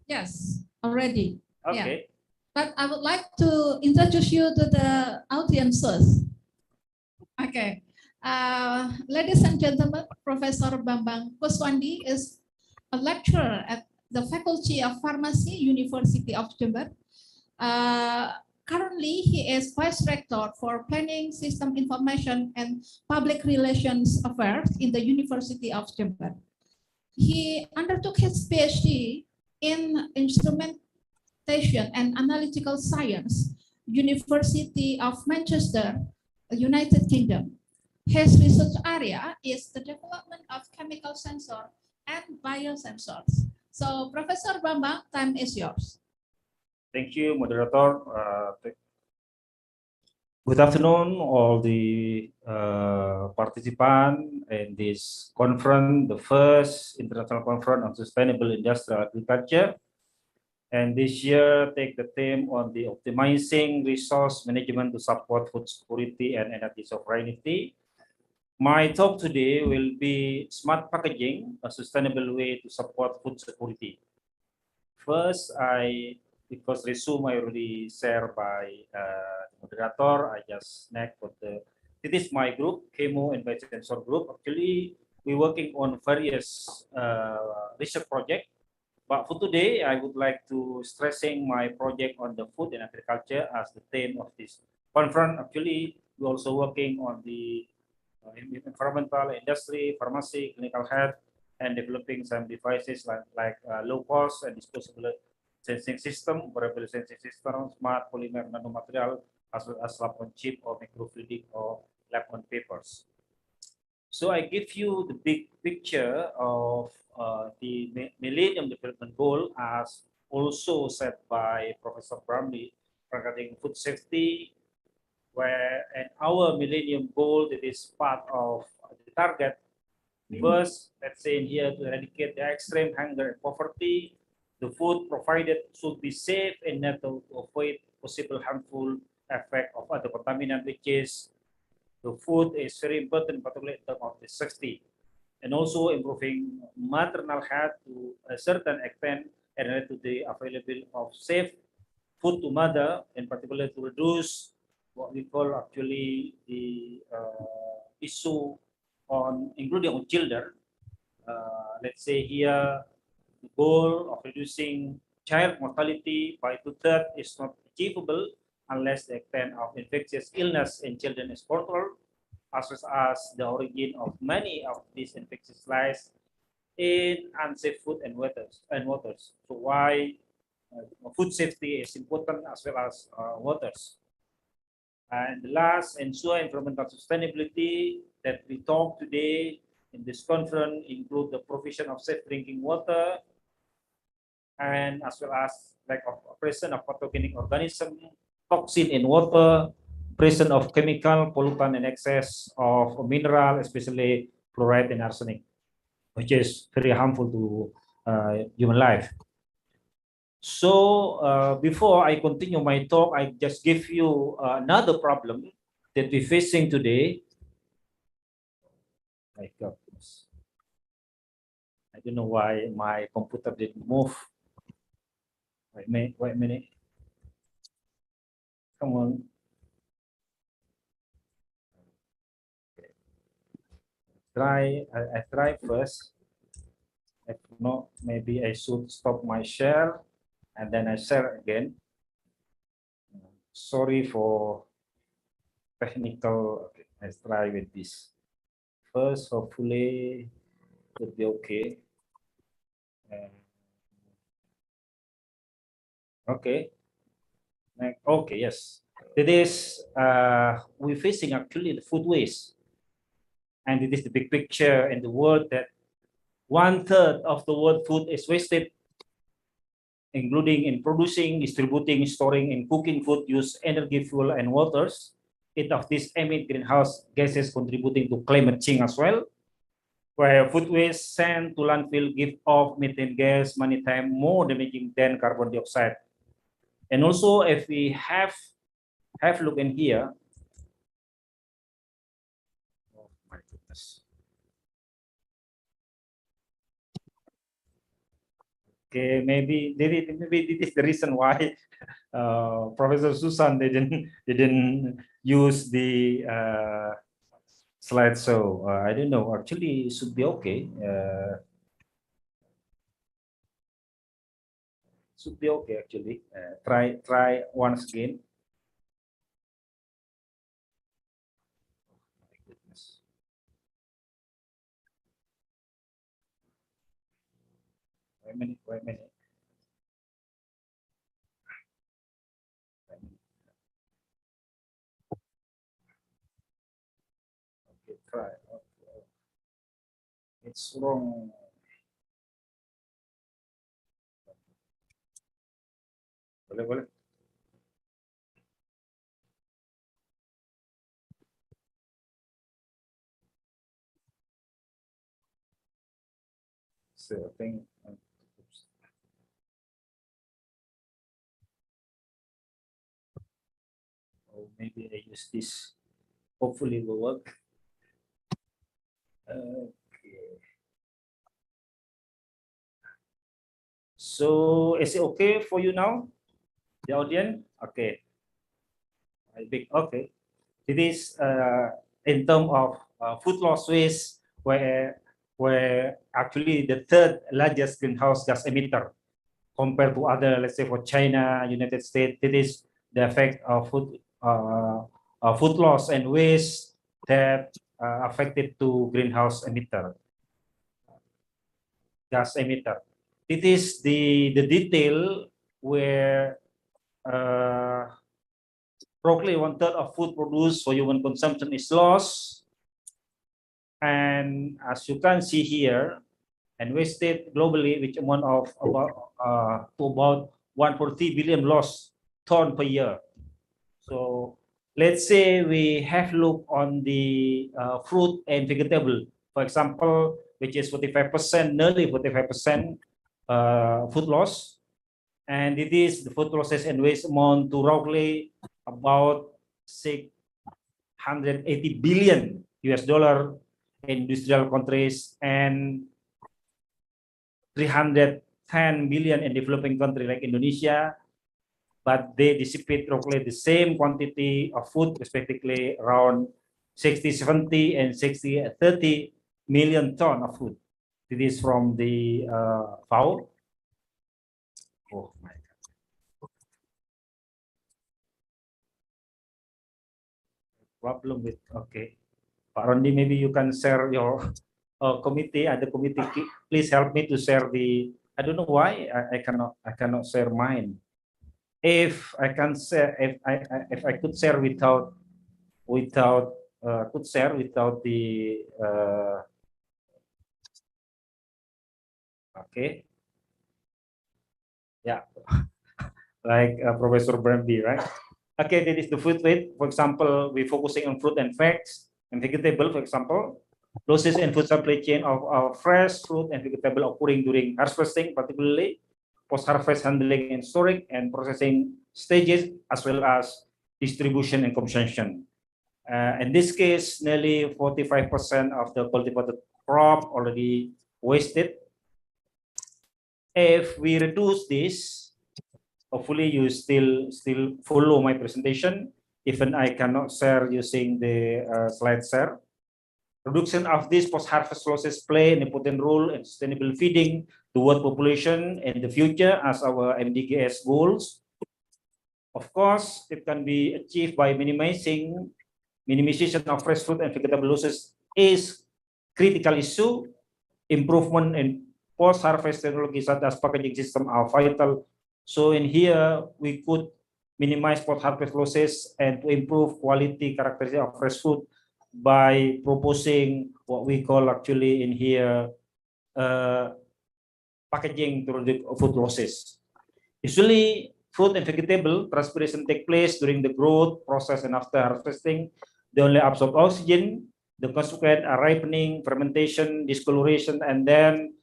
S6: Yes, already.
S4: Okay.
S6: Yeah. But I would like to introduce you to the audiences. Okay. Ladies and gentlemen, Professor Bambang Kuswandi is a lecturer at the Faculty of Pharmacy, University of Jember. Currently, he is Vice Rector for Planning, System Information, and Public Relations Affairs in the University of Jember. He undertook his PhD in Instrumentation and Analytical Science, University of Manchester, United Kingdom. His research area is the development of chemical sensor and biosensors. So, Professor Bambang, time is yours.
S4: Thank you, moderator. Good afternoon, all the participants in this conference, the first international conference on sustainable industrial agriculture. And this year, take the theme on the optimizing resource management to support food security and energy sovereignty. My talk today will be smart packaging, a sustainable way to support food security. First, because resume I already shared by moderator, I just next for this is my group, Chemo and Biosensor group. Actually, we're working on various research projects. But for today, I would like to stressing my project on the food and agriculture as the theme of this conference. Actually, we're also working on the environmental industry, pharmacy, clinical health, and developing some devices like low cost and disposable sensing system, wearable sensing system, smart polymer nanomaterial, as well as lab on chip or microfluidic or lab on papers. So I give you the big picture of the Millennium Development Goal as also set by Professor Bramley regarding food safety, where and our Millennium Goal that is part of the target. First, let's say in here to eradicate the extreme hunger and poverty, the food provided should be safe and not to avoid possible harmful effect of other contaminant, which is the food is very important, particularly in terms of the safety, and also improving maternal health to a certain extent and related to the availability of safe food to mother, in particular to reduce what we call actually the issue on including on children. Let's say here the goal of reducing child mortality by 2/3 is not achievable unless the extent of infectious illness in children is controlled, as well as the origin of many of these infectious lies in unsafe food and waters. So why food safety is important as well as waters. And the last, ensure environmental sustainability that we talk today in this conference include the provision of safe drinking water, and as well as lack of presence of pathogenic organism, toxin in water, presence of chemical pollutant and excess of mineral, especially fluoride and arsenic, which is very harmful to human life. So before I continue my talk, I just give you another problem that we're facing today. My goodness. I don't know why my computer didn't move. Wait a minute. Come on. I try first. If not, maybe I should stop my share and then I share again. Sorry for technical. Okay, let's try with this. First, hopefully it will be okay. Okay. Okay, yes. It is we're facing actually the food waste. And it is the big picture in the world that 1/3 of the world food is wasted, including in producing, distributing, storing, and cooking food, use energy, fuel, and waters. 8 of these emit greenhouse gases contributing to climate change as well, where food waste sent to landfill give off methane gas many times more damaging than carbon dioxide. And also, if we have look in here, oh my goodness. Okay, maybe this is the reason why Professor Susan didn't use the slide. So I don't know. Actually, it should be okay. Should be okay. Actually, try once again. My goodness. Wait a minute. Wait a minute. Okay, try. Okay. It's wrong. Boleh, boleh. So I think. Or maybe I use this. Hopefully it will work. Okay. So is it okay for you now, the audience? Okay. Okay. It is in terms of food loss waste, where actually the third largest greenhouse gas emitter compared to other, let's say for China, United States. It is the effect of food loss and waste that affected to greenhouse gas emitter. It is the detail where roughly 1/3 of food produced for human consumption is lost. And as you can see here, and wasted globally, which amount of about 140 billion lost ton per year. So let's say we have look on the fruit and vegetable, for example, which is 45%, nearly 45% food loss. And it is the food losses and waste amount to roughly about 680 billion US dollar in industrial countries and 310 billion in developing country like Indonesia, but they dissipate roughly the same quantity of food, respectively around 60, 70 and 60, 30 million ton of food. It is from the FAO. Oh my God. Problem with, okay. Pak Rondi, maybe you can share your committee, other committee, please help me to share the, I don't know why I cannot share mine. If I can share, if I could share without could share without the okay, yeah, like Professor Bramby, right? Okay, that is the food weight. For example, we're focusing on fruit and facts and vegetable, for example. Losses in food supply chain of fresh fruit and vegetable occurring during harvesting, particularly post-harvest handling and storage and processing stages, as well as distribution and consumption. In this case, nearly 45% of the cultivated crop already wasted. If we reduce this, hopefully you still follow my presentation, even I cannot share using the slide share. Reduction of these post-harvest losses play an important role in sustainable feeding the world population in the future as our MDGs goals. Of course, it can be achieved by minimization of fresh fruit and vegetable losses is critical issue. Improvement in post-harvest technology such as packaging system are vital. So in here, we could minimize post-harvest losses and to improve quality characteristics of fresh food by proposing what we call actually in here packaging to reduce food losses. Usually, fruit and vegetable transpiration take place during the growth process and after harvesting. They only absorb oxygen, the consequent are ripening, fermentation, discoloration, and then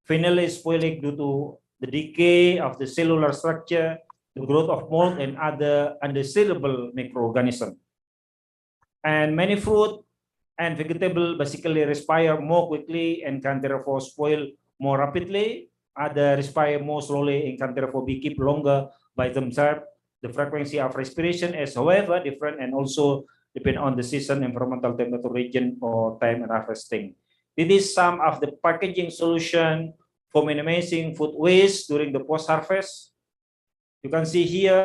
S4: finally spoiling due to the decay of the cellular structure, the growth of mold and other undesirable microorganisms. And many fruit and vegetable basically respire more quickly and can therefore spoil more rapidly. Other respire more slowly and can therefore be kept longer by themselves. The frequency of respiration is, however, different and also depend on the season, environmental temperature region, or time and harvesting. This is some of the packaging solution for minimizing food waste during the post-harvest. You can see here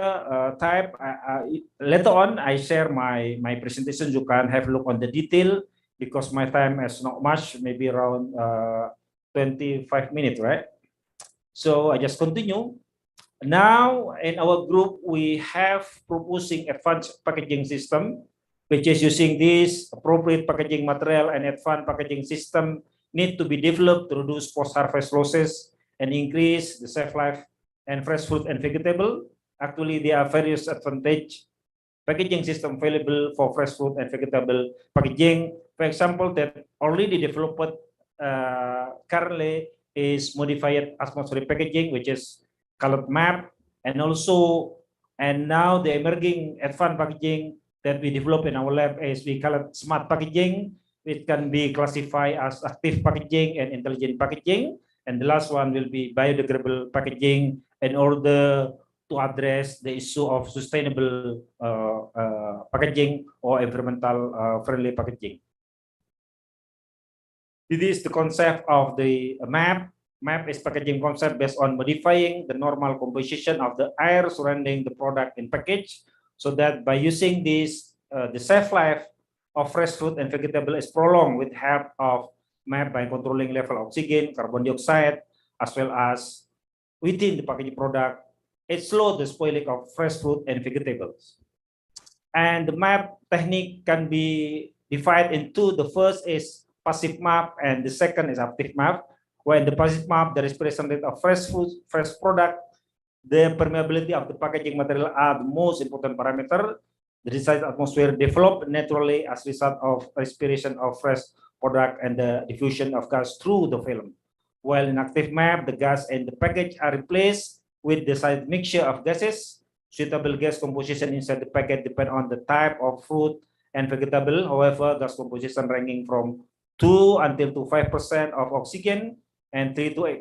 S4: later on I share my presentation. You can have a look on the detail because my time is not much, maybe around 25 minutes, right? So I just continue. Now in our group we have proposing advanced packaging system, which is using this appropriate packaging material and advanced packaging system need to be developed to reduce post-harvest losses and increase the shelf life and fresh fruit and vegetable. Actually, there are various advantage packaging system available for fresh fruit and vegetable packaging. For example, that already developed currently is modified atmospheric packaging, which is colored map, and now the emerging advanced packaging that we develop in our lab is we call it smart packaging, it can be classified as active packaging and intelligent packaging. And the last one will be biodegradable packaging in order to address the issue of sustainable packaging or environmental friendly packaging. This is the concept of the MAP. MAP is packaging concept based on modifying the normal composition of the air surrounding the product in package, so that by using this, the shelf life of fresh fruit and vegetable is prolonged with help of MAP by controlling level of oxygen, carbon dioxide, as well as within the packaging product. It slows the spoiling of fresh fruit and vegetables. And the MAP technique can be divided into, the first is passive MAP and the second is active MAP. Where in the passive MAP, there is present rate of fresh food, fresh product, the permeability of the packaging material are the most important parameter. The desired atmosphere developed naturally as a result of respiration of fresh product and the diffusion of gas through the film. While in active MAP, the gas and the package are replaced with the desired mixture of gases. Suitable gas composition inside the packet depend on the type of fruit and vegetable. However, gas composition ranging from 2 until to 5% of oxygen and 3 to 8%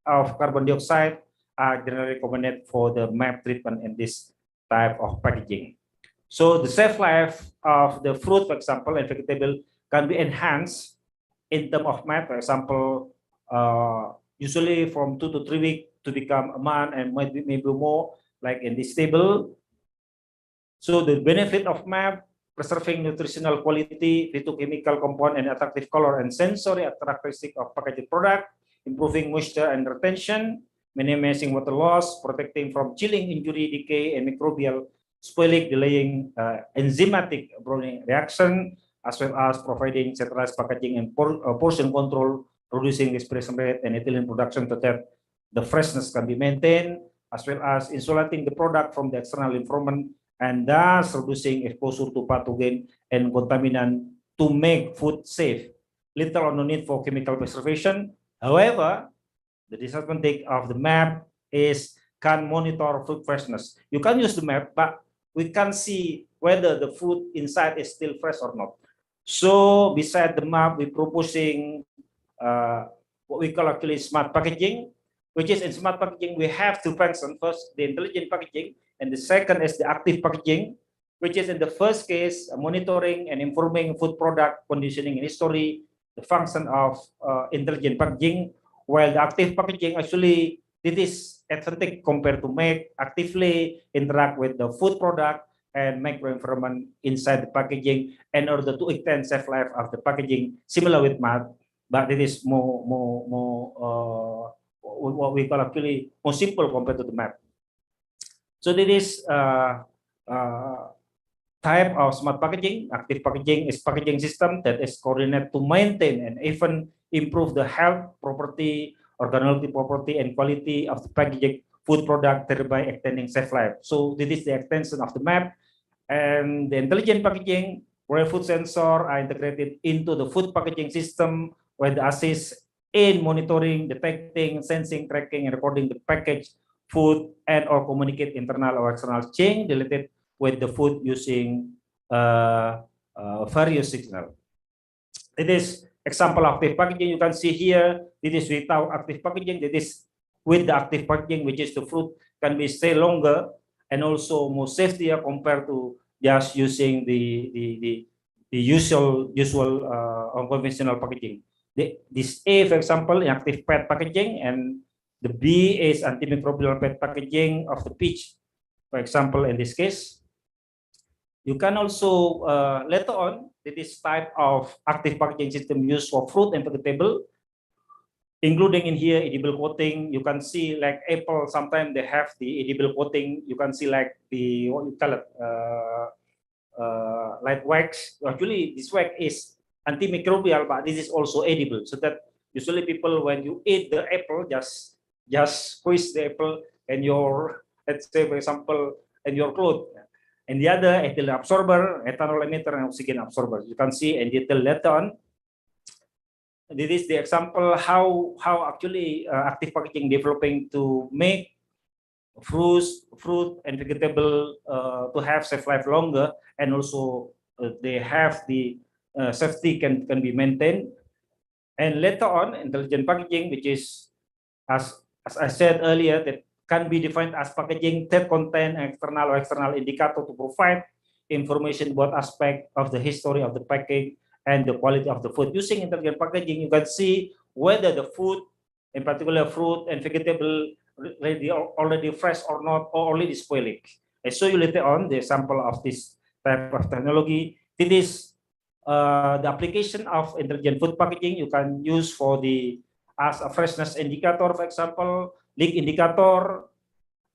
S4: of carbon dioxide are generally recommended for the MAP treatment in this type of packaging. So the shelf life of the fruit, for example, and vegetable can be enhanced in terms of MAP. For example, usually from 2 to 3 weeks to become a month and maybe more, like in this table. So the benefit of MAP: preserving nutritional quality, phytochemical compound, and attractive color and sensory characteristic of packaging product, improving moisture and retention, minimizing water loss, protecting from chilling, injury, decay, and microbial spoiling, delaying enzymatic browning reaction, as well as providing centralized packaging and portion control, reducing expiration rate and ethylene production so that the freshness can be maintained, as well as insulating the product from the external environment, and thus reducing exposure to pathogen and contaminant to make food safe. Little or no need for chemical preservation. However, the disadvantage of the MAP is can monitor food freshness. You can use the MAP, but we can't see whether the food inside is still fresh or not. So beside the MAP, we're proposing what we call actually smart packaging, which is in smart packaging, we have two functions. First, the intelligent packaging, and the second is the active packaging, which is in the first case, monitoring and informing food product conditioning and history, the function of intelligent packaging, while the active packaging actually, it is advantage compared to make actively interact with the food product and microenvironment inside the packaging in order to extend shelf life of the packaging, similar with MAP, but it is more what we call actually more simple compared to the MAP. So this is type of smart packaging. Active packaging is packaging system that is coordinated to maintain and even improve the health property, organoleptic property, and quality of the packaging food product, thereby extending shelf life. So this is the extension of the MAP. And the intelligent packaging, where food sensor are integrated into the food packaging system, where the assist in monitoring, detecting, sensing, tracking, and recording the package, food, and or communicate internal or external chain related with the food using various signal. It is example of active packaging. You can see here, it is without active packaging. It is with the active packaging, which is the fruit can be stay longer and also more safety compared to just using the usual unconventional packaging. This A, for example, in active PET packaging, and the B is antimicrobial PET packaging of the peach, for example, in this case. You can also later on, this type of active packaging system used for fruit and vegetable, including in here edible coating. You can see like apple, sometimes they have the edible coating. You can see like the, what you call it, like wax. Actually, this wax is antimicrobial, but this is also edible. So that usually people, when you eat the apple, just squeeze the apple and your, let's say for example, in your clothes. And the other ethylene absorber, ethanol emitter, and oxygen absorber. You can see in detail later on. This is the example how actually active packaging developing to make fruit and vegetable to have shelf life longer, and also they have the safety can be maintained. And later on, intelligent packaging, which is, as I said earlier, that can be defined as packaging that contain external or external indicator to provide information about aspect of the history of the package and the quality of the food. Using intelligent packaging, you can see whether the food, in particular fruit and vegetable, already fresh or not, or already spoiling. I show you later on the example of this type of technology. It is the application of intelligent food packaging you can use for as a freshness indicator, for example, leak indicator,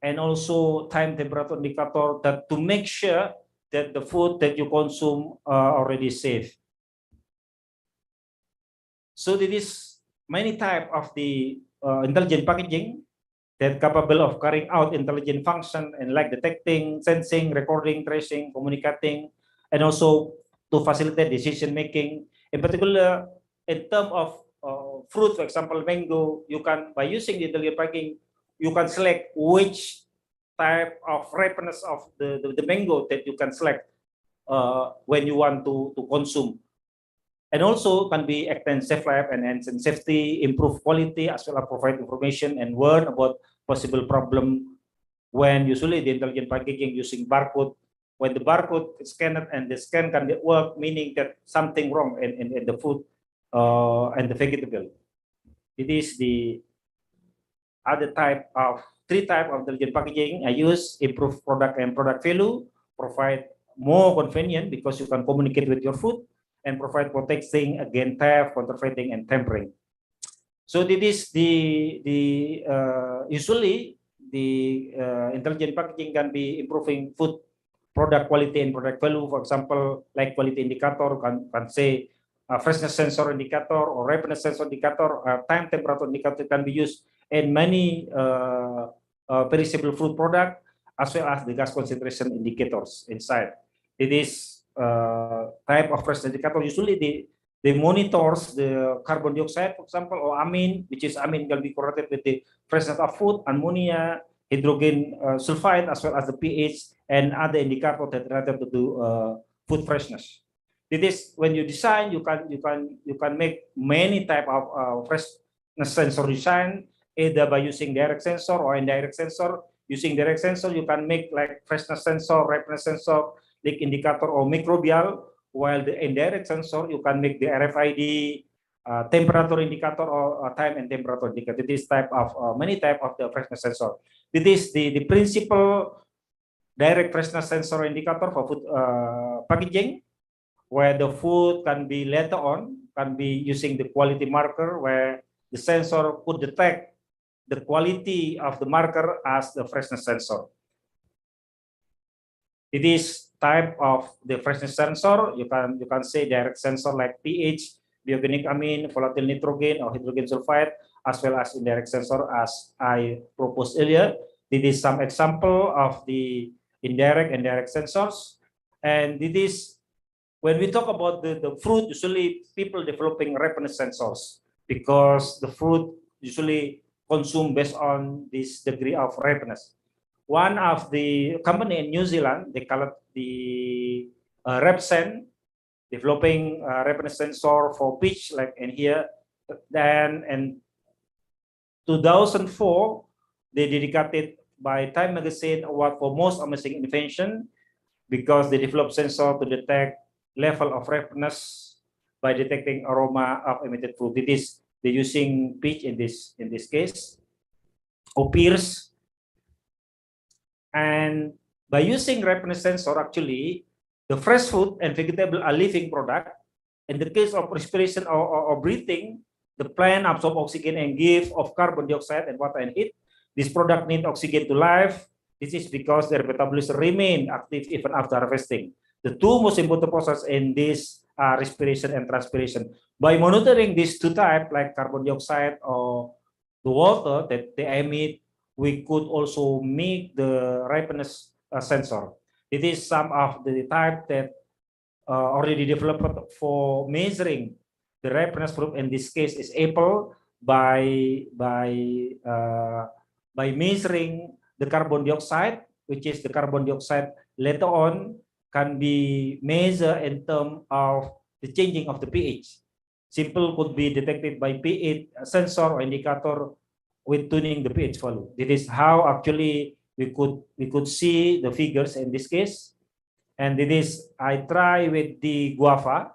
S4: and also time temperature indicator, that to make sure that the food that you consume are already safe. So there is many type of the intelligent packaging that capable of carrying out intelligent function and like detecting, sensing, recording, tracing, communicating, and also to facilitate decision making. In particular, in terms of fruit, for example, mango, you can, by using the intelligent packaging, you can select which type of ripeness of the mango that you can select when you want to consume. And also can be extend safe life and enhance safety, improve quality, as well as provide information and warn about possible problem when usually the intelligent packaging using barcode. When the barcode is scanned and the scan can work, meaning that something wrong in the food and the vegetable. It is the other type of three type of intelligent packaging I use: improve product and product value, provide more convenient because you can communicate with your food, and provide protecting against theft, counterfeiting, and tampering. So this is usually the intelligent packaging can be improving food product quality and product value. For example, like quality indicator can say freshness sensor indicator or ripeness sensor indicator, time temperature indicator can be used in many perishable food product, as well as the gas concentration indicators inside. It is type of freshness indicator. Usually they monitors the carbon dioxide, for example, or amine, which is amine can be correlated with the freshness of food, ammonia, hydrogen sulfide, as well as the pH and other indicators that related to food freshness. It is when you design, you can make many type of freshness sensor design, either by using direct sensor or indirect sensor. Using direct sensor, you can make like freshness sensor, ripeness sensor, leak indicator, or microbial. While the indirect sensor, you can make the RFID, temperature indicator, or time and temperature indicator. This type of many type of the freshness sensor. This is the principal direct freshness sensor indicator for food packaging, where the food can be later on can be using the quality marker, where the sensor could detect the quality of the marker as the freshness sensor. It is type of the freshness sensor. You can say direct sensor like pH, bioorganic amine, volatile nitrogen, or hydrogen sulfide, as well as indirect sensor as I proposed earlier. This is some example of the indirect and direct sensors. And it is when we talk about the fruit, usually people developing ripeness sensors because the fruit usually consumed based on this degree of ripeness. One of the company in New Zealand, they call it the Repsen, developing a ripeness sensor for peach, like in here. Then in 2004, they dedicated by Time Magazine award for most amazing invention because they developed sensor to detect level of ripeness by detecting aroma of emitted fruit. It is they're using peach in this case, or pears. And by using ripeness sensor, actually, the fresh food and vegetable are living product. In the case of respiration or breathing, the plant absorb oxygen and give of carbon dioxide and water and heat. This product need oxygen to life. This is because their metabolism remain active even after harvesting. The two most important process in this are respiration and transpiration. By monitoring these two types, like carbon dioxide or the water that they emit, we could also make the ripeness sensor. It is some of the type that already developed for measuring the ripeness fruit. In this case, is apple by measuring the carbon dioxide, which is the carbon dioxide later on can be measured in terms of the changing of the pH. Simple could be detected by pH sensor or indicator with tuning the pH value. This is how actually we could see the figures in this case. And it is, I try with the guava,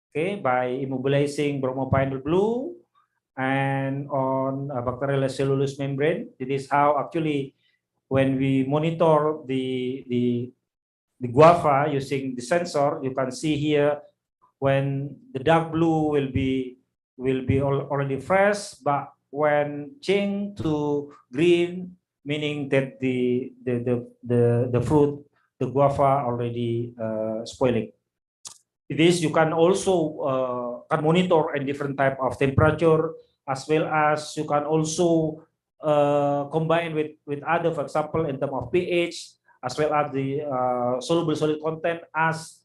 S4: okay, by immobilizing bromopynyl blue and on a bacterial cellulose membrane. It is how actually when we monitor the guava using the sensor, you can see here when the dark blue will be already fresh, but when change to green, meaning that the fruit, the guava already spoiling. This you can also can monitor a different type of temperature, as well as you can also combine with other, for example, in terms of pH, as well as the soluble solid content as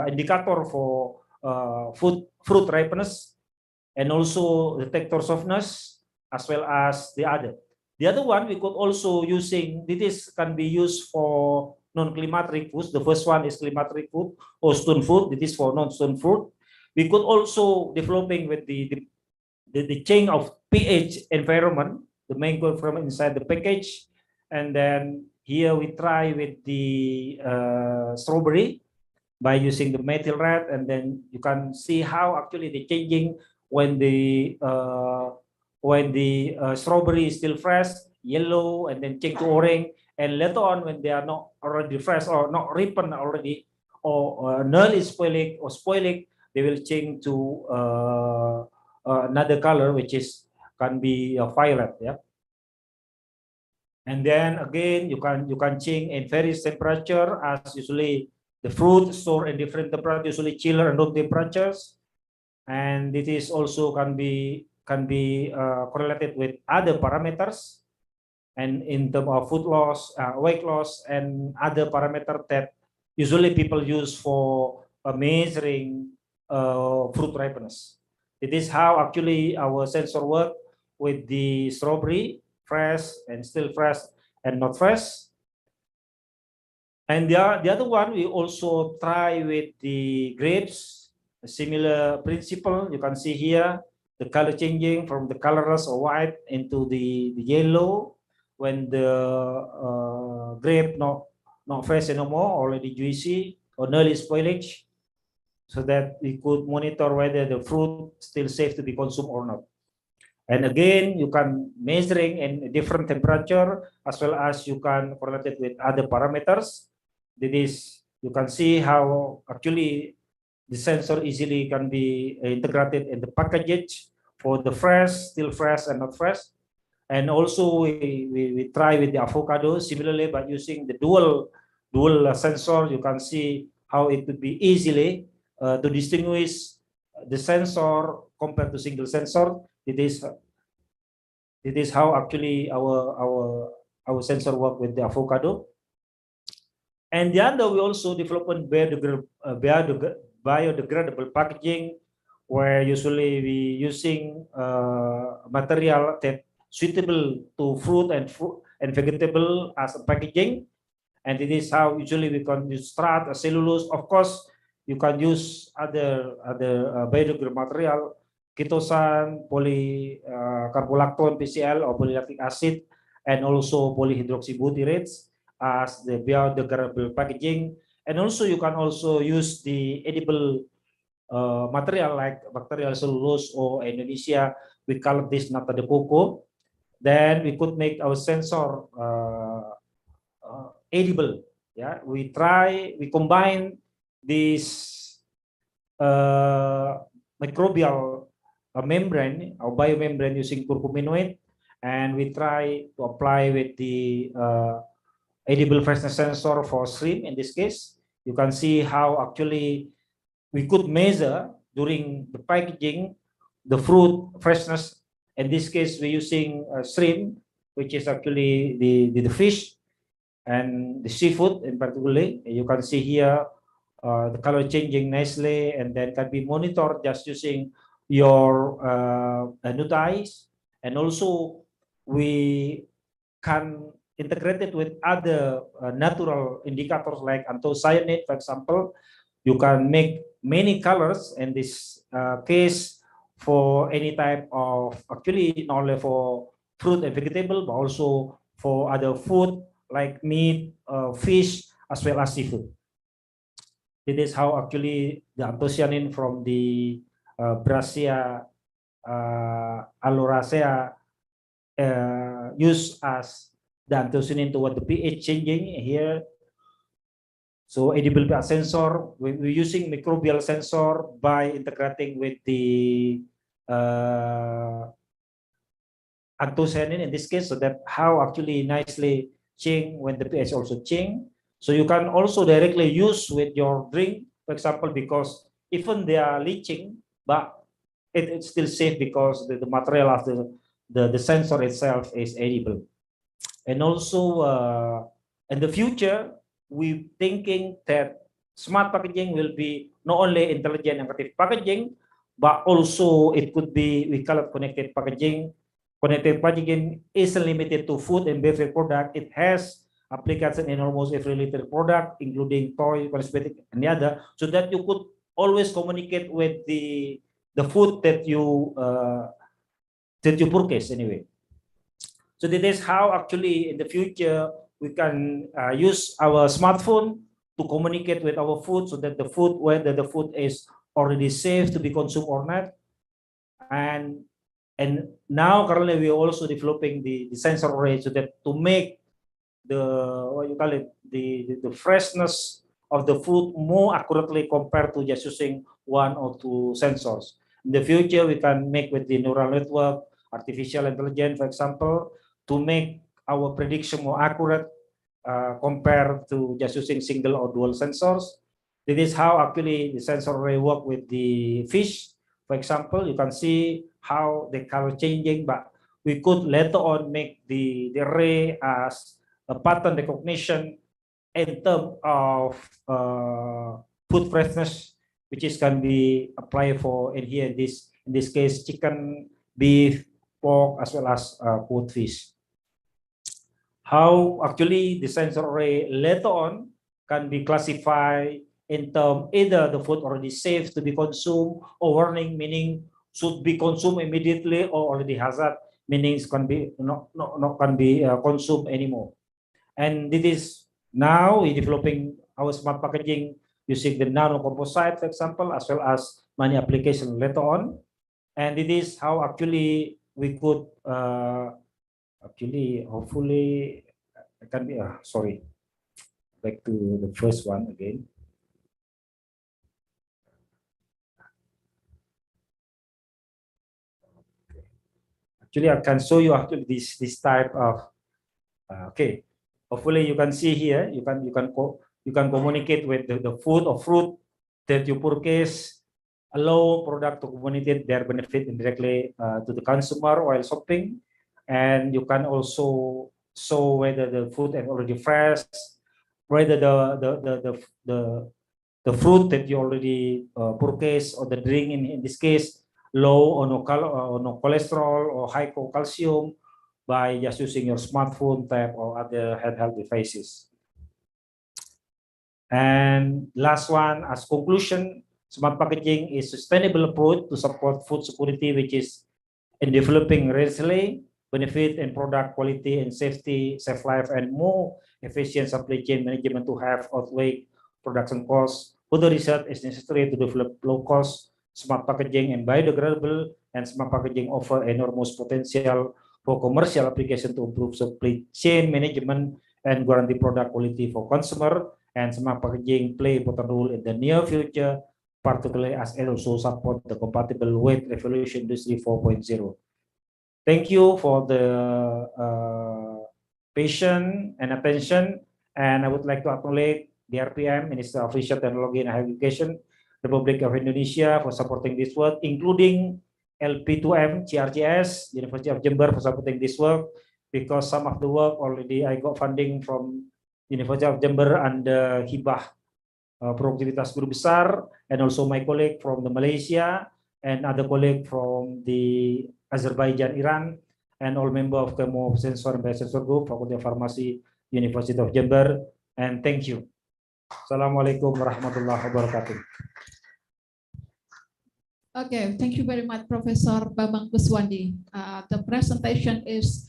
S4: indicator for fruit ripeness, and also detector softness, as well as the other. The other one we could also using, this can be used for non-climatic foods. The first one is climatic food or stone fruit. This is for non-stone fruit. We could also developing with the change of pH environment, the mango environment inside the package. And then here we try with the strawberry by using the methyl red, and then you can see how actually the changing when the strawberry is still fresh, yellow, and then change to orange, and later on when they are not already fresh or not ripened already, or nearly spoiling or spoiling, they will change to another color, which is can be violet. Yeah. And then again, you can change in various temperature, as usually the fruit store in different temperatures, usually chiller and room temperatures. And it is also can be correlated with other parameters, and in terms of food loss, weight loss, and other parameter that usually people use for measuring fruit ripeness. It is how actually our sensor work with the strawberry, fresh and still fresh and not fresh. And the other one, we also try with the grapes, a similar principle. You can see here the color changing from the colorless or white into the yellow when the grape not fresh anymore, already juicy or nearly spoilage, so that we could monitor whether the fruit still safe to be consumed or not. And again, you can measuring in different temperature, as well as you can correlate it with other parameters. That is, you can see how actually the sensor easily can be integrated in the package for the fresh, still fresh, and not fresh. And also we try with the avocado similarly by using the dual sensor. You can see how it could be easily to distinguish the sensor compared to single sensor. It is how actually our sensor work with the avocado. And the other, we also developed biodegradable packaging, where usually we using material that suitable to fruit and vegetable as a packaging. And it is how usually we can use strat, cellulose. Of course, you can use other biodegradable material, ketosan, polycarbolactone, PCl, or polylactic acid, and also polyhydroxybutyrates as the biodegradable packaging. And also you can also use the edible material like bacterial cellulose, or Indonesia we call this nata de coco. Then we could make our sensor edible. Yeah, we combine this microbial membrane or biomembrane using curcuminoid, and we try to apply with the edible freshness sensor for shrimp. In this case, you can see how actually we could measure during the packaging the fruit freshness. In this case, we're using shrimp, which is actually the fish and the seafood in particularly. You can see here the color changing nicely, and then can be monitored just using your nude eyes. And also we can integrate it with other natural indicators like anthocyanate, for example, You can make many colors in this case for any type of, actually not only for fruit and vegetable, but also for other food like meat, fish, as well as seafood. This is how actually the anthocyanin from the Brassica aloracea used as the anthocyanin toward the pH changing here. So edible pH sensor, we're using microbial sensor by integrating with the anthocyanin in this case, so that how actually nicely change when the pH also change. So you can also directly use with your drink, for example, because even they are leaching, but it's still safe because the material of the sensor itself is edible. And also in the future, we thinking that smart packaging will be not only intelligent and active packaging, but also it could be, we call it connected packaging. Connected packaging isn't limited to food and beverage product. It has application in almost every little product, including toy, cosmetic, and the other, so that you could always communicate with the food that you purchase anyway. So that is how actually in the future we can use our smartphone to communicate with our food, so that the food, whether the food is already safe to be consumed or not. And now currently we are also developing the sensor array, so that to make the, what you call it, the freshness of the food more accurately compared to just using one or two sensors. In the future, we can make with the neural network, artificial intelligence, for example, to make our prediction more accurate compared to just using single or dual sensors. This is how actually the sensor array work with the fish. For example, you can see how the color changing, but we could later on make the array as a pattern recognition in terms of food freshness, which is can be applied for in here in this case chicken, beef, pork, as well as cod fish. How actually the sensor array later on can be classified in terms either the food already safe to be consumed, or warning, meaning should be consumed immediately, or already hazard, meaning it can be not can be consumed anymore. And this is now we're developing our smart packaging using the nano composite, for example, as well as many applications later on. And it is how actually we could actually hopefully I can be sorry, back to the first one again. Actually, I can show you actually this type of okay. Hopefully, you can see here. You can communicate with the food or fruit that you purchase. Allow product to communicate their benefit indirectly to the consumer while shopping, and you can also show whether the food is already fresh, whether the fruit that you already purchase, or the drink in this case low or no cholesterol or high calcium, by just using your smartphone, tab, or other handheld devices. And last one, as conclusion, smart packaging is sustainable approach to support food security, which is in developing readily, benefit and product quality and safety, save life, and more efficient supply chain management to have outweigh production costs. Further research is necessary to develop low-cost smart packaging and biodegradable, and smart packaging offer enormous potential for commercial application to improve supply chain management and guarantee product quality for consumer. And smart packaging play an important role in the near future, particularly as it also support the compatible with Revolution Industry 4.0. Thank you for the patience and attention, and I would like to acknowledge the RPM, Minister of Research, Technology and Higher Education, Republic of Indonesia, for supporting this work, including LP2M, CRGS, University of Jember, for supporting this work, because some of the work already I got funding from University of Jember under Hibah Produktivitas Guru Besar, and also my colleague from the Malaysia, and other colleague from the Azerbaijan, Iran, and all member of Kemo Sensor and Biosensor Group, Faculty of Pharmacy, University of Jember, and thank you. Assalamualaikum warahmatullahi wabarakatuh.
S6: Okay, thank you very much, Professor Bambang Kuswandi. The presentation is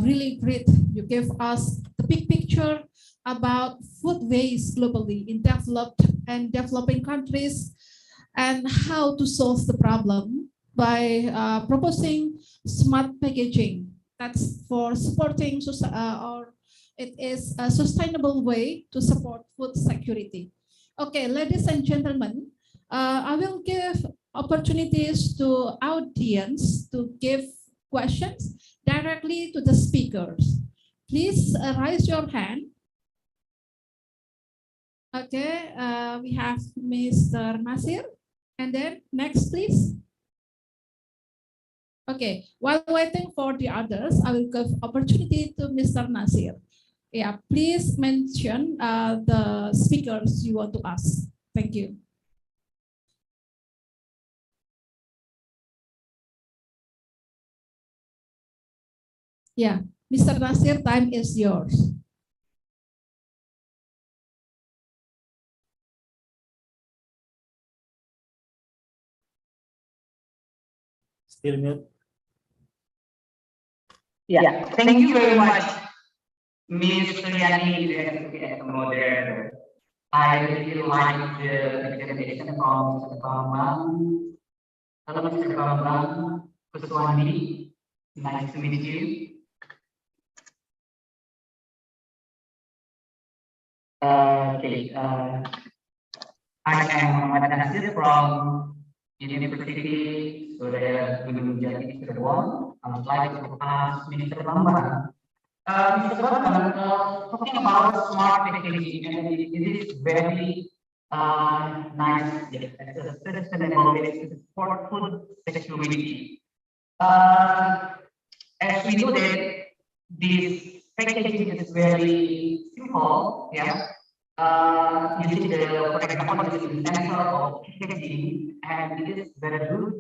S6: really great. You gave us the big picture about food waste globally in developed and developing countries and how to solve the problem by proposing smart packaging. That's for supporting or it is a sustainable way to support food security. Okay, ladies and gentlemen, I will give opportunities to audience to give questions directly to the speakers. Please raise your hand. Okay, we have Mr. Nasir. And then next, please. Okay, while waiting for the others, I will give opportunity to Mr. Nasir. Yeah, please mention the speakers you want to ask. Thank you. Yeah, Mr. Nasir, time is yours.
S4: Still mute.
S9: Yeah, thank you very much, Ms. Suryani, as a moderator. I really like the presentation from Mr. Bambang. Hello, Mr. Bambang Kuswandi. Nice to meet you. Okay, I am Muhammad Nasir from University Surya Gunung Jati Cirebon. I would like to ask Mr. Bambang. Mr. Bambang, talking about smart packaging, and it is very nice, yes, as a sustainable way to support food security. As we know that this packaging is very simple, yeah. Using the, for example, using the sensor of packaging, and it is very good.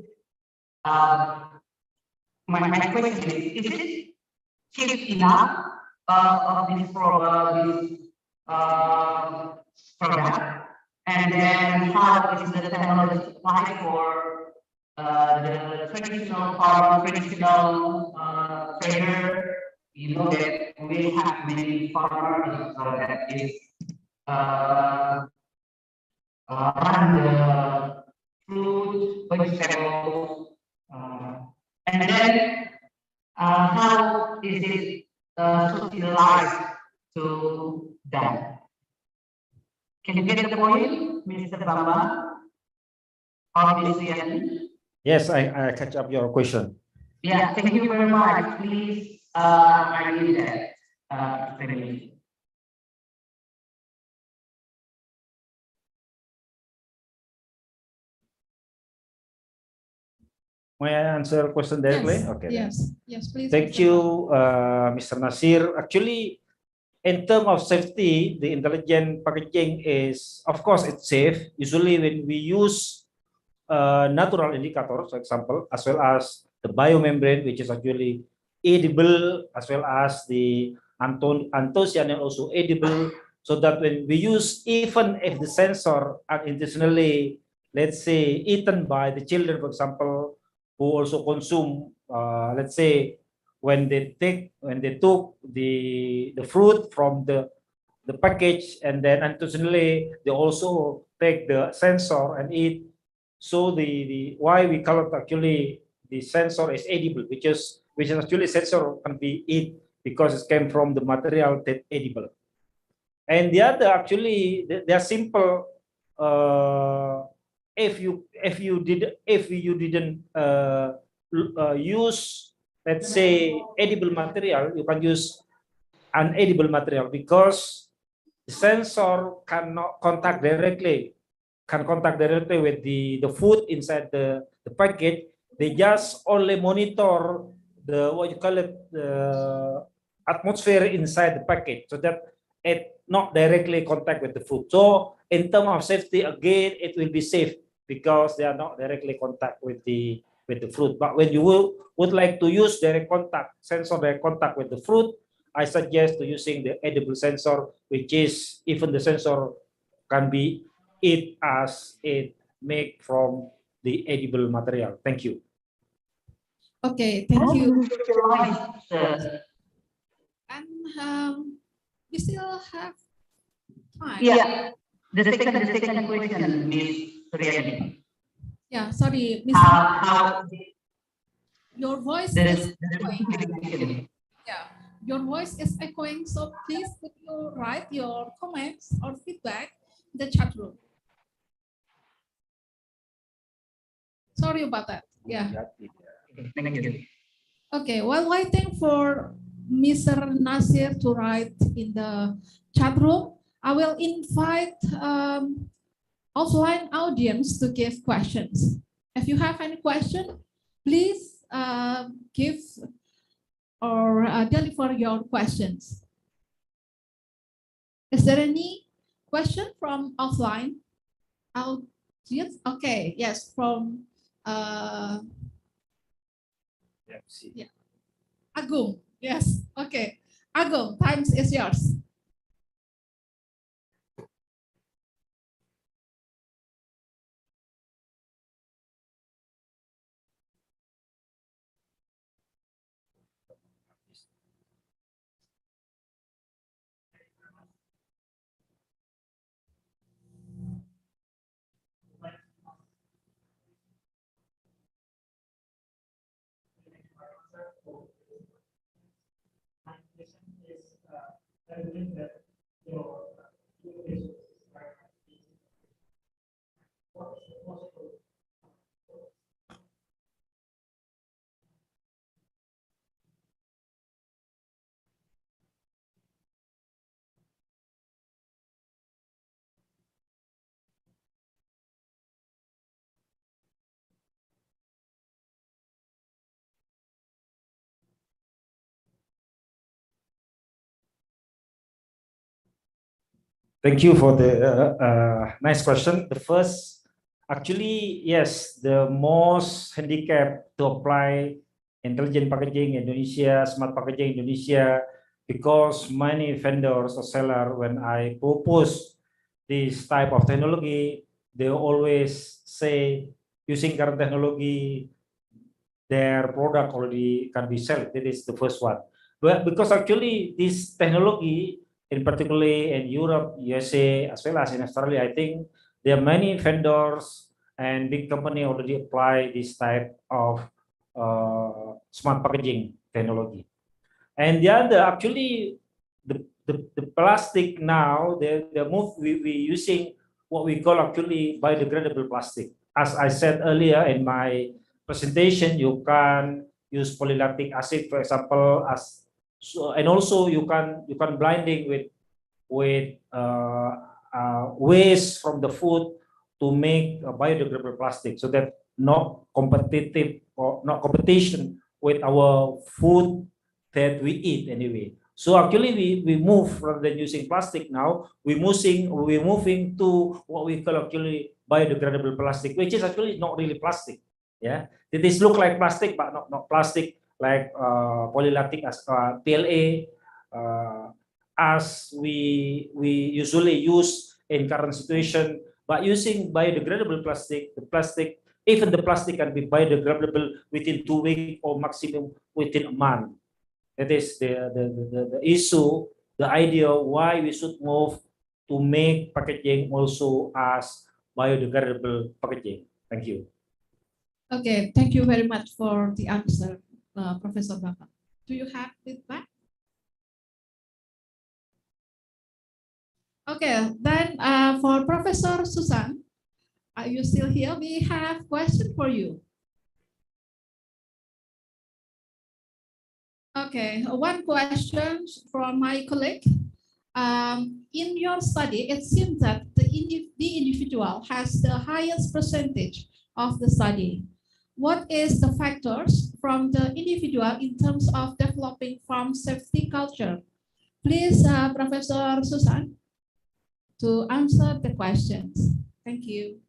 S9: My question is it cheap enough of this product? And then how is the technology applied for the traditional farm, traditional trader? You know that we have many farmers that is run the fruit, vegetables, and then how is it socialized to them? Can you get the point, Mr. Bambang? Obviously,
S4: Yes, I catch up your question.
S9: yeah, thank you very much. Please, I need that explanation.
S4: May I answer question directly?
S6: Yes,
S4: Okay.
S6: yes, yes, please.
S4: Thank you, Mr. Nasir. Actually, in terms of safety, the intelligent packaging is, of course, it's safe. Usually, when we use natural indicators, for example, as well as the biomembrane, which is actually edible, as well as the anthocyanin also edible, so that when we use, even if the sensor unintentionally, let's say, eaten by the children, for example, who also consume, let's say, when they took the fruit from the package, and then unintentionally they also take the sensor and eat. So the why we call it actually the sensor is edible, which is actually sensor can be eat because it came from the material that edible. And the other actually they are simple. If you didn't use, let's say, edible material, you can use unedible material, because the sensor cannot contact directly with the food inside the packet. They just only monitor the what you call it, the atmosphere inside the packet, so that it not directly contact with the food. So in terms of safety, again, it will be safe because they are not directly contact with the fruit. But when you would like to use direct contact with the fruit, I suggest to using the edible sensor, which is even the sensor can be eat as it made from the edible material. Thank you.
S6: Okay, thank you.
S9: Sir.
S6: And we still have time.
S9: Yeah. The second question, Miss Suryani.
S6: Yeah, sorry, Mr.
S9: How
S6: Your voice
S9: there
S6: is
S9: is question.
S6: yeah, your voice is echoing. So please, could you write your comments or feedback in the chat room? Sorry about that. Yeah.
S9: Thank you.
S6: Okay. While waiting for Mr. Nasir to write in the chat room, I will invite offline audience to give questions. If you have any question, please give or deliver your questions. Is there any question from offline audience? Okay, yes, from yeah. Agung. Yes, okay. Agung, time is yours.
S4: Thank you for the nice question. The first, actually, yes, the most handicap to apply intelligent packaging Indonesia, smart packaging Indonesia, because many vendors or seller, when I propose this type of technology, they always say using current technology, their product already can be sold. That is the first one. But because actually this technology, in particularly in Europe, USA, as well as in Australia, I think there are many vendors and big company already apply this type of smart packaging technology. And the other, actually, the plastic now, the move we using what we call actually biodegradable plastic. As I said earlier in my presentation, you can use polylactic acid, for example, as so, and also you can blending with waste from the food to make a biodegradable plastic, so that not competitive or not competition with our food that we eat anyway. So actually we move rather than using plastic now, we're moving to what we call actually biodegradable plastic, which is actually not really plastic. Yeah, it is look like plastic, but not plastic like polylactic as PLA. As we usually use in current situation, but using biodegradable plastic, even the plastic can be biodegradable within 2 weeks or maximum within a month. That is the issue, the idea why we should move to make packaging also as biodegradable packaging. Thank you.
S6: Okay, thank you very much for the answer, Professor Bambang. Do you have feedback? Okay, then for Professor Susan, are you still here? We have question for you. Okay, one question from my colleague. In your study, it seems that the individual has the highest percentage of the study. What is the factors from the individual in terms of developing farm safety culture? Please, Professor Susan, to answer the questions. Thank you.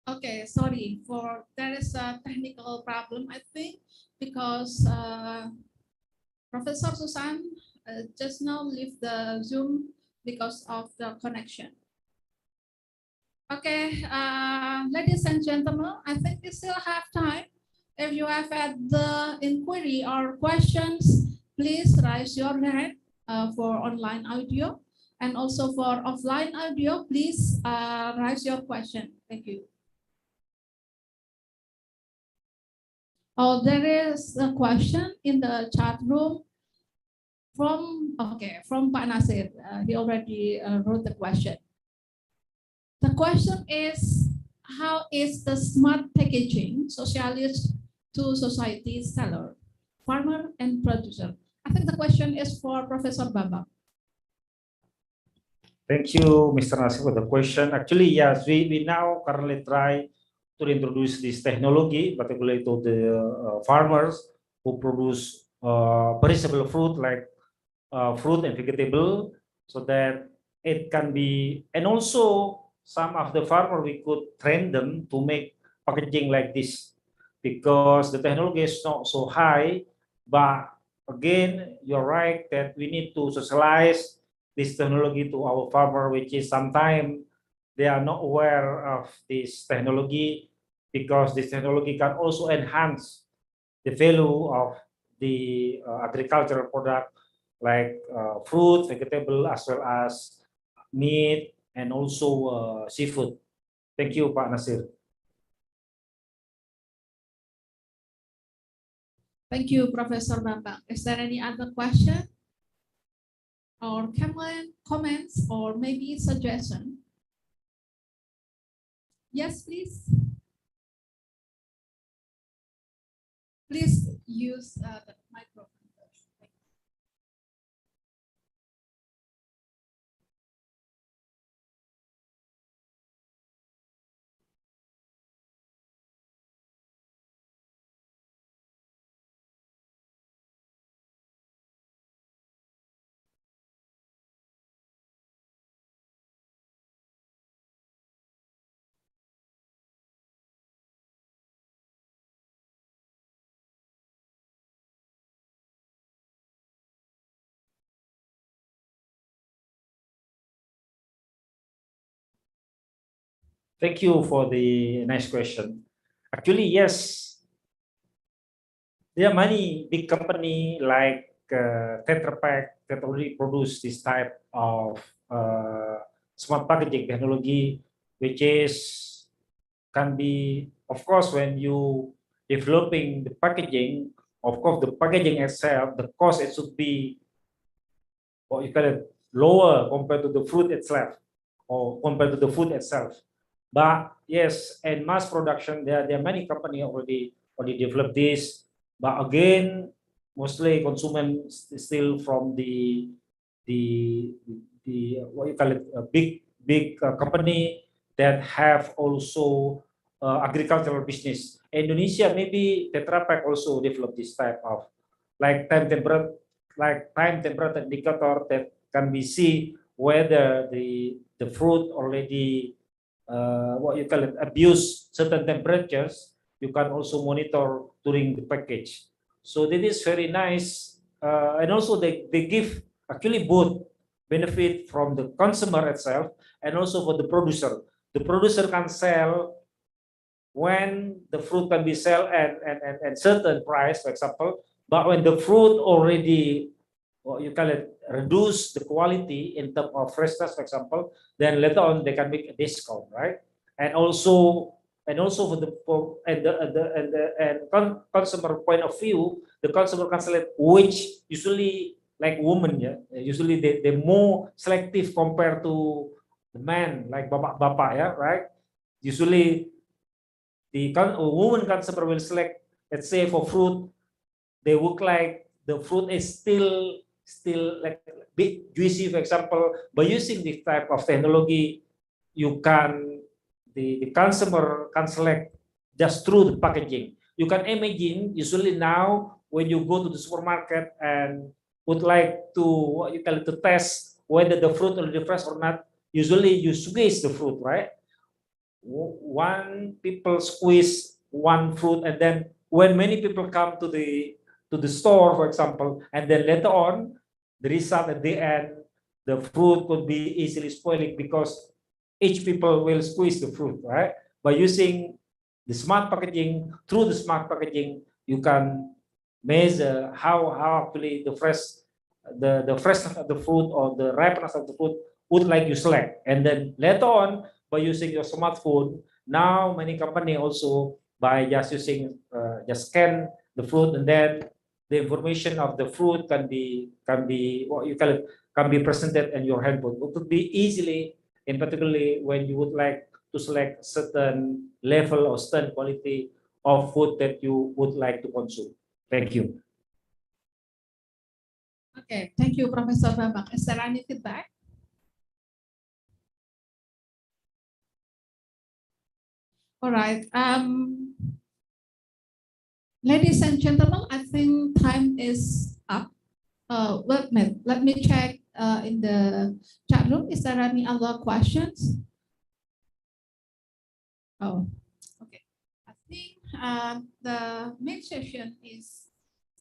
S6: Okay, sorry for there is a technical problem, I think, because Professor Susan just now leave the Zoom because of the connection. Okay, ladies and gentlemen, I think we still have time. If you have had the inquiry or questions, please raise your hand for online audio. And also for offline audio, please raise your question. Thank you. Oh, there is a question in the chat room from Pak Nasir. He already wrote the question. The question is, how is the smart packaging socialist to society seller, farmer and producer? I think the question is for Professor Bambang.
S4: Thank you, Mr. Nasir, for the question. Actually, yes, we now currently try to introduce this technology, particularly to the farmers who produce perishable fruit like fruit and vegetable, so that it can be, and also some of the farmer we could train them to make packaging like this, because the technology is not so high. But again, you're right that we need to socialize this technology to our farmer, which is sometimes they are not aware of this technology, because this technology can also enhance the value of the agricultural product like fruit, vegetable, as well as meat and also seafood. Thank you, Pak Nasir.
S6: Thank you, Professor Bambang. Is there any other question or comments or maybe suggestion? Yes, please. Please use the microphone.
S4: Thank you for the nice question. Actually, yes, there are many big company like Tetra Pak that already produce this type of smart packaging technology, which is can be, of course, when you developing the packaging, of course, the packaging itself, the cost it should be, what you call it, lower compared to the fruit itself or compared to the food itself. But yes, in mass production, there are many companies already developed this. But again, mostly consumers still from the what you call it, a big company that have also agricultural business. Indonesia, maybe Tetra Pak also developed this type of like time temperature indicator that can be see whether the fruit already what you call it, abuse certain temperatures. You can also monitor during the package. So this is very nice, and also they give actually both benefit from the consumer itself and also for the producer. The producer can sell when the fruit can be sold at certain price, for example, but when the fruit already, what you call it, reduce the quality in terms of freshness, for example, then later on they can make a discount, right? And also for the consumer point of view, the consumer can select which usually like women, yeah, usually they more selective compared to the man, like bapak, yeah, right? Usually the woman consumer will select, let's say for fruit, they look like the fruit is still like big juicy, for example. By using this type of technology, you can the consumer can select just through the packaging. You can imagine usually now when you go to the supermarket and would like to, what you call it, to test whether the fruit already fresh or not, usually you squeeze the fruit, right? one people squeeze one fruit, and then when many people come to the store, for example, and then later on, the result at the end, the fruit could be easily spoiling because each people will squeeze the fruit, right? By using the smart packaging, through the smart packaging, you can measure how actually the freshness of the fruit or the ripeness of the fruit would like you select. And then later on, by using your smartphone, now many company also by just using just scan the fruit, and then the information of the fruit can be what you call it, can be presented in your handbook. It could be easily, and particularly when you would like to select certain level or certain quality of food that you would like to consume. Thank you.
S6: Okay, thank you, Professor Bambang. Is there any feedback? All right. Ladies and gentlemen, I think time is up. Wait a minute. Let me check in the chat room. Is there any other questions? Oh, okay. I think the main session is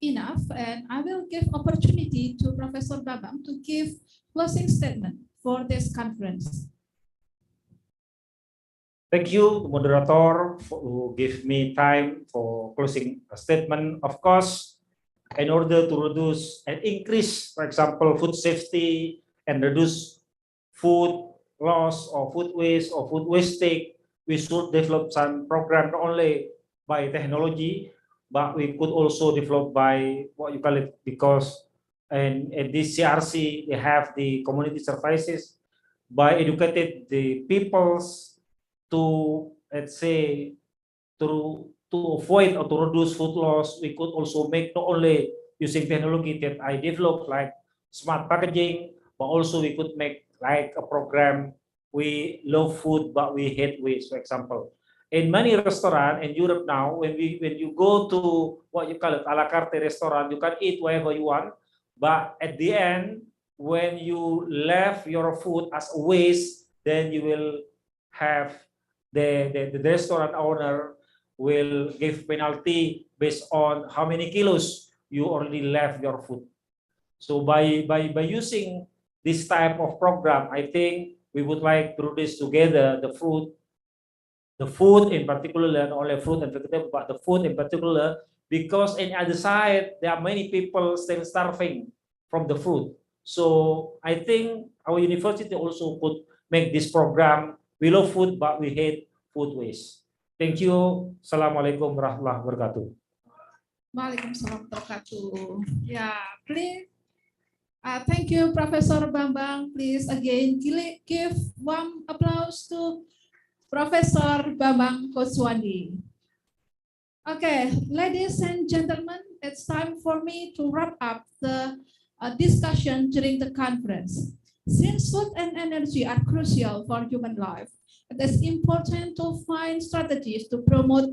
S6: enough, and I will give opportunity to Professor Babang to give closing statement for this conference.
S4: Thank you, moderator, for give me time for closing a statement. Of course, in order to reduce and increase, for example, food safety and reduce food loss or food waste or food wastage, we should develop some program not only by technology, but we could also develop by what you call it, because in this CRC, they have the community services by educated the peoples to, let's say, to avoid or to reduce food loss. We could also make not only using technology that I developed like smart packaging, but also we could make like a program. We love food, but we hate waste, for example. In many restaurants in Europe now, when you go to what you call it, a la carte restaurant, you can eat whatever you want, but at the end, when you left your food as a waste, then you will have the restaurant owner will give penalty based on how many kilos you already left your food. So by using this type of program, I think we would like to do this together, the food in particular, not only fruit and vegetable, but the food in particular, because in other side, there are many people still starving from the food. So I think our university also could make this program. We love food, but we hate food waste. Thank you. Assalamualaikum warahmatullahi wabarakatuh.
S6: Waalaikumsalam wabarakatuh. Yeah, please. Thank you, Professor Bambang. Please again give warm applause to Professor Bambang Koswandi. Okay, ladies and gentlemen, it's time for me to wrap up the discussion during the conference. Since food and energy are crucial for human life, it is important to find strategies to promote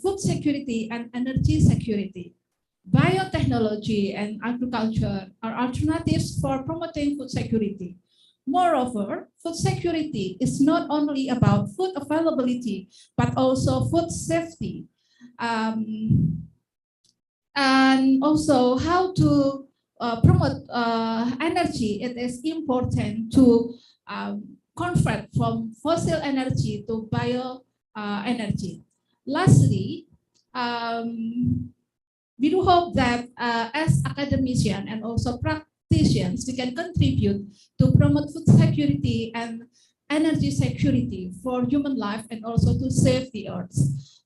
S6: food security and energy security. Biotechnology and agriculture are alternatives for promoting food security. Moreover, food security is not only about food availability, but also food safety. And also how to promote energy. It is important to convert from fossil energy to bio energy. Lastly, we do hope that as academicians and also practitioners, we can contribute to promote food security and energy security for human life and also to save the earth.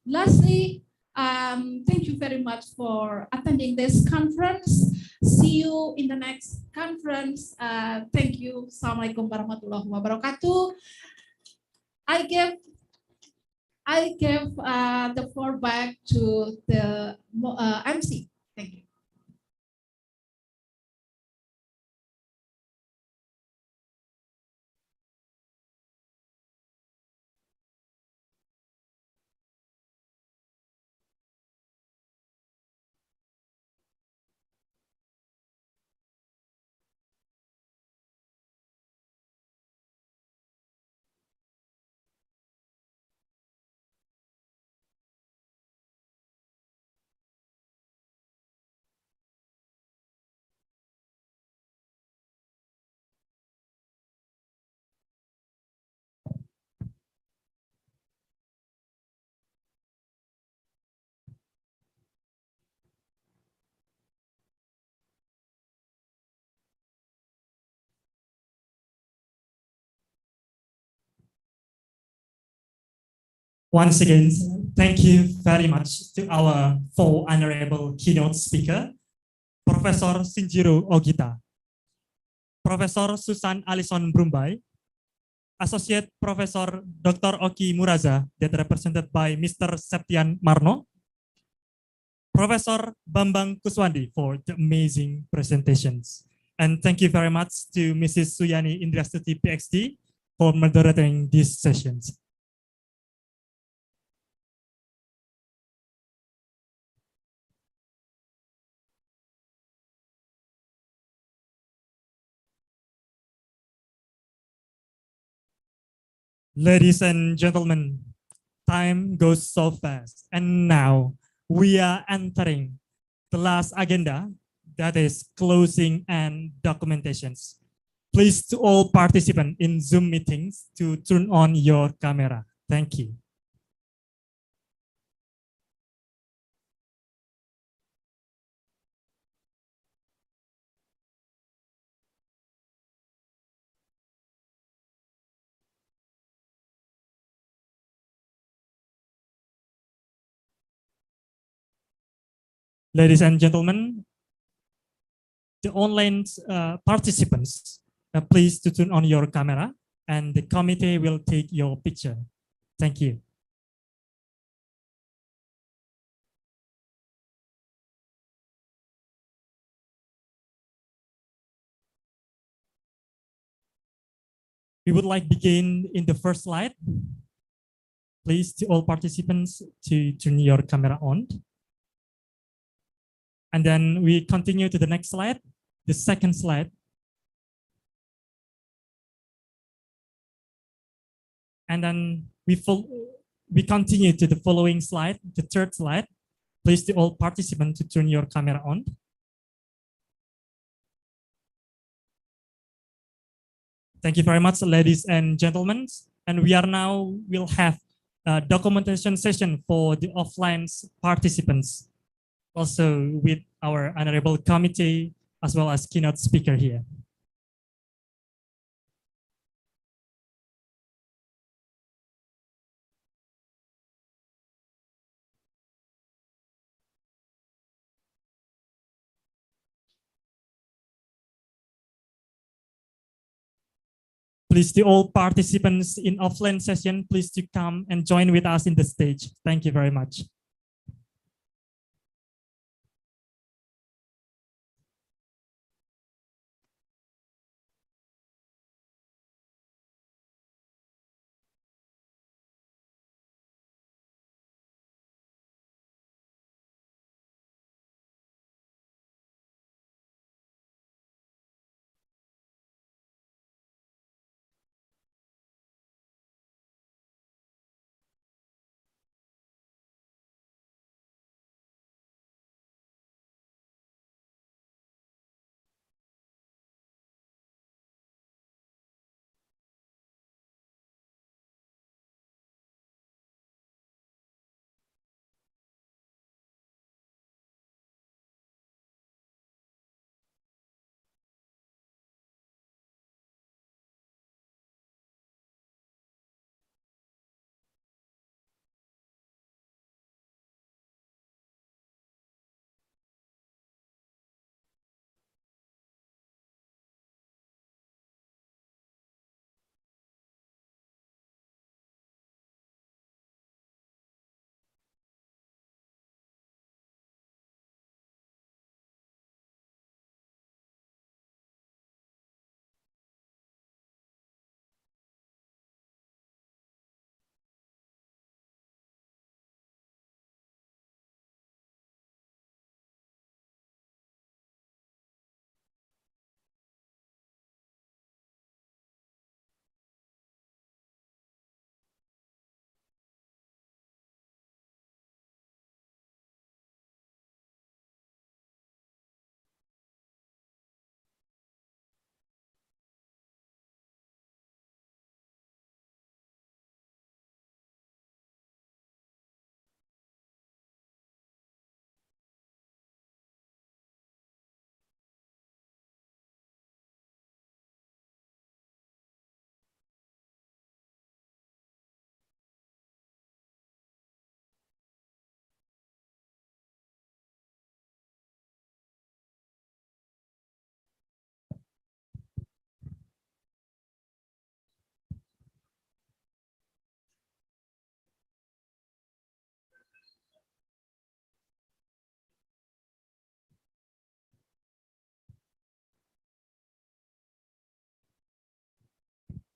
S6: Lastly, thank you very much for attending this conference. See you in the next conference. Thank you. Assalamualaikum warahmatullahi wabarakatuh. I give the floor back to the MC. Thank you.
S1: Once again, thank you very much to our four honorable keynote speaker, Professor Shinjiro Ogita, Professor Susan Alison Brumbai, Associate Professor Dr. Oki Muraza, that represented by Mr. Septian Marno, Professor Bambang Kuswandi for the amazing presentations. And thank you very much to Mrs. Suyani Indrastuti, PhD, for moderating these sessions. Ladies and gentlemen, time goes so fast. And now we are entering the last agenda, that is closing and documentations. Please to all participants in Zoom meetings to turn on your camera. Thank you. Ladies and gentlemen, the online participants, please to turn on your camera and the committee will take your picture. Thank you. We would like begin in the first slide. Please to all participants to turn your camera on. And then we continue to the next slide, the second slide. And then we continue to the following slide, the third slide. Please to all participants to turn your camera on. Thank you very much, ladies and gentlemen. And we are now, we'll have a documentation session for the offline participants, also with our honorable committee, as well as keynote speaker here. Please to all participants in offline session, please to come and join with us in the stage. Thank you very much.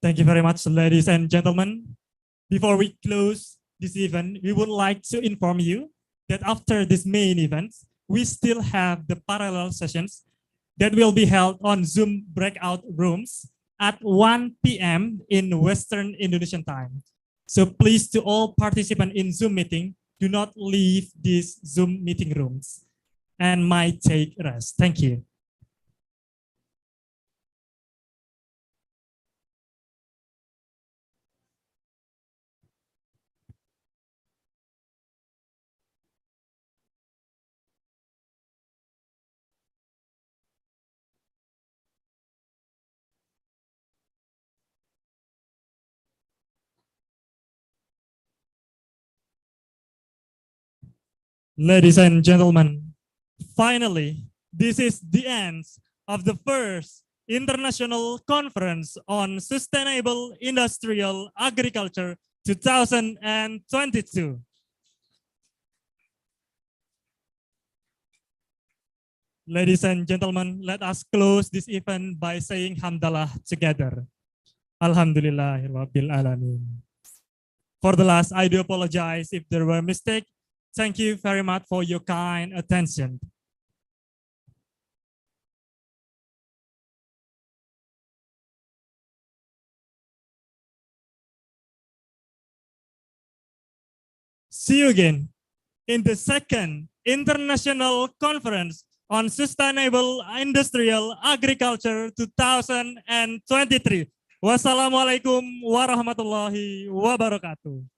S1: Thank you very much, ladies and gentlemen. Before we close this event, we would like to inform you that after this main event, we still have the parallel sessions that will be held on Zoom breakout rooms at 1 p.m. in Western Indonesian time. So please, to all participants in Zoom meeting, do not leave these Zoom meeting rooms and might take rest. Thank you. Ladies and gentlemen, finally, this is the end of the first International Conference on Sustainable Industrial Agriculture 2022. Ladies and gentlemen, let us close this event by saying Hamdalah together. Alhamdulillahirabbil alamin. For the last, I do apologize if there were mistakes. Thank you very much for your kind attention. See you again in the second International Conference on Sustainable Industrial Agriculture 2023. Wassalamualaikum warahmatullahi wabarakatuh.